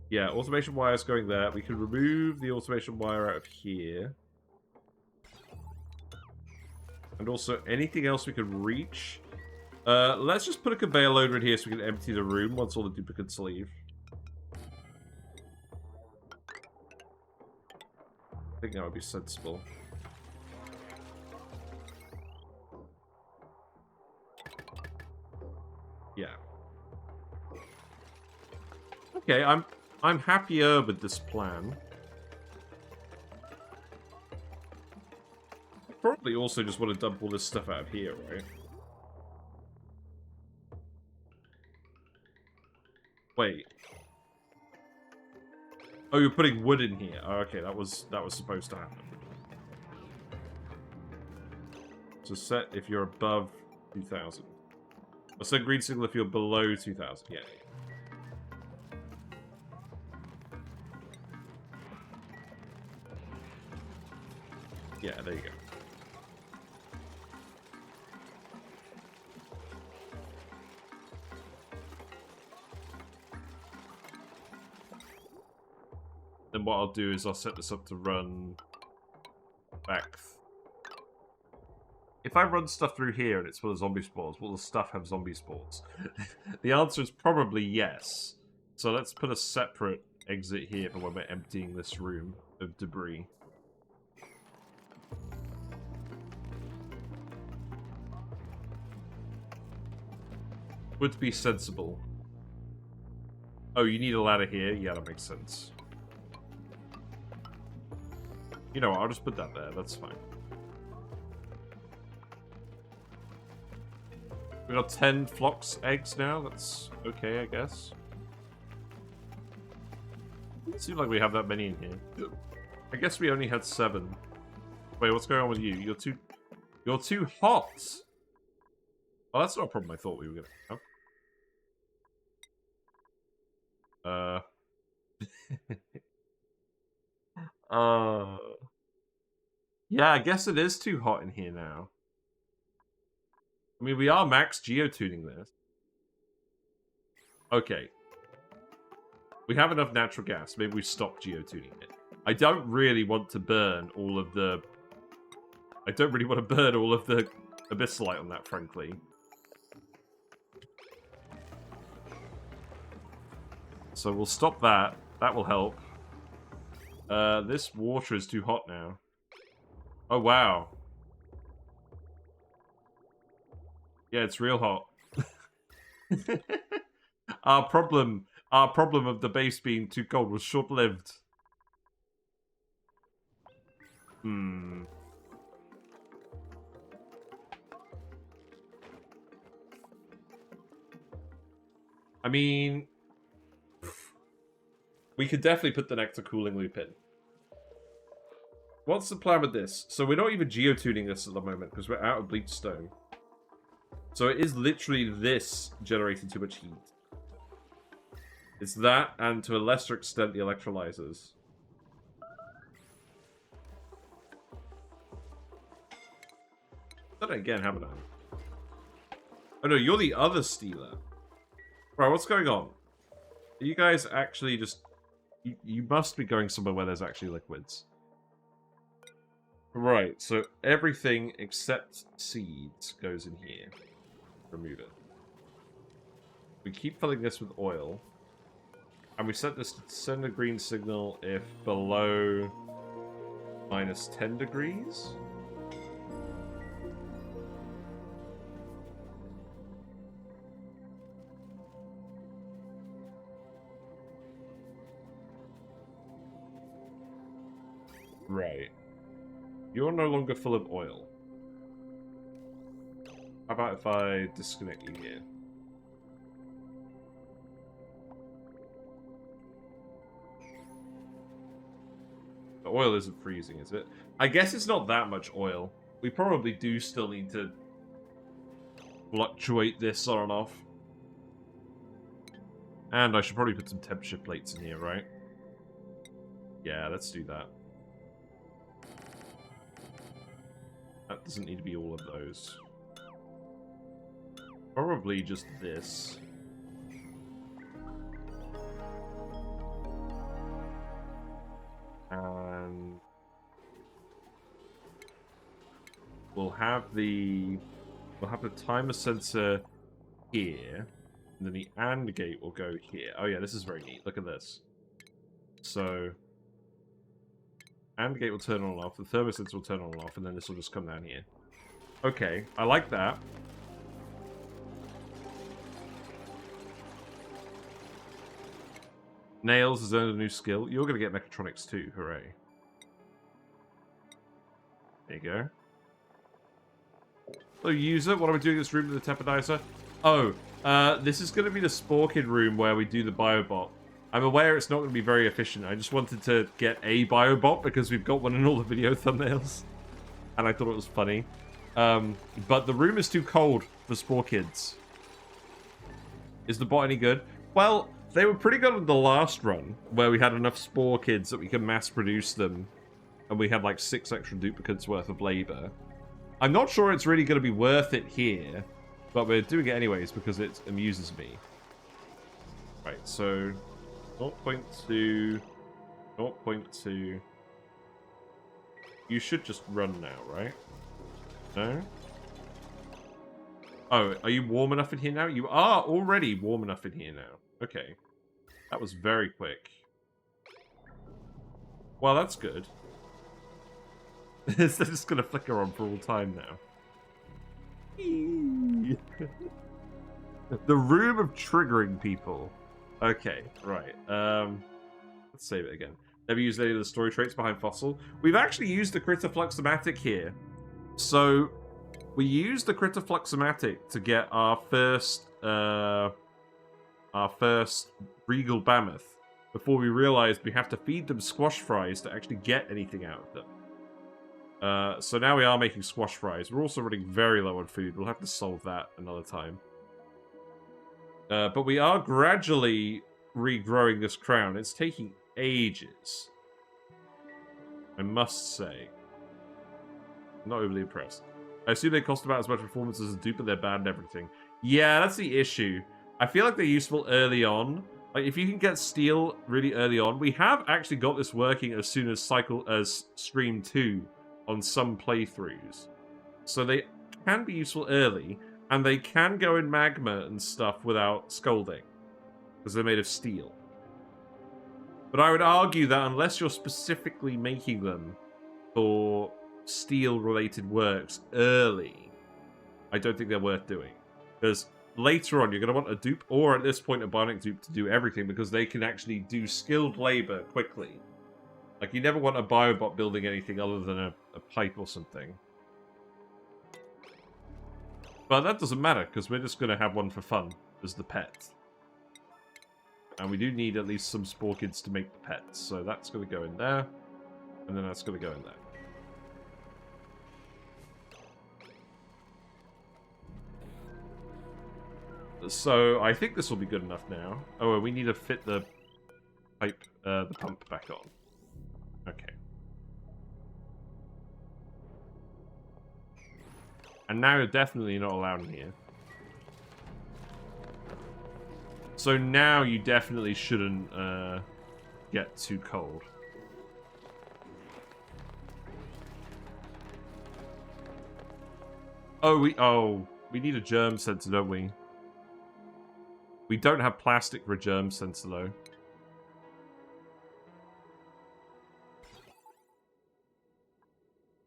Yeah, automation wire's going there. We can remove the automation wire out of here. And also, anything else we can reach? Let's just put a conveyor loader in here so we can empty the room once all the duplicates leave. I think that would be sensible. Yeah. Okay, I'm happier with this plan. Probably also just want to dump all this stuff out of here, right? Wait. Oh, you're putting wood in here. Oh, okay, that was supposed to happen. So set if you're above 2,000. Or set green signal if you're below 2,000. Yeah. Yeah, there you go. Then what I'll do is I'll set this up to run back. If I run stuff through here and it's full of zombie spores, will the stuff have zombie spores? The answer is probably yes. So let's put a separate exit here for when we're emptying this room of debris. Would be sensible. Oh, you need a ladder here? Yeah, that makes sense. You know what, I'll just put that there. That's fine. We got 10 Flox eggs now. That's okay, I guess. Doesn't seem like we have that many in here. I guess we only had 7. Wait, what's going on with you? You're too hot. Oh, that's not a problem I thought we were gonna have. Yeah, I guess it is too hot in here now. I mean, we are max geotuning this. Okay. We have enough natural gas. Maybe we stop geotuning it. I don't really want to burn all of the... I don't really want to burn all of the abyssalite on that, frankly. So we'll stop that. That will help. This water is too hot now. Oh, wow. Yeah, it's real hot. Our problem of the base being too cold was short-lived. I mean, we could definitely put the Nectar cooling loop in. What's the plan with this? So we're not even geotuning this at the moment because we're out of bleach stone. So it is literally this generating too much heat. It's that, and to a lesser extent, the electrolyzers. Done it again, haven't I? Oh no, you're the other stealer. Right, what's going on? Are you guys actually just... You must be going somewhere where there's actually liquids. Right, so everything except seeds goes in here. Remove it. We keep filling this with oil. And we set this to send a green signal if below minus 10 degrees. Right. You're no longer full of oil. How about if I disconnect you here? The oil isn't freezing, is it? I guess it's not that much oil. We probably do still need to fluctuate this on and off. And I should probably put some temperature plates in here, right? Yeah, let's do that. That doesn't need to be all of those. Probably just this. And we'll have the timer sensor here, and then the AND gate will go here. Oh yeah, this is very neat. Look at this. So AND gate will turn on and off, the thermostats will turn on and off, and then this will just come down here. Okay, I like that. Nails has earned a new skill. You're going to get mechatronics too, hooray. There you go. Hello, user. What am I doing in this room with the temporizer? Oh, this is going to be the Spore Kid room where we do the Biobot. I'm aware it's not going to be very efficient. I just wanted to get a Biobot because we've got one in all the video thumbnails. And I thought it was funny. But the room is too cold for Spore Kids. Is the bot any good? Well, they were pretty good on the last run, where we had enough Spore Kids that we could mass produce them. And we had like 6 extra duplicates worth of labor. I'm not sure it's really going to be worth it here. But we're doing it anyways because it amuses me. Right, so 0.2, 0.2. You should just run now, right? No? Oh, are you warm enough in here now? You are already warm enough in here now. Okay. That was very quick. Well, that's good. It's just going to flicker on for all time now. The room of triggering people. Okay, right. Let's save it again. Never used any of the story traits behind Fossil. We've actually used the Critter Fluxomatic here. So, we used the Critter Fluxomatic to get our first Regal Mammoth before we realized we have to feed them squash fries to actually get anything out of them. So now we are making squash fries. We're also running very low on food. We'll have to solve that another time. But we are gradually regrowing this crown. It's taking ages, I must say. I'm not overly impressed. I assume they cost about as much performance as a dupe, but they're bad and everything. Yeah, that's the issue. I feel like they're useful early on. Like, if you can get steel really early on, we have actually got this working as soon as Stream 2 on some playthroughs. So they can be useful early, and they can go in magma and stuff without scalding, because they're made of steel. But I would argue that unless you're specifically making them for steel-related works early, I don't think they're worth doing. Because later on, you're going to want a dupe, or at this point, a bionic dupe to do everything, because they can actually do skilled labor quickly. Like, you never want a biobot building anything other than a pipe or something. But that doesn't matter, because we're just going to have one for fun as the pet. And we do need at least some spore kids to make the pets. So that's going to go in there. And then that's going to go in there. So I think this will be good enough now. Oh, we need to fit the pipe, the pump back on. Okay. And now you're definitely not allowed in here. So now you definitely shouldn't get too cold. Oh, we need a germ sensor, don't we? We don't have plastic for a germ sensor, though.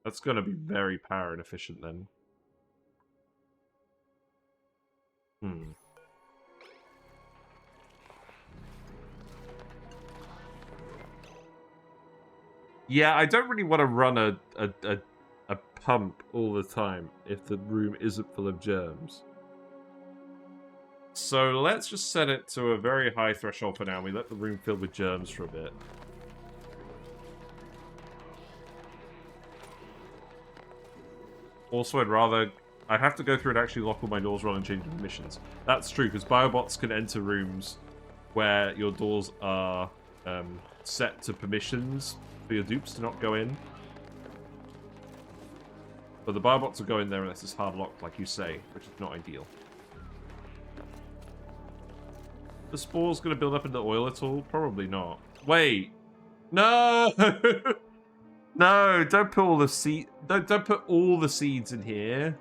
That's going to be very power inefficient, then. Yeah, I don't really want to run a pump all the time if the room isn't full of germs. So let's just set it to a very high threshold for now. We let the room fill with germs for a bit. Also, I'd have to go through and actually lock all my doors rather than change permissions. That's true, because Biobots can enter rooms where your doors are set to permissions for your dupes to not go in. But the Biobots will go in there unless it's hard locked, like you say, which is not ideal. The spore's going to build up into oil at all? Probably not. Wait! No! No, don't put all the don't put all the seeds in here.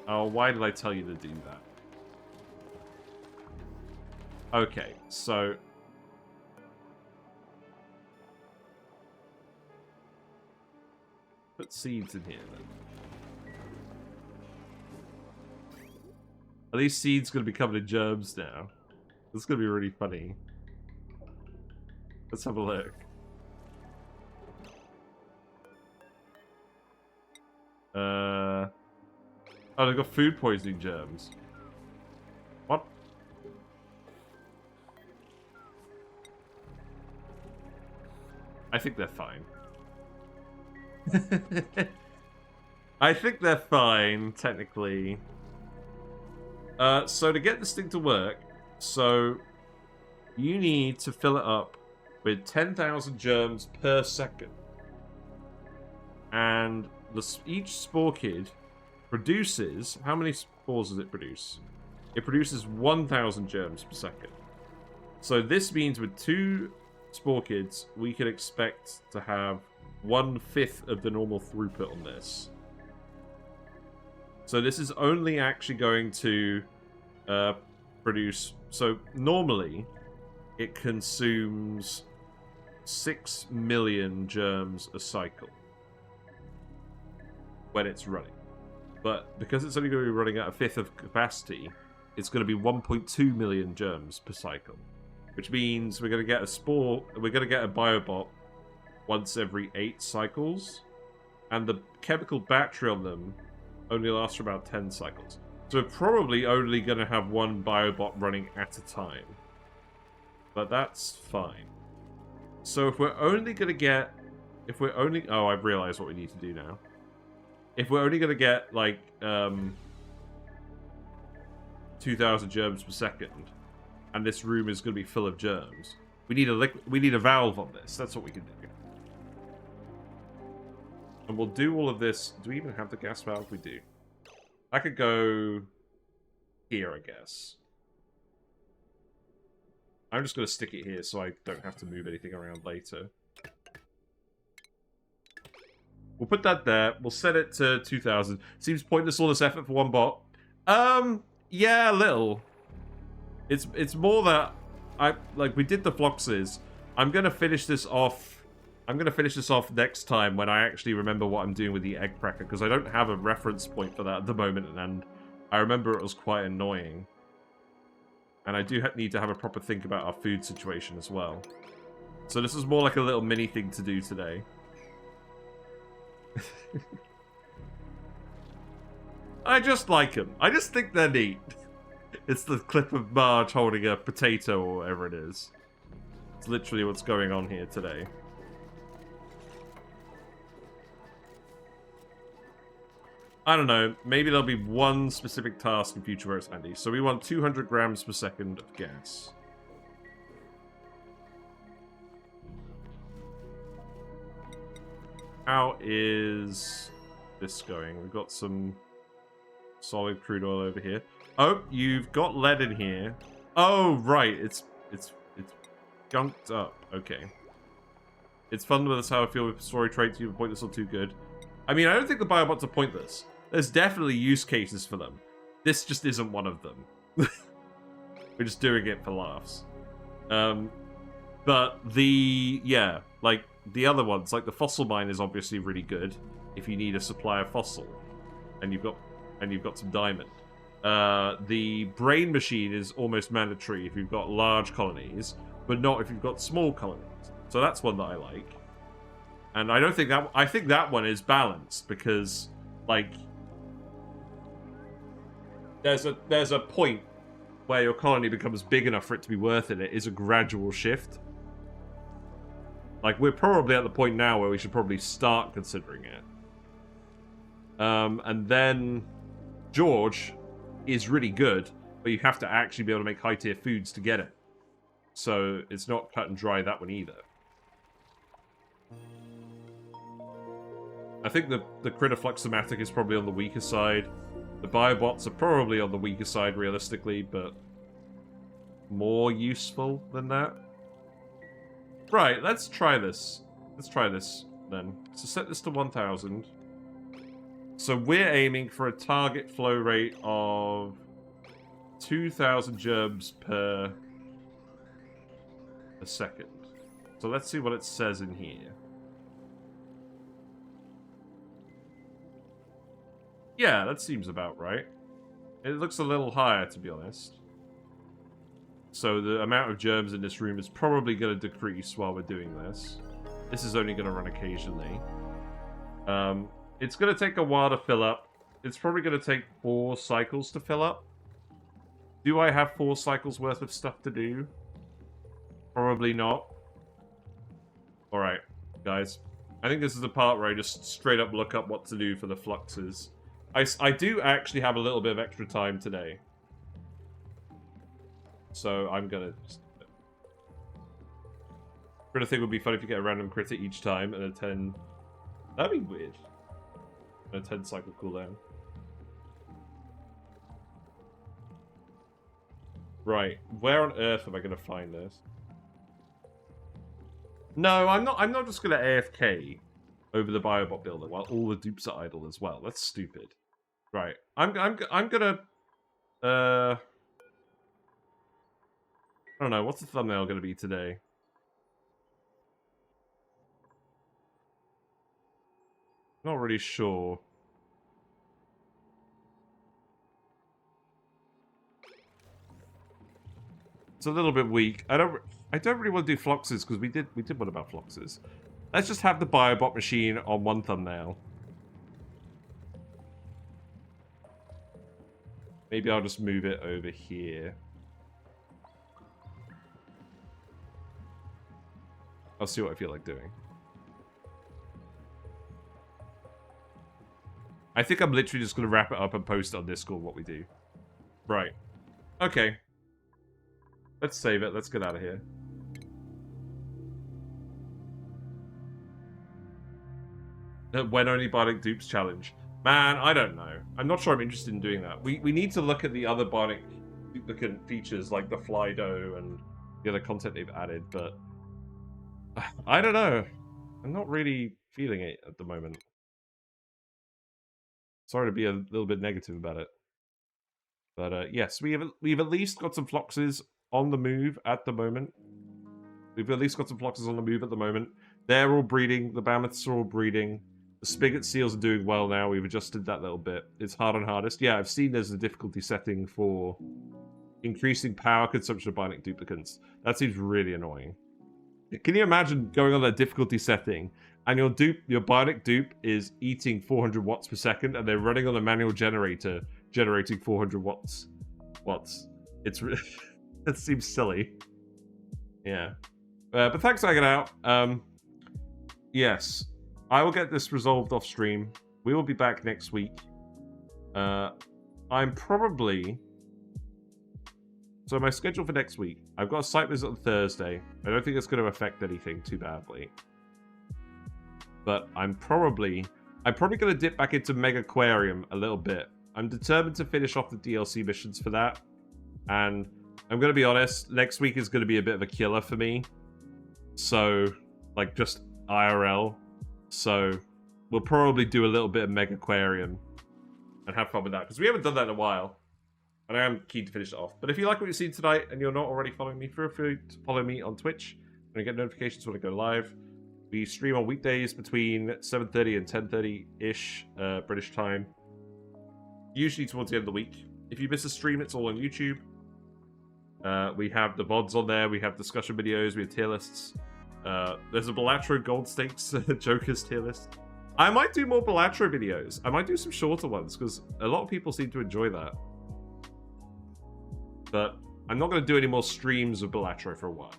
Oh, why did I tell you to do that? Okay, so put seeds in here then. Are these seeds going to be covered in germs now? This is going to be really funny. Let's have a look. Oh, they've got food poisoning germs. What? I think they're fine. I think they're fine, technically. So to get this thing to work, so you need to fill it up with 10,000 germs per second. And each spore kid produces... How many spores does it produce? It produces 1,000 germs per second. So this means with 2 spore kids, we can expect to have 1/5 of the normal throughput on this. So this is only actually going to produce... So normally, it consumes 6 million germs a cycle when it's running. But because it's only going to be running at 1/5 of capacity, it's going to be 1.2 million germs per cycle. which means we're going to get a spore. We're going to get a Biobot once every 8 cycles, and the chemical battery on them only lasts for about 10 cycles. So we're probably only going to have one Biobot running at a time. But that's fine. So if we're only going to get... If we're only... Oh, I've realized what we need to do now. If we're only going to get, like, 2,000 germs per second, and this room is going to be full of germs, we need a valve on this. That's what we can do. And we'll do all of this... Do we even have the gas valve? We do. I could go here, I guess. I'm just going to stick it here so I don't have to move anything around later. We'll put that there. We'll set it to 2,000. Seems pointless all this effort for one bot. Yeah, a little. It's more that we did the Floxes. I'm going to finish this off. I'm going to finish this off next time when I actually remember what I'm doing with the egg cracker, because I don't have a reference point for that at the moment, and I remember it was quite annoying. And I do need to have a proper think about our food situation as well. So this is more like a little mini thing to do today. I just like them. I just think they're neat. It's the clip of Marge holding a potato or whatever it is. It's literally what's going on here today. I don't know, maybe there'll be one specific task in future where it's handy. So we want 200 grams per second of gas. How is this going? We've got some solid crude oil over here. Oh, you've got lead in here. Oh, right, it's gunked up. Okay. It's fun with us how I feel with story traits. You're pointless or too good. I mean, I don't think the Biobots are pointless. There's definitely use cases for them. This just isn't one of them. We're just doing it for laughs. But yeah, like the other ones, like the fossil mine is obviously really good if you need a supply of fossil, and you've got some diamond. The brain machine is almost mandatory if you've got large colonies, but not if you've got small colonies. So that's one that I like. And I think that one is balanced because, like, there's a point where your colony becomes big enough for it to be worth it. It is a gradual shift. Like, we're probably at the point now where we should probably start considering it. And then George is really good, but you have to actually be able to make high-tier foods to get it. So it's not cut and dry, that one either. I think the Critter Fluxomatic is probably on the weaker side. The Biobots are probably on the weaker side, realistically, but more useful than that. Right, let's try this. Let's try this, then. So set this to 1,000. So we're aiming for a target flow rate of 2,000 germs per second. So let's see what it says in here. Yeah, that seems about right. It looks a little higher, to be honest. So the amount of germs in this room is probably going to decrease while we're doing this. This is only going to run occasionally. It's going to take a while to fill up. It's probably going to take 4 cycles to fill up. Do I have 4 cycles worth of stuff to do? Probably not. Alright, guys. I think this is the part where I just straight up look up what to do for the fluxes. I do actually have a little bit of extra time today. So I'm gonna just... Critter thing would be fun if you get a random critter each time and a 10... That'd be weird. And a 10 cycle cooldown. Right, where on earth am I gonna find this? No, I'm not just gonna AFK over the Biobot Builder while all the dupes are idle as well. That's stupid. Right, I'm gonna I don't know, what's the thumbnail gonna be today? Not really sure. It's a little bit weak. I don't really want to do Floxes because we did one about Floxes. Let's just have the Biobot machine on one thumbnail. Maybe I'll just move it over here. I'll see what I feel like doing. I think I'm literally just going to wrap it up and post it on Discord what we do. Right. Okay. Let's save it. Let's get out of here. The When Only Bionic Dupes challenge. Man, I don't know. I'm not sure I'm interested in doing that. We need to look at the other Bionic duplicate features like the Flydo and the other content they've added, but I don't know. I'm not really feeling it at the moment. Sorry to be a little bit negative about it. But yes, we've at least got some Floxes on the move at the moment. We've at least got some Floxes on the move at the moment. They're all breeding. The Mammoths are all breeding. The Spigot Seals are doing well now. We've adjusted that little bit. It's hard and hardest. Yeah, I've seen there's a difficulty setting for increasing power consumption of Bionic duplicates. That seems really annoying. Can you imagine going on that difficulty setting and your Bionic dupe is eating 400 watts per second and they're running on a manual generator generating 400 watts? It's it seems silly. Yeah. But thanks for hanging out. Yes. I will get this resolved off stream. We will be back next week. I'm probably... So my schedule for next week, I've got a site visit on Thursday. I don't think it's going to affect anything too badly. But I'm probably going to dip back into Mega Aquarium a little bit. I'm determined to finish off the DLC missions for that. And I'm going to be honest, next week is going to be a bit of a killer for me. So, like, just IRL. So, we'll probably do a little bit of Mega Aquarium and have fun with that. Because we haven't done that in a while. And I am keen to finish it off. But if you like what you've seen tonight and you're not already following me, feel free to follow me on Twitch. And get notifications when I go live. We stream on weekdays between 7:30 and 10:30-ish British time. Usually towards the end of the week. If you miss a stream, it's all on YouTube. We have the VODs on there. We have discussion videos. We have tier lists. There's a Balatro Gold Stakes Jokers tier list. I might do more Balatro videos. I might do some shorter ones because a lot of people seem to enjoy that. But I'm not going to do any more streams of Balatro for a while.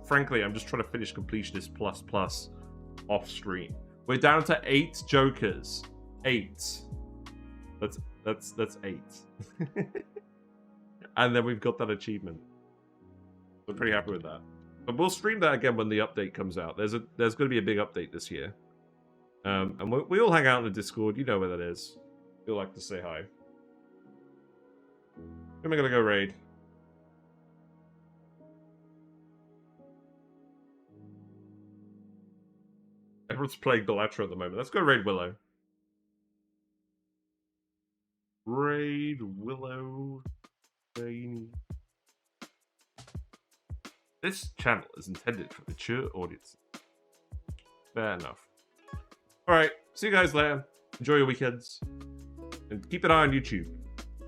Frankly, I'm just trying to finish Completionist Plus off stream. We're down to 8 Jokers. 8. That's 8. And then we've got that achievement. We're pretty happy with that. But we'll stream that again when the update comes out. There's going to be a big update this year. And we all hang out in the Discord. You know where that is. You'll like to say hi. Who am I going to go raid? Everyone's playing Balatro at the moment. Let's go raid Willow. Raid Willow. This channel is intended for mature audiences. Fair enough. Alright, see you guys later. Enjoy your weekends. And keep an eye on YouTube.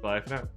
Bye for now.